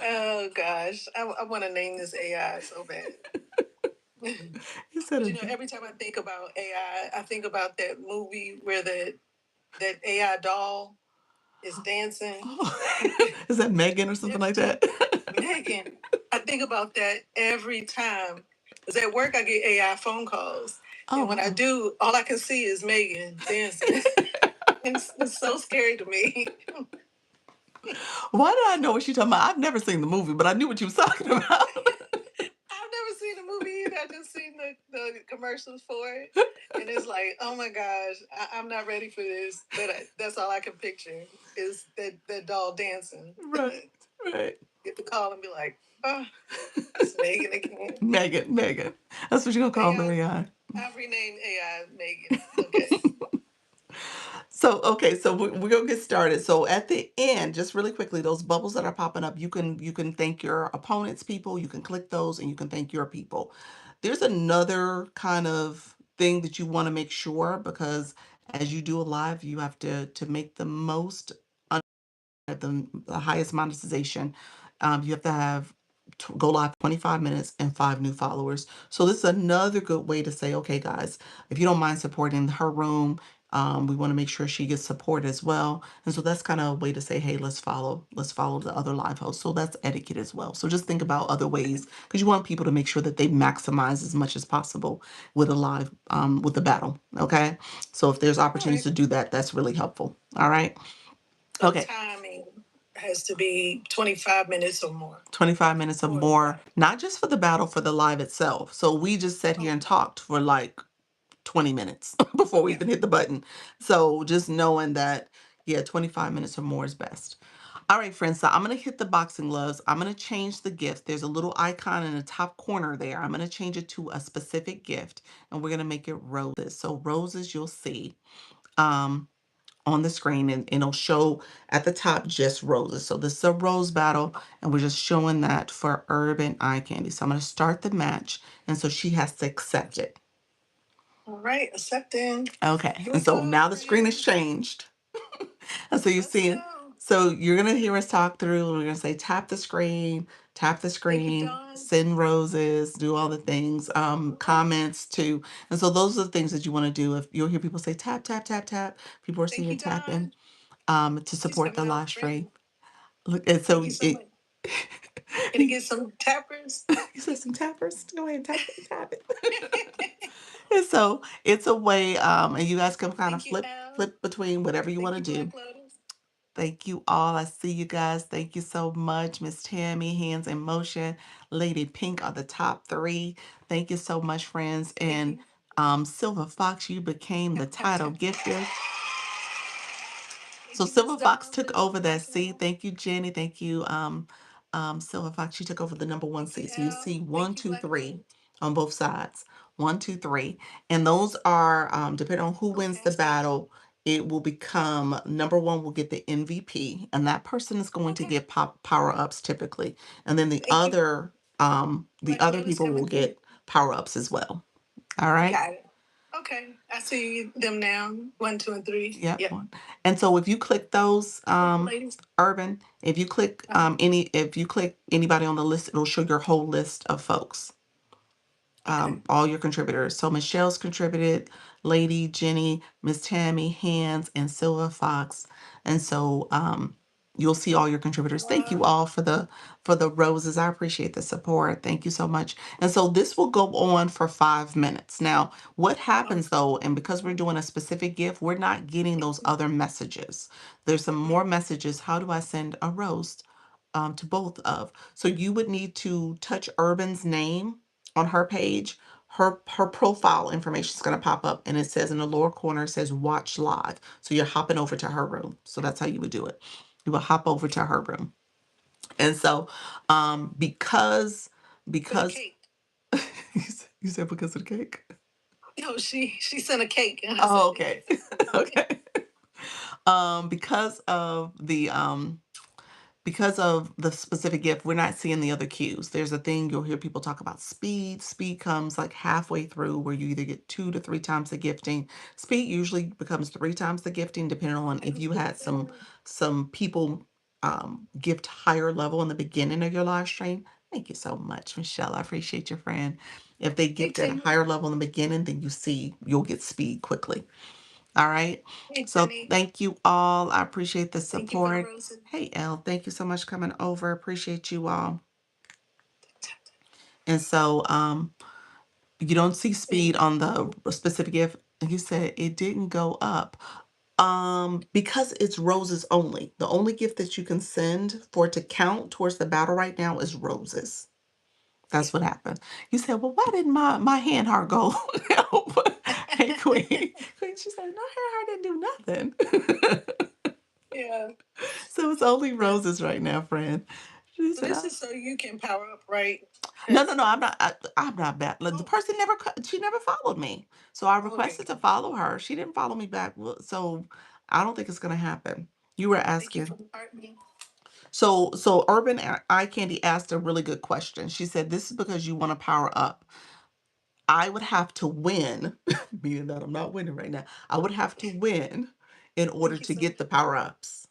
Oh gosh, I want to name this AI so bad. He said, Every time I think about AI, I think about that movie where that AI doll is dancing. oh. Is that Megan or something Every like time, that? Megan, I think about that every time. Because at work, I get AI phone calls. Oh, And when I wow. do, all I can see is Megan dancing. It's so scary to me. Why do I know what she's talking about? I've never seen the movie, but I knew what you was talking about. I've never seen the movie either. I just seen the commercials for it. And it's like, oh my gosh, I'm not ready for this. But that's all I can picture is that doll dancing. Right, right. Get the call and be like, oh, it's Megan again. Megan. That's what you're gonna call the AI, AI. I've renamed AI Megan. Okay. So we're gonna get started. So at the end, just really quickly, those bubbles that are popping up, you can thank your opponent's people. You can click those, and you can thank your people. There's another kind of thing that you want to make sure, because as you do a live, you have to make the most at the highest monetization. You have to have go live 25 minutes and 5 new followers. So this is another good way to say, okay, guys, if you don't mind supporting her room, We want to make sure she gets support as well. And so that's kind of a way to say, hey, let's follow the other live hosts. So that's etiquette as well. So just think about other ways because you want people to make sure that they maximize as much as possible with a live with the battle. Okay. So if there's All opportunities right. to do that, that's really helpful. All right. So Okay. timing has to be 25 minutes or more 25 minutes or for the more, battle. not just for the battle, for the live itself. So we just sat here and Okay. talked for like 20 minutes before we Yeah. even hit the button. So just knowing that, yeah, 25 minutes or more is best. All right, friends. So I'm going to hit the boxing gloves. I'm going to change the gift. There's a little icon in the top corner there. I'm going to change it to a specific gift and we're going to make it roses. So roses you'll see um, on the screen and it'll show at the top just roses. So this is a rose battle and we're just showing that for Urban Eye Candy. So I'm going to start the match and so she has to accept it. All right. Accepting. Okay, Here we and so go, now the screen has friends. changed. And so you Let's see it. go. So you're gonna hear us talk through, and we're gonna say tap the Thank you, screen, Dawn. send roses, do all the things, All right. comments too. And so those are the things that you want to do. If you'll hear people say tap, tap, tap, tap, people are seeing Thank it you, tapping Dawn. to She's support the coming out live stream. ready. Look, and Thank so you so it much. Can I get some tappers? you said some tappers. Go ahead and tap it. And so it's a way, and you guys can kind of Thank you, Al. flip between whatever you want Thank to you, do. Black Lotus. Thank you all. I see you guys. Thank you so much. Miss Tammy, Hands in Motion, Lady Pink are the top three. Thank you so much, friends. Thank And you. Silver Fox, you became the Tap, tap, title tap. gifter. Thank So you, Miss Silver Fox Dawn, took for over that watching seat. over. Thank you, Jenny. Thank you, Silver Fox. She took over the number one Thank you, seat. So you Al. see one, Thank you, two, Black three Lotus. on both sides. One, two, three. And those are, depending on who Oh, wins the Pastor. battle, it will become number one will get the MVP, and that person is going to Okay. get power ups typically. And then Thank you. the Black other Lotus people will coming through. get power ups as well. All right. Got it. Okay. I see them now. One, two, and three. Yep. Yep. And so if you click those, Thank you, ladies. Urban, if you click Uh-huh. if you click anybody on the list, it'll show your whole list of folks, Okay. all your contributors. So Michelle's contributed, Lady, Jenny, Miss Tammy, Hands, and Silver Fox. And so you'll see all your contributors. Thank you Wow. all for the roses. I appreciate the support. Thank you so much. And so this will go on for 5 minutes. Now, what Oh, happens though, and because we're doing a specific gift, we're not getting those other messages. There's some more messages. How do I send a rose to both of? So you would need to touch Urban's name on her page. Her profile information is going to pop up and it says in the lower corner it says watch live. So you're hopping over to her room. So that's how you would do it. You will hop over to her room. And so because for the because cake. you said because of the cake. No, she sent a cake, and I Oh, said, okay. Okay. Because of the because of the specific gift, we're not seeing the other cues. There's a thing you'll hear people talk about speed. Speed comes like halfway through where you either get 2 to 3 times the gifting. Speed usually becomes 3 times the gifting, depending on if you had some people gift higher level in the beginning of your live stream. Thank you so much, Michelle. I appreciate your friend. If they hey gift at a Tiffany, higher level in the beginning, then you'll get speed quickly. All right. hey So Jenny, thank you all. I appreciate the thank you for the support. roses. Hey, Elle, thank you so much coming over. Appreciate you all. And so you don't see speed Thank on the specific gift. And you said it didn't go up. Because it's roses only. The only gift that you can send for it to count towards the battle right now is roses. yeah. That's what happened. You said, well, why didn't my hand heart go help? Hey, Queen. Queen, she said, no, hand heart didn't do nothing. Yeah. So it's only But roses right now, friend. She so said, this oh. is so you can power up, right? No, no, Because no, I'm not. I'm not bad. Like, the oh, person never, she never followed me. So I okay. requested to follow her. She didn't follow me back. So I don't think it's gonna happen. You were Thank you for asking. the partner. So Urban Eye Candy asked a really good question. She said, "This is because you want to power up. I would have to win, meaning that I'm not winning right now. I would have to win in order Thank you to so get much. the power ups.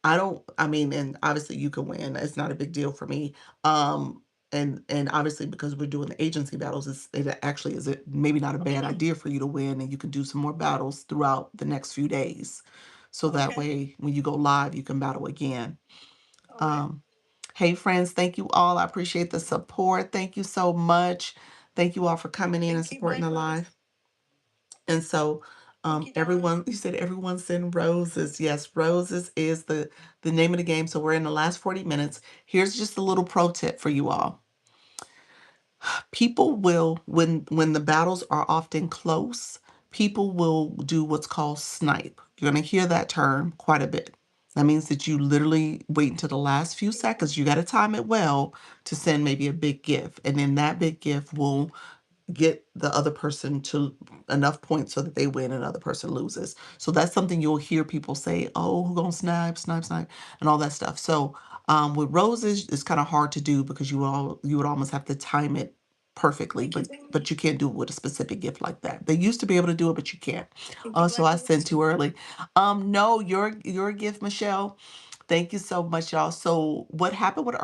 I don't. I mean, and obviously you can win. It's not a big deal for me. Um, and obviously because we're doing the agency battles, it actually is it maybe not a bad idea for you to win, and you can do some more battles throughout the next few days. So that Okay. way when you go live, you can battle again. All right. Um, hey friends, thank you all. I appreciate the support. Thank you so much. Thank you all for coming in and Thank you, supporting Black the Lotus. live. And so Thank you, darling. everyone, you said everyone send roses. Yes, roses is the name of the game. So we're in the last 40 minutes. Here's just a little pro tip for you all. People will, when the battles are often close, people will do what's called snipe. You're going to hear that term quite a bit. That means that you literally wait until the last few seconds. You got to time it well to send maybe a big gift, and then that big gift will get the other person to enough points so that they win and the other person loses. So that's something you'll hear people say, oh, who gonna snipe, snipe, snipe, and all that stuff. So with roses, it's kind of hard to do because you would almost have to time it perfectly, Thank you, but Tammy. you can't do it with a specific gift like that. They used to be able to do it, but you can't. Thank you, Oh, so Black I Lotus. sent too early. No, your gift, Michelle. Thank you so much, y'all. So what happened with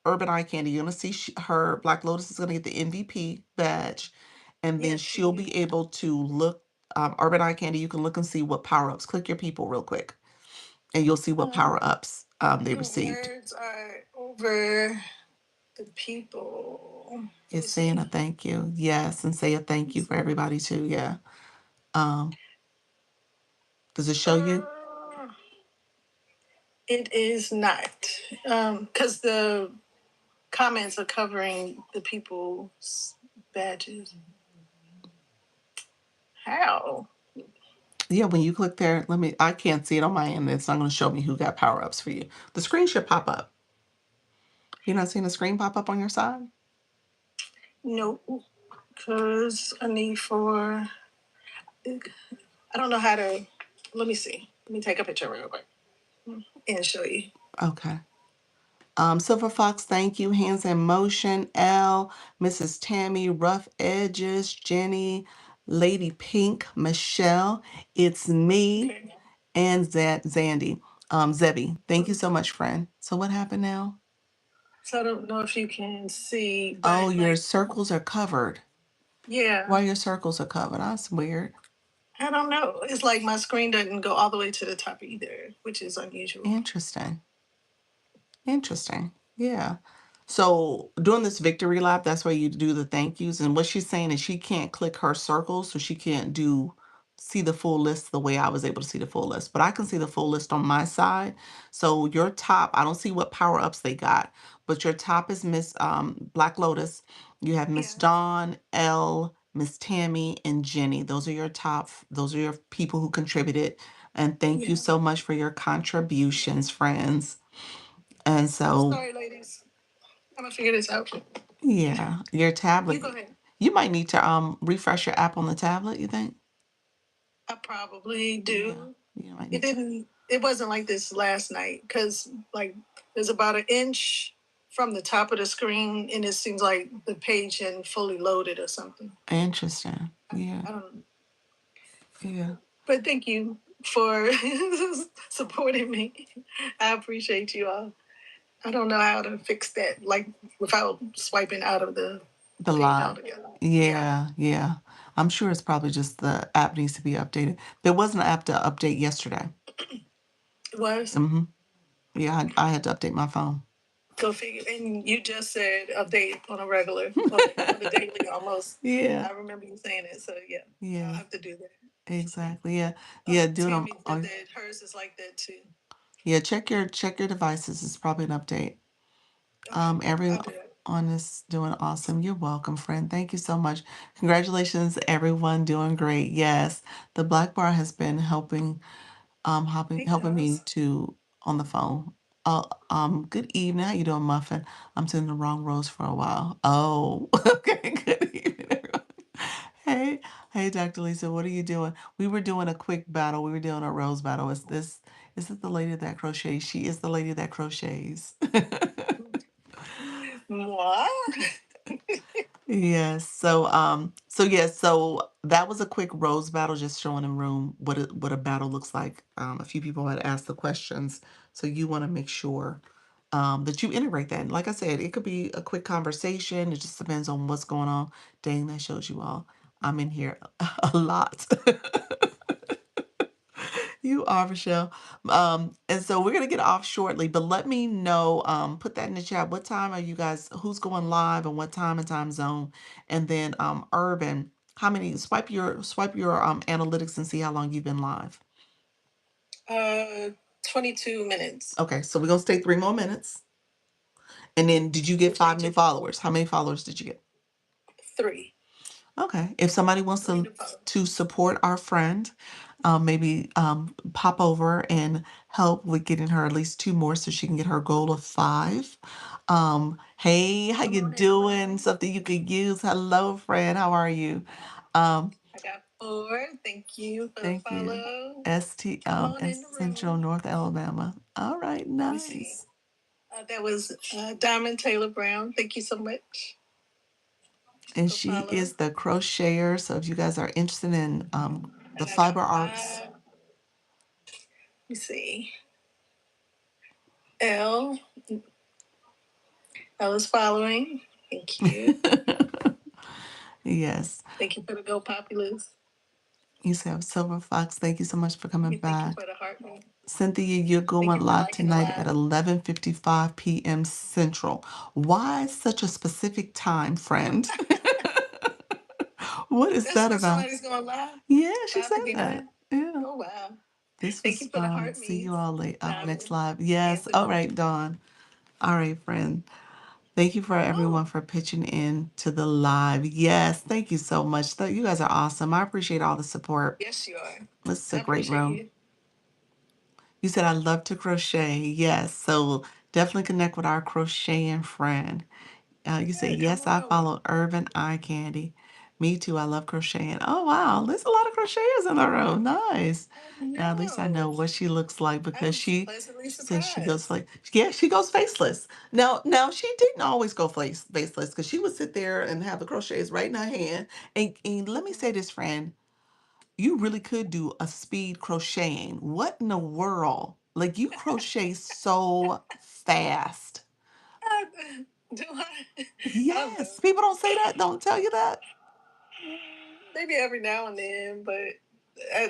Urban Eye Candy? You're gonna see her Black Lotus is gonna get the MVP badge, and then Yes, she'll she be able to look. Urban Eye Candy, you can look and see what power ups. Click your people real quick, and you'll see what um, power ups they received. words are over the people. Let It's me saying a see. thank you, yes, and say a thank you for everybody too. Yeah. Um, does it show you? Uh, it is not. Because the comments are covering the people's badges. How? Yeah, when you click there, let me. I can't see it on my end. It's not going to show me who got power ups for you. The screen should pop up. You're not seeing the screen pop up on your side? No, because I need for. I don't know how to. Let me see. Let me take a picture real quick and show you. Okay. Silver Fox, thank you. Hands in Motion, L, Mrs. Tammy, Rough Edges, Jenny, Lady Pink, Michelle, It's Me, Okay. and Zandy. Zebby, thank you so much, friend. So what happened now? So I don't know if you can see, Oh, but your like, circles are covered. yeah, Why your circles are covered? That's weird. I don't know. It's like my screen doesn't go all the way to the top either, which is unusual. Interesting. Interesting. Yeah. So doing this victory lap, that's where you do the thank yous. And what she's saying is she can't click her circles, so she can't see the full list the way I was able to see the full list. But I can see the full list on my side. So your top, I don't see what power ups they got, but your top is Miss Black Lotus. You have Miss Yeah, Dawn, L, Miss Tammy, and Jenny. Those are your top. Those are your people who contributed. And thank you yeah. so much for your contributions, friends. And so Sorry, ladies. I'm gonna figure this out. yeah, your You tablet. go ahead. You might need to refresh your app on the tablet, you think? I probably Yeah, do. you might It need to. didn't. It wasn't like this last night because like there's about an inch from the top of the screen, and it seems like the page hadn't fully loaded or something. Interesting. Yeah, I don't. yeah. But thank you for supporting me. I appreciate you all. I don't know how to fix that, like without swiping out of the The page live. altogether. Yeah. Yeah, yeah. I'm sure it's probably just the app needs to be updated. There was an app to update yesterday. It was. Mm-hmm. Yeah, I had to update my phone. Go figure. And you just said update on a regular, on the daily almost. Yeah, I remember you saying it. So yeah, I'll yeah, have to do that. exactly. Yeah, yeah. Do it on. Tammy said that hers is like that too. Yeah, check your devices. It's probably an update. Okay, I'll Everyone do that. on this doing awesome. You're welcome, friend. Thank you so much. Congratulations, everyone doing great. Yes, the Black Bar has been Hey, helping me cuz. to on the phone. Good evening. How you doing, Muffin? I'm sitting in the wrong rows for a while. Oh, okay. Good evening, everyone. Hey, hey, Dr. Lisa, what are you doing? We were doing a quick battle. We were doing a rose battle. Is it the lady that crochets? She is the lady that crochets. What? Yes. So that was a quick rose battle, just showing the room what a battle looks like. A few people had asked the questions, so you want to make sure that you integrate that. And like I said, it could be a quick conversation. It just depends on what's going on. Dang, that shows you all. I'm in here a lot. You are, Michelle. And so we're gonna get off shortly, but let me know, put that in the chat. What time are you guys, who's going live and what time and time zone? And then Urban, how many, swipe your analytics and see how long you've been live. Uh, 22 minutes. Okay, so we're gonna stay 3 more minutes. And then did you get Which I 5 new took followers? How many followers did you get? 3. Okay. If somebody wants 3 to to follow. support our friend, maybe pop over and help with getting her at least 2 more so she can get her goal of 5. Hey, how Come you on in, doing? friend. Something you could use. Hello, friend. How are you? Um, I got 4. Thank you for the thank you. follow. ST Come on in S the Central room. North Alabama. All right, Let me see. nice. That was Diamond Taylor Brown. Thank you so much And for she follow. is the crocheter. So if you guys are interested in the And I got fiber arts. 5. Let me see. L. I was following. Thank you. Yes. Thank you for the Go Populous. You said Silver Fox. Thank you so much for coming Thank you back. for the heart rate. Cynthia, you're Thank going you for live liking the tonight at live. 11:55 p.m. Central. Why such a specific time, friend? What is That's that when about? somebody's going live. Yeah, she said that. 5:59. Yeah. Oh wow. This Thank you was for the fun. heart See you meets, all late next Diamond, live. Yes. All Anthony. right, Dawn. All right, friend. Thank you for Oh, everyone for pitching in to the live. Yes, thank you so much. You guys are awesome. I appreciate all the support. yes, you are. This is I a great appreciate room. you. You said I love to crochet. Yes, so definitely connect with our crocheting friend. You said, Yeah, come yes, on I over. follow Urban Eye Candy. Me too. I love crocheting. Oh, wow. There's a lot of crocheters in the room. Nice. I Now, at least I know know. what she looks like I because was she pleasantly says she goes surprised. like, yeah, she goes faceless. Now she didn't always go faceless because she would sit there and have the crochets right in her hand. And let me say Mhm. this, friend, you really could do a speed crocheting. What in the world? Like you crochet so fast. Do I? I don't know. Yes. People don't say that. Don't tell you that. Mm, maybe every now and then, but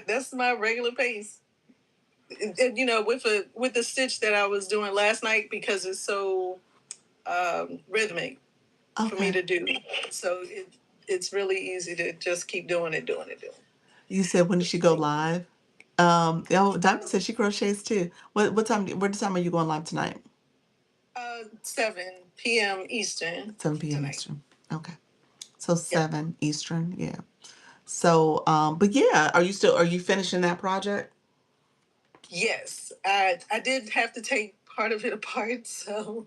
that's my regular pace. With the stitch that I was doing last night because it's so rhythmic for me Okay. to do. So it's really easy to just keep doing it. You said when did she Just go like live? Oh, Diamond said she crochets too. What time? What time are you going live tonight? 7 p.m. Eastern 7 p.m. tonight. Eastern. Okay. So Yep. 7 Eastern. Yeah. So, but yeah, are you finishing that project? Yes, I did have to take part of it apart, so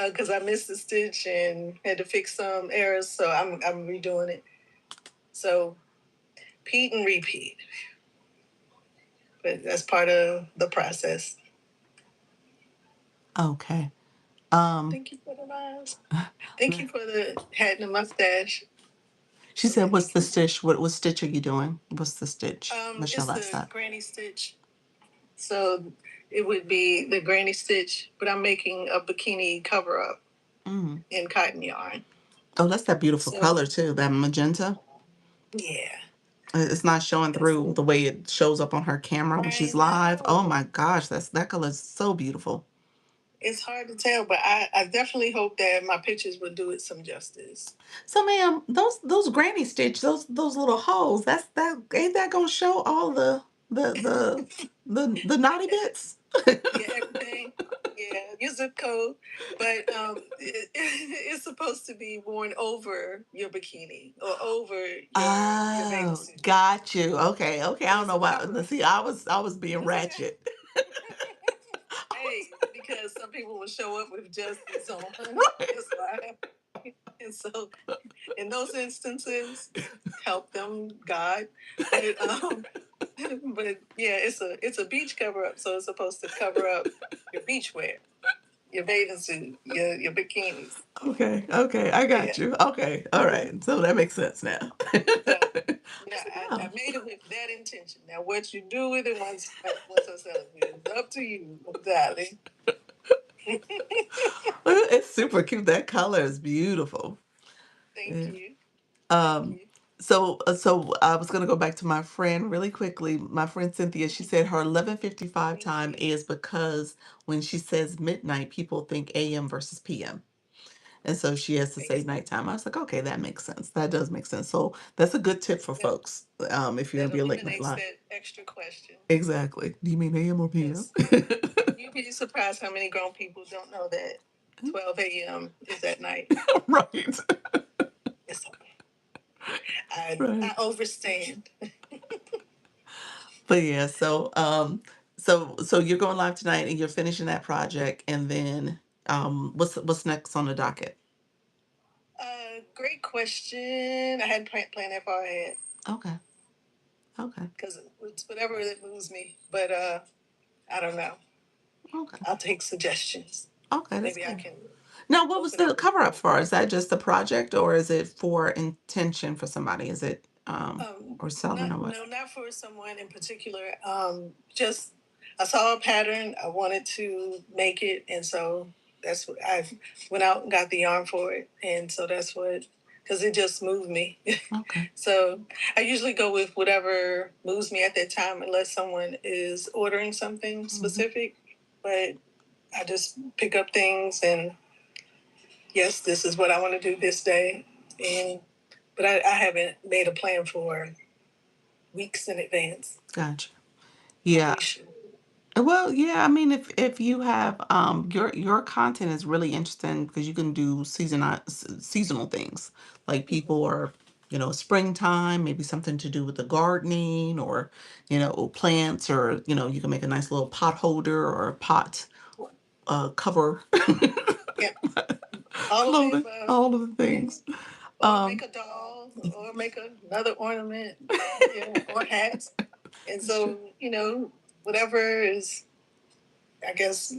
because I missed the stitch and had to fix some errors, so I'm redoing it. So repeat and repeat, but that's part of the process. Okay. Um, Thank you for the lives. Thank you for the hat and the mustache. she Okay, said, "What's thank the you. stitch? What stitch are you doing? What's the stitch?" It's Michelle asked the that. granny stitch. So it would be the granny stitch, but I'm making a bikini cover up Mm. in cotton yarn. Oh, that's that beautiful So color too. That magenta. yeah, It's not showing it's, through the way it shows up on her camera when I she's live. Oh know my gosh, that color is so beautiful. it's hard to tell, but I definitely hope that my pictures would do it some justice. So, ma'am, those granny stitch, those little holes, that ain't that gonna show all the the the naughty bits? Yeah, everything. Yeah, your zip code, but it's supposed to be worn over your bikini or over your bathing Oh, suit. got you. Okay, okay. I So don't it's know a why. cover up. See, I was being That's okay. ratchet. I was Hey, because some people will show up with just this on. right. That's why. And so, in those instances, help them, God. But but yeah, it's a beach cover up, so it's supposed to cover up your beach wear, your bathing suit, your bikinis. Okay, okay. I Yeah. got you. Okay, all right. So that makes sense now. So I yeah, said, I oh. made it with that intention. Now, what you do with it once I sell it, is up to you, darling. It's super cute. That color is beautiful. Thank Yeah. you. Thank Um, you. so I was gonna go back to my friend really quickly. My friend Cynthia, she Mhm. said her 11:55 Thank time you. is because when she says midnight, people think AM versus PM. And so she has to say Makes nighttime. I was like, okay, that makes sense. That does make sense. So that's a good tip for that folks. If you're that gonna be a late night eliminates live. that extra question. Exactly. Do you mean AM or PM? Because you'd be surprised how many grown people don't know that 12 a.m. is at night. Right. It's okay. I Right. overstand. But yeah, so you're going live tonight and you're finishing that project and then what's next on the docket? Great question. I hadn't planned that far ahead Okay. Okay. because it's whatever that moves me. But I don't know. Okay. I'll take suggestions. Okay, that's Maybe I good. can Now, what was open up the a cover up room. for? Is that just the project or is it for intention for somebody? Is it or selling Not or what? no, not for someone in particular. Just I saw a pattern. I wanted to make it, and so that's what I went out and got the yarn for it, and so that's what because it just moved me. Okay. So I usually go with whatever moves me at that time, unless someone is ordering something Hmm. specific. But I just pick up things, and yes, this is what I want to do this day, and but I haven't made a plan for weeks in advance. Gotcha. Yeah. Probably should. Well, yeah, I mean if you have your content is really interesting because you can do seasonal things. Like Mhm. people are, springtime, maybe something to do with the gardening or, plants or, you can make a nice little pot holder or a pot cover Yeah, all of the clothing, above. all of the Yeah. things. Or make Um a doll, or make another ornament, yeah, or hats. And that's true. so, whatever is, I guess,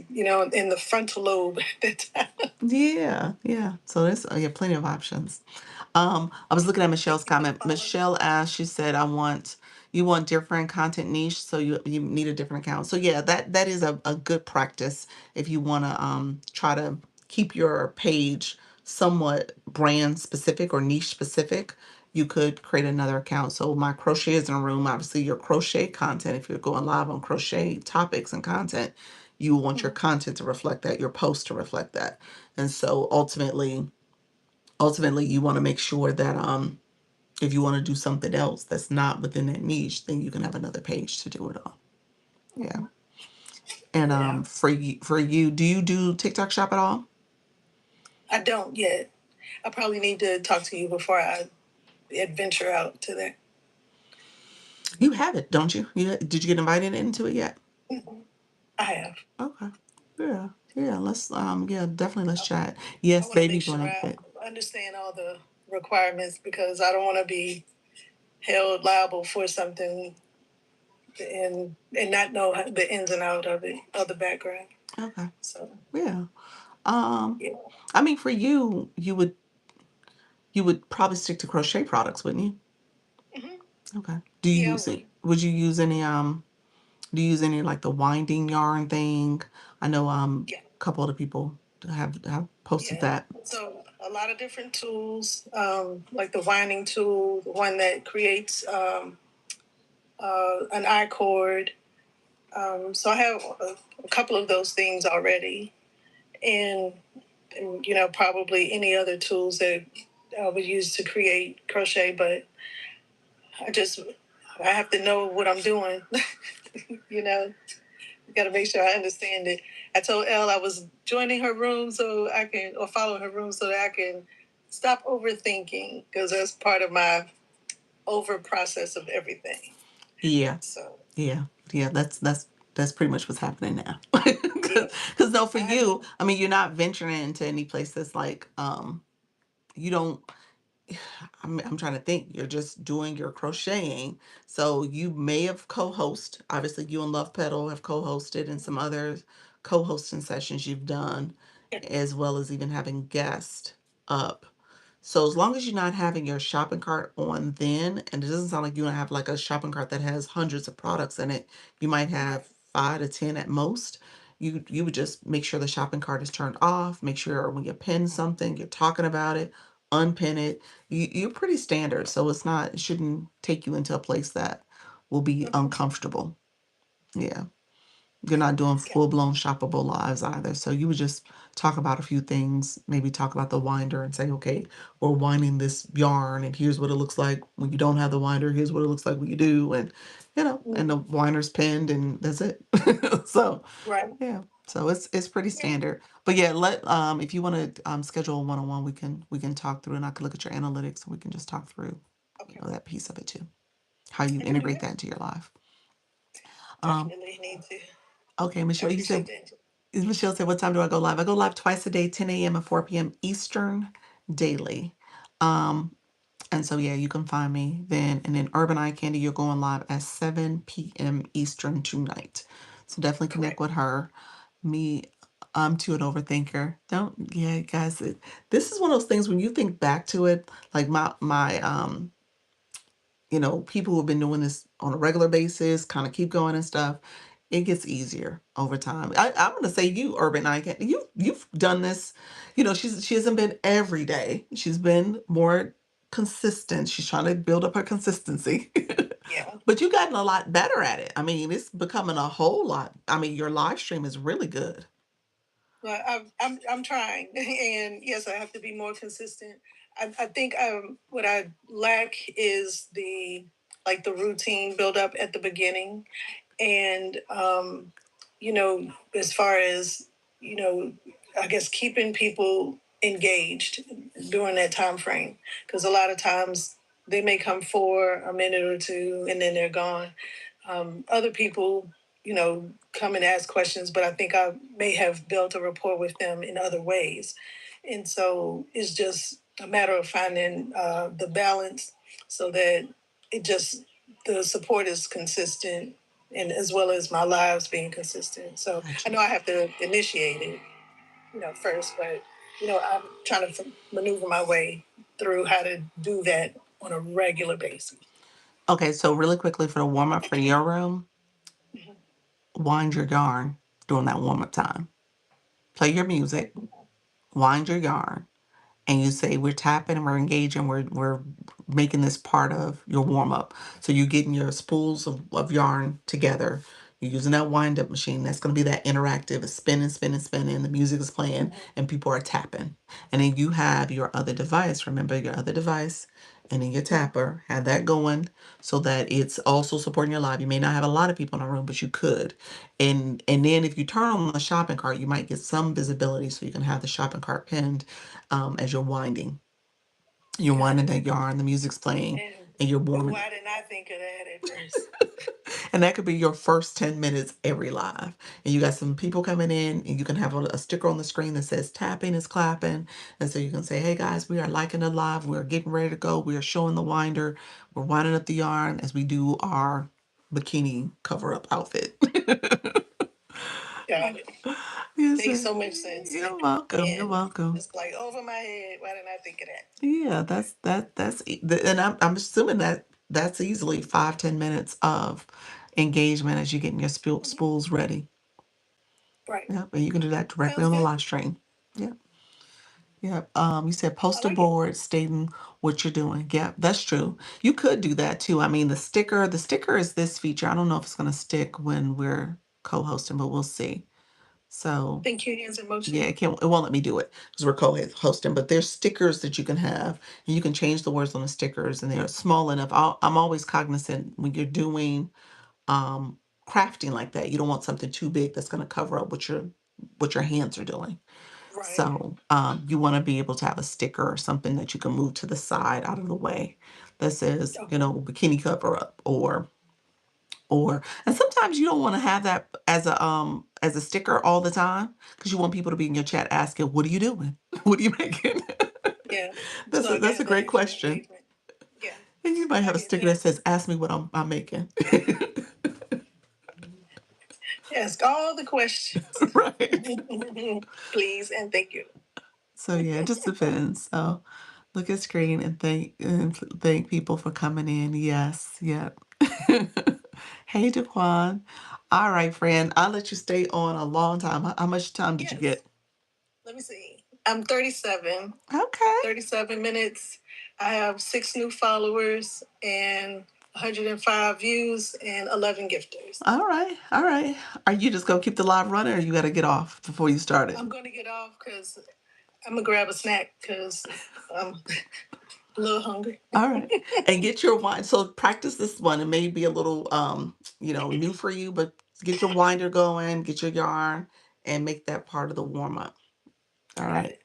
in the frontal lobe at that time. Yeah, yeah. So there's yeah, plenty of options. I was looking at Michelle's Thank you for comment. following. Michelle asked, she said, you want different content niche, so you need a different account. So yeah, that is a good practice if you want to try to keep your page somewhat brand specific or niche specific. You could create another account. So my crochet is in a room. Obviously, your crochet content, if you're going live on crochet topics and content, you want your Mhm. content to reflect that, your post to reflect that. And so ultimately you want to make sure that if you want to do something else that's not within that niche, then you can have another page to do it on. Yeah. Mhm. And Yeah, for you, do you do TikTok shop at all? I don't yet. I probably need to talk to you before I adventure out to that. You have it, don't you? Did you get invited into it yet? Mhm. I have. Okay. Yeah. Yeah, yeah, definitely let's I, chat. I Yes, want to baby make sure blanket. I understand all the requirements because I don't want to be held liable for something and not know the ins and out of it, of the background. Okay. So Yeah. Um yeah. I mean for you, you would probably stick to crochet products, wouldn't you? Hmm. Okay. Do you Yeah, I use it? would. Would you use any do you use any like the winding yarn thing? I know Yeah, a couple of the people have posted yeah. that. So a lot of different tools, like the winding tool, the one that creates an I cord. So I have a couple of those things already, and, and probably any other tools that I would use to create crochet. But I just I have to know what I'm doing. you know, got to make sure I understand it. I told Elle I was joining her room so I can, or following her room so that I can stop overthinking because that's part of my over process of everything. Yeah, So yeah, yeah. That's pretty much what's happening now. yeah, Because no, for I have to. you, I mean, you're not venturing into any place that's like you don't. I'm trying to think. You're just doing your crocheting. So you may have co-host. Obviously, you and Love Pedal have co-hosted and some other co-hosting sessions you've done, Yeah, as well as even having guests up. So as long as you're not having your shopping cart on then, and it doesn't sound like you want to have like a shopping cart that has hundreds of products in it, you might have right. 5 to 10 at most. you would just make sure the shopping cart is turned off, make sure when you pin something, you're talking about it, unpin it. You're pretty standard, so it shouldn't take you into a place that will be Okay. uncomfortable. Yeah. You're not doing Yeah. full-blown shoppable lives either. So you would just talk about a few things, maybe talk about the winder and say, okay, we're winding this yarn and here's what it looks like when you don't have the winder. Here's what it looks like when you do. And, and the Mhm. winder's pinned and that's it. So, Right. yeah. So it's pretty Yeah. standard. But yeah, if you want to schedule a one-on-one, we can talk through and I can look at your analytics and we can just talk through, Okay. that piece of it too. How you Oh integrate yeah. that into your life. Um, Definitely need to. okay, I Michelle, you appreciate said that. Michelle said, what time do I go live? I go live twice a day, 10 a.m. and 4 p.m. Eastern daily. Um, and so, yeah, you can find me then. And then Urban Eye Candy, you're going live at 7 p.m. Eastern tonight. So definitely connect Correct. with her. Me, I'm too an overthinker. Yeah, guys, this is one of those things when you think back to it, like people who've been doing this on a regular basis, kind of keep going and stuff, it gets easier over time. I'm going to say you, Urban Icon, you've done this. She hasn't been every day. She's been more consistent. She's trying to build up her consistency. Yeah. But you've gotten a lot better at it. I mean, it's becoming a whole lot. I mean, your live stream is really good. Well, I'm trying, and yes, I have to be more consistent. I think what I lack is the routine build up at the beginning, and as far as you know, I guess keeping people engaged during that time frame, because a lot of times they may come for a minute or two and then they're gone. Other people, come and ask questions, but I think I may have built a rapport with them in other ways. And so it's just a matter of finding the balance so that it just, the support is consistent and as well as my lives being consistent. So I Gotcha. know I have to initiate it, first, but, I'm trying to maneuver my way through how to do that on a regular basis. Okay, so really quickly for the warm up for your room, Mhm. wind your yarn during that warm up time. Play your music, wind your yarn, and you say we're tapping and we're engaging, we're making this part of your warm up. So you're getting your spools of yarn together. You're using that wind up machine. That's going to be that interactive. It's spinning, spinning, spinning. The music is playing and people are tapping. And then you have your other device. Remember your other device and then your tapper. Have that going so that it's also supporting your live. You may not have a lot of people in the room, but you could. And then if you turn on the shopping cart, you might get some visibility so you can have the shopping cart pinned as you're winding. You're Got winding it. that yarn, the music's playing, And and you're oh, warming. why didn't I think of that at first? And that could be your first 10 minutes every live. And you got some people coming in, and you can have a sticker on the screen that says tapping is clapping. And so you can say, hey guys, we are liking the live. We're getting ready to go. We are showing the winder. We're winding up the yarn as we do our bikini cover up outfit. Got it. Yes, Makes so much sense. you're welcome. You're And welcome. it's like over my head. Why didn't I think of that? Yeah, and I'm assuming that that's easily 5-10 minutes of engagement as you're getting your Mhm. spools ready. Right. Yep, and you can do that directly Sounds on the good. live stream. Yep, yep. You said I post a like it. board stating what you're doing. Yep, that's true. You could do that too. I mean, the sticker is this feature. I don't know if it's gonna stick when we're co-hosting, but we'll see. So Thank you, hands in motion. yeah, it won't let me do it because we're co-hosting. But there's stickers that you can have, and you can change the words on the stickers, and they're small enough. I'm always cognizant when you're doing um, crafting like that. You don't want something too big that's going to cover up what your hands are doing. Right. So you want to be able to have a sticker or something that you can move to the side out of the way that says, Okay. bikini cover up and sometimes you don't want to have that as a sticker all the time because you want people to be in your chat asking, what are you doing? What are you making? Yeah. that's So a I can that's a have that great extra question. engagement. Yeah. And you might I have a get sticker that that. says, ask me what I'm making. Ask all the questions. Right. Please and thank you. So yeah, it just depends. So look at screen and thank people for coming in. Yes, yep. Hey Daquan. All right, friend. I'll let you stay on a long time. How much time did you Yes. get? Let me see. I'm 37. Okay. 37 minutes. I have 6 new followers and 105 views and 11 gifters. All right. All right. Are you just gonna keep the live running, or you got to get off before you start it? I'm going to get off because I'm going to grab a snack because I'm a little hungry. All right. And get your wine. So practice this one. It may be a little new for you, but get your winder going, get your yarn, and make that part of the warm up. All Got right. it.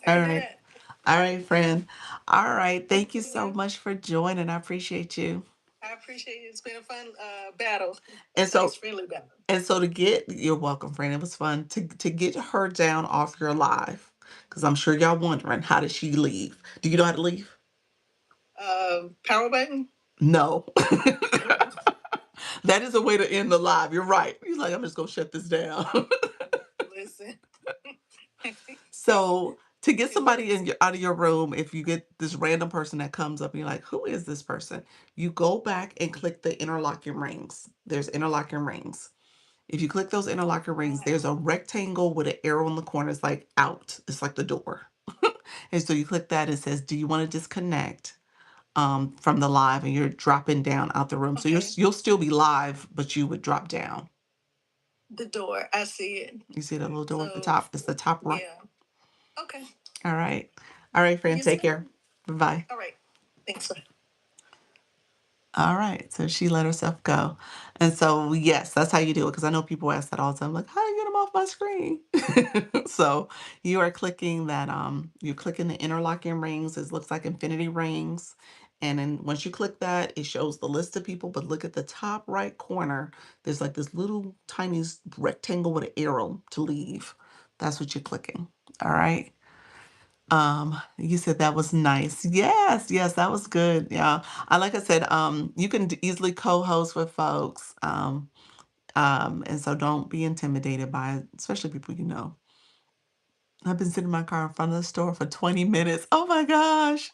I All can do right. that. All right, friend. All right. Thank you Thank so you. much for joining. I appreciate you. I appreciate it. It's been a fun battle. And Nice, so friendly battle. to get, you're welcome, friend. It was fun to get her down off your live, because I'm sure y'all wondering, how did she leave? Do you know how to leave? Power button? No. That is a way to end the live. You're right. You're like, I'm just gonna shut this down. Listen. So to get It somebody works. out of your room, if you get this random person that comes up and you're like, who is this person? You go back and click the interlocking rings. There's interlocking rings. If you click those interlocking rings, there's a rectangle with an arrow in the corner. It's like out. It's like the door. And so you click that. It says, "Do you want to disconnect from the live?" And you're dropping down out the room. So Okay. you'll still be live, but you would drop down. The door. I see it. You see that little door at the So, top? It's the top right. yeah. Okay. All right. All right, friend. Yes, Take ma'am. care. Bye bye. All right. Thanks. All right. So she let herself go. And so, yes, that's how you do it. Because I know people ask that all the time, like, how do you get them off my screen? So you are clicking that, you're clicking the interlocking rings. It looks like infinity rings. And then once you click that, it shows the list of people. But look at the top right corner. There's like this little tiny rectangle with an arrow to leave. That's what you're clicking. All right. You said that was nice. Yes, yes, that was good. Yeah. Like I said, you can easily co-host with folks. And so don't be intimidated by it, especially people you know. I've been sitting in my car in front of the store for 20 minutes. Oh my gosh.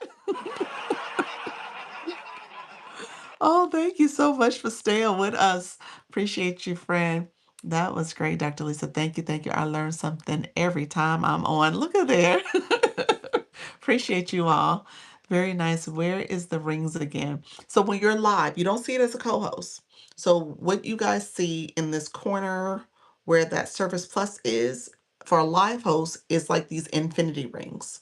Oh, thank you so much for staying with us. Appreciate you, friend. That was great, Dr. Lisa. Thank you. Thank you. I learn something every time I'm on. Look at there. Appreciate you all. Very nice. Where is the rings again? So when you're live, you don't see it as a co-host. So what you guys see in this corner where that Service Plus is for a live host is like these infinity rings.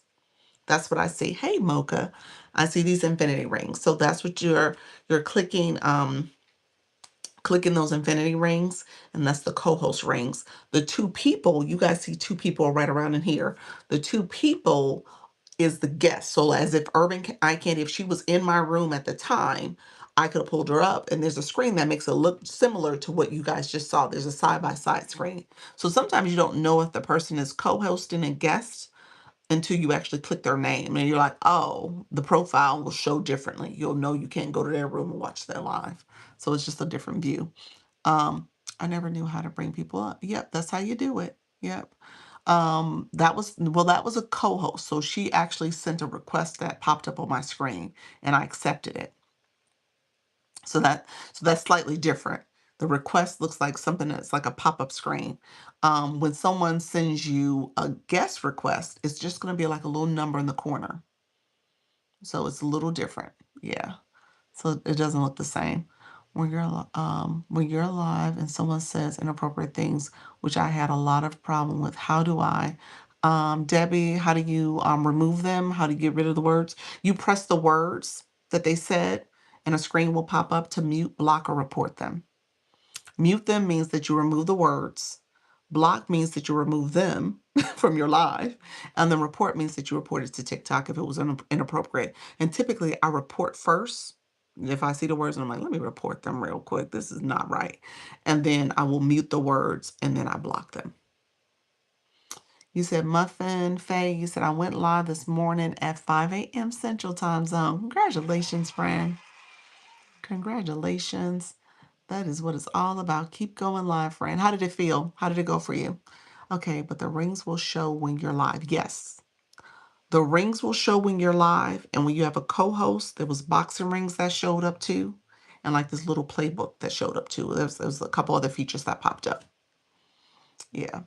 That's what I see. Hey, Mocha. I see these infinity rings. So that's what you're clicking those infinity rings, and that's the co-host rings. The two people, you guys see two people right around in here. The two people is the guest. So as if Eye Candy, if she was in my room at the time, I could have pulled her up, and there's a screen that makes it look similar to what you guys just saw. There's a side-by-side screen. So sometimes you don't know if the person is co-hosting and guest until you actually click their name, and you're like, oh, the profile will show differently. You'll know you can't go to their room and watch their live. So it's just a different view. um I never knew how to bring people up. Yep, that's how you do it. Yep. That was a co-host, so she actually sent a request that popped up on my screen, and I accepted it. So that's slightly different. The request looks like something that's like a pop-up screen. When someone sends you a guest request, it's just going to be like a little number in the corner. So it's a little different. Yeah. So it doesn't look the same. When you're alive and someone says inappropriate things, which I had a lot of problem with, how do I, Debbie, how do you remove them? How do you get rid of the words? You press the words that they said, and a screen will pop up to mute, block, or report them. Mute them means that you remove the words. Block means that you remove them from your live. And then report means that you report it to TikTok if it was inappropriate. And typically I report first. If I see the words and I'm like, let me report them real quick. This is not right. And then I will mute the words and then I block them. You said Muffin Faye, you said I went live this morning at 5 a.m. Central Time Zone. Congratulations, friend. Congratulations. That is what it's all about. Keep going live, friend. How did it feel? How did it go for you? Okay, but the rings will show when you're live. Yes. The rings will show when you're live. And when you have a co-host, there was boxing rings that showed up too. and like this little playbook that showed up too. There was a couple other features that popped up. Yeah.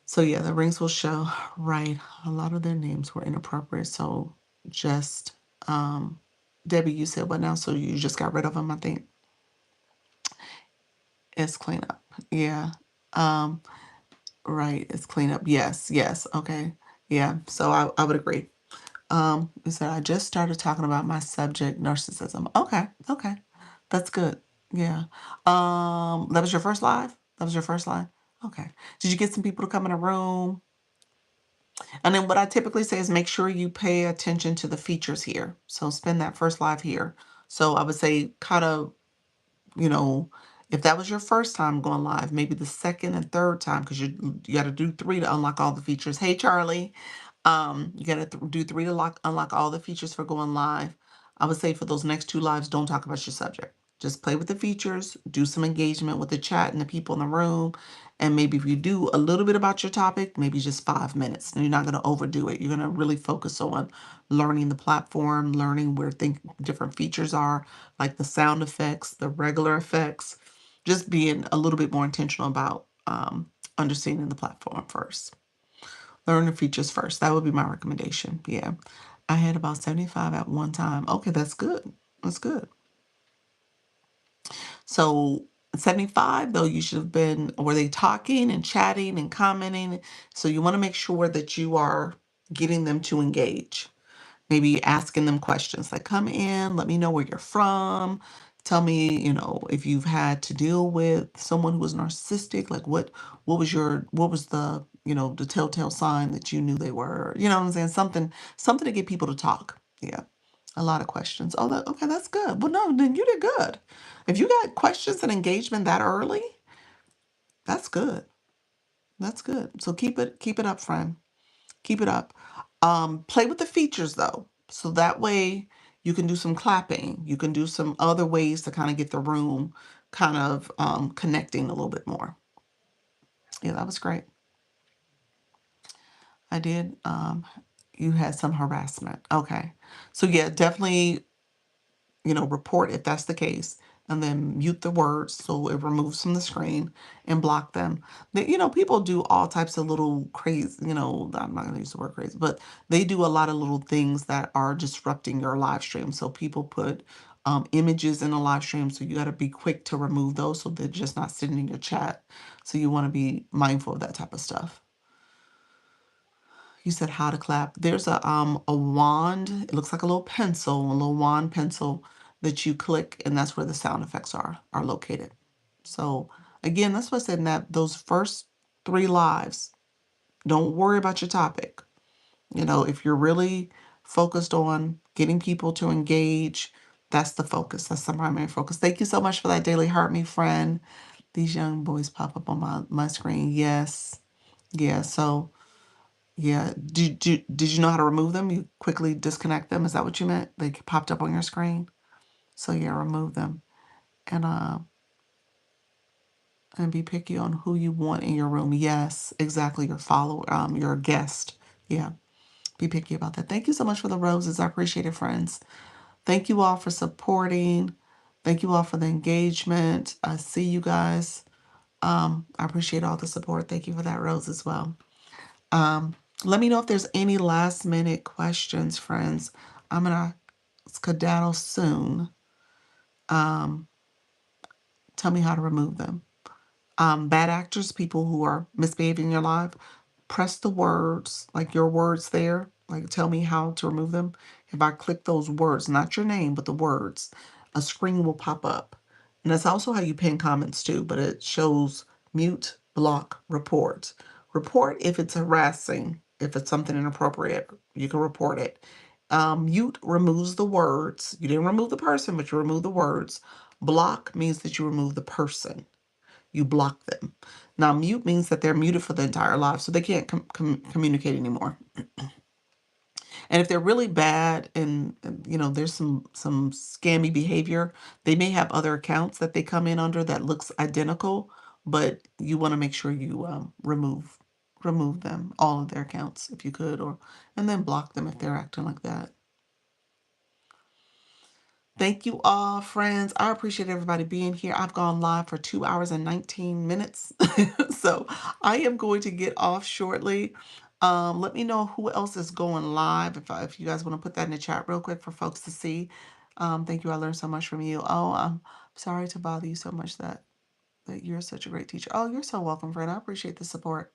So yeah, the rings will show. Right. A lot of their names were inappropriate. So just Debbie, you said what now? So you just got rid of them, I think. It's cleanup. Yeah. Um, right. It's cleanup. Yes, yes. Okay. Yeah. So I would agree. It said I just started talking about my subject, narcissism. Okay, okay. That's good. Yeah. That was your first live? That was your first live? Okay. Did you get some people to come in a room? And then what I typically say is make sure you pay attention to the features here. So spend that first live here. So I would say kind of, you know, if that was your first time going live, maybe the second and third time, because you got to do three to unlock all the features. Hey, Charlie, you got to do three to unlock all the features for going live. I would say for those next two lives, don't talk about your subject. Just play with the features, do some engagement with the chat and the people in the room. And maybe if you do a little bit about your topic, maybe just 5 minutes. And you're not going to overdo it. You're going to really focus on learning the platform, learning where different features are, like the sound effects, the regular effects, just being a little bit more intentional about understanding the platform first. Learn the features first. That would be my recommendation. Yeah. I had about 75 at one time. Okay, that's good. That's good. So 75 though, you should have been, were they talking and chatting and commenting? So you want to make sure that you are getting them to engage. Maybe asking them questions like, come in, let me know where you're from. Tell me, if you've had to deal with someone who was narcissistic, like what was the telltale sign that you knew they were, you know what I'm saying? Something to get people to talk. Yeah. A lot of questions. Oh, okay, that's good. Well, no, then you did good. If you got questions and engagement that early, that's good. That's good. So keep it up, friend. Keep it up. Play with the features though. So that way you can do some clapping. You can do some other ways to kind of get the room kind of connecting a little bit more. Yeah, that was great. I did. You had some harassment. Okay. So yeah, definitely report if that's the case, and then mute the words so it removes from the screen and block them. People do all types of little crazy, I'm not going to use the word crazy, but they do a lot of little things that are disrupting your live stream. So people put images in a live stream, so you got to be quick to remove those so they're just not sitting in your chat. So you want to be mindful of that type of stuff. You said how to clap. There's a wand. It looks like a little pencil, a little wand pencil that you click, and that's where the sound effects are located. So again, that's what I said in those first three lives. Don't worry about your topic. If you're really focused on getting people to engage, that's the focus. That's the primary focus. Thank you so much for that daily heart, me friend. These young boys pop up on my screen. Yes. Yeah. So yeah. Did you know how to remove them? You quickly disconnect them. Is that what you meant? They popped up on your screen. So yeah, remove them and be picky on who you want in your room. Yes, exactly. Your follower, your guest. Yeah, be picky about that. Thank you so much for the roses. I appreciate it, friends. Thank you all for supporting. Thank you all for the engagement. I see you guys. I appreciate all the support. Thank you for that rose as well. Let me know if there's any last minute questions, friends. I'm gonna skedaddle soon. Tell me how to remove them. Bad actors, people who are misbehaving in your life, press the words, like your words there, like tell me how to remove them. If I click those words, not your name, but the words, a screen will pop up. And that's also how you pin comments too, but it shows mute, block, report. Report if it's harassing, if it's something inappropriate, you can report it. Mute removes the words. You didn't remove the person, but you remove the words. Block means that you remove the person. You block them. Now, mute means that they're muted for the entire life, so they can't communicate anymore. And if they're really bad and there's some scammy behavior, they may have other accounts that they come in under that looks identical, but you want to make sure you remove them, all of their accounts if you could, and then block them if they're acting like that. Thank you all, friends. I appreciate everybody being here. I've gone live for 2 hours and 19 minutes. So I am going to get off shortly. Let me know who else is going live. If you guys want to put that in the chat real quick for folks to see. Thank you. I learned so much from you. Oh, I'm sorry to bother you so much that you're such a great teacher. Oh, you're so welcome, friend. I appreciate the support.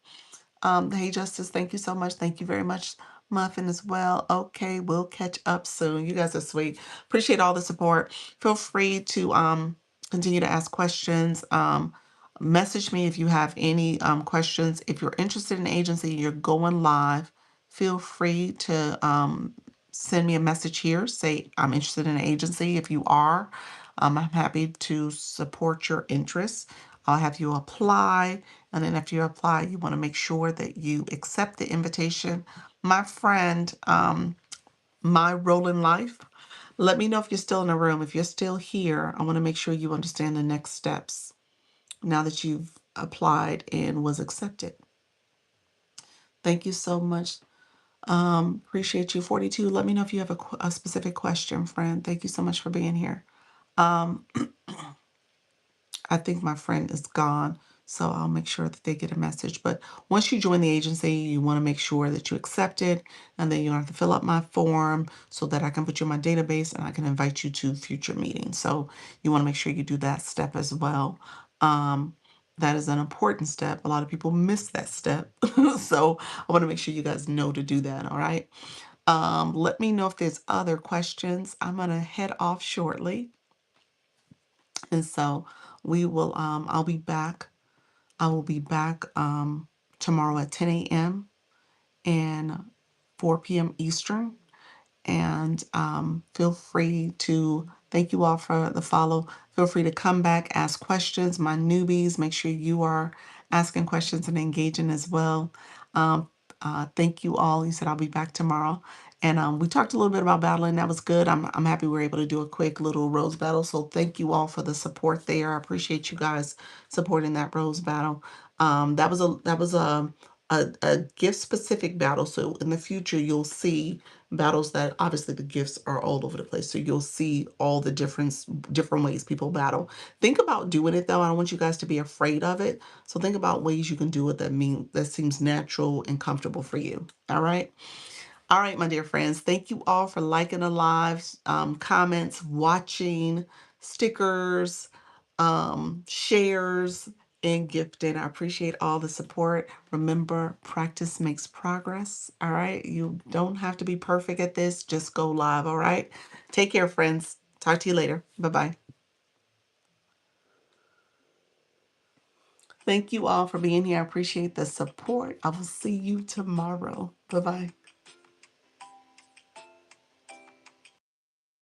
Hey, Justice, thank you so much. Thank you very much, Muffin, as well. Okay, we'll catch up soon. You guys are sweet. Appreciate all the support. Feel free to continue to ask questions. Message me if you have any questions. If you're interested in agency, you're going live, feel free to send me a message here. Say, I'm interested in an agency. If you are, I'm happy to support your interests. I'll have you apply. And then after you apply, you want to make sure that you accept the invitation. My friend, my role in life, let me know if you're still in the room. If you're still here, I want to make sure you understand the next steps now that you've applied and was accepted. Thank you so much. Appreciate you. 42. Let me know if you have a specific question, friend. Thank you so much for being here. Um, I think my friend is gone, so I'll make sure that they get a message. But once you join the agency, you want to make sure that you accept it, and then you don't have to fill out my form so that I can put you in my database and I can invite you to future meetings. So you want to make sure you do that step as well. Um, that is an important step. A lot of people miss that step. So I want to make sure you guys know to do that. All right. Let me know if there's other questions. I'm going to head off shortly. And so we will, I'll be back. I will be back tomorrow at 10 a.m. and 4 p.m. Eastern. And feel free to, thank you all for the follow. Feel free to come back, ask questions. My newbies, make sure you are asking questions and engaging as well. Um, thank you all. You said I'll be back tomorrow. And we talked a little bit about battling. That was good. I'm happy we were able to do a quick little rose battle. So thank you all for the support there. I appreciate you guys supporting that rose battle. That was a gift specific battle. So in the future, you'll see battles that obviously the gifts are all over the place. So you'll see all the different ways people battle. Think about doing it though. I don't want you guys to be afraid of it. So think about ways you can do it that seems natural and comfortable for you. All right. All right, my dear friends. Thank you all for liking the lives, comments, watching, stickers, shares, and gifting. I appreciate all the support. Remember, practice makes progress. All right. You don't have to be perfect at this. Just go live. All right. Take care, friends. Talk to you later. Bye bye. Thank you all for being here. I appreciate the support. I will see you tomorrow. Bye bye.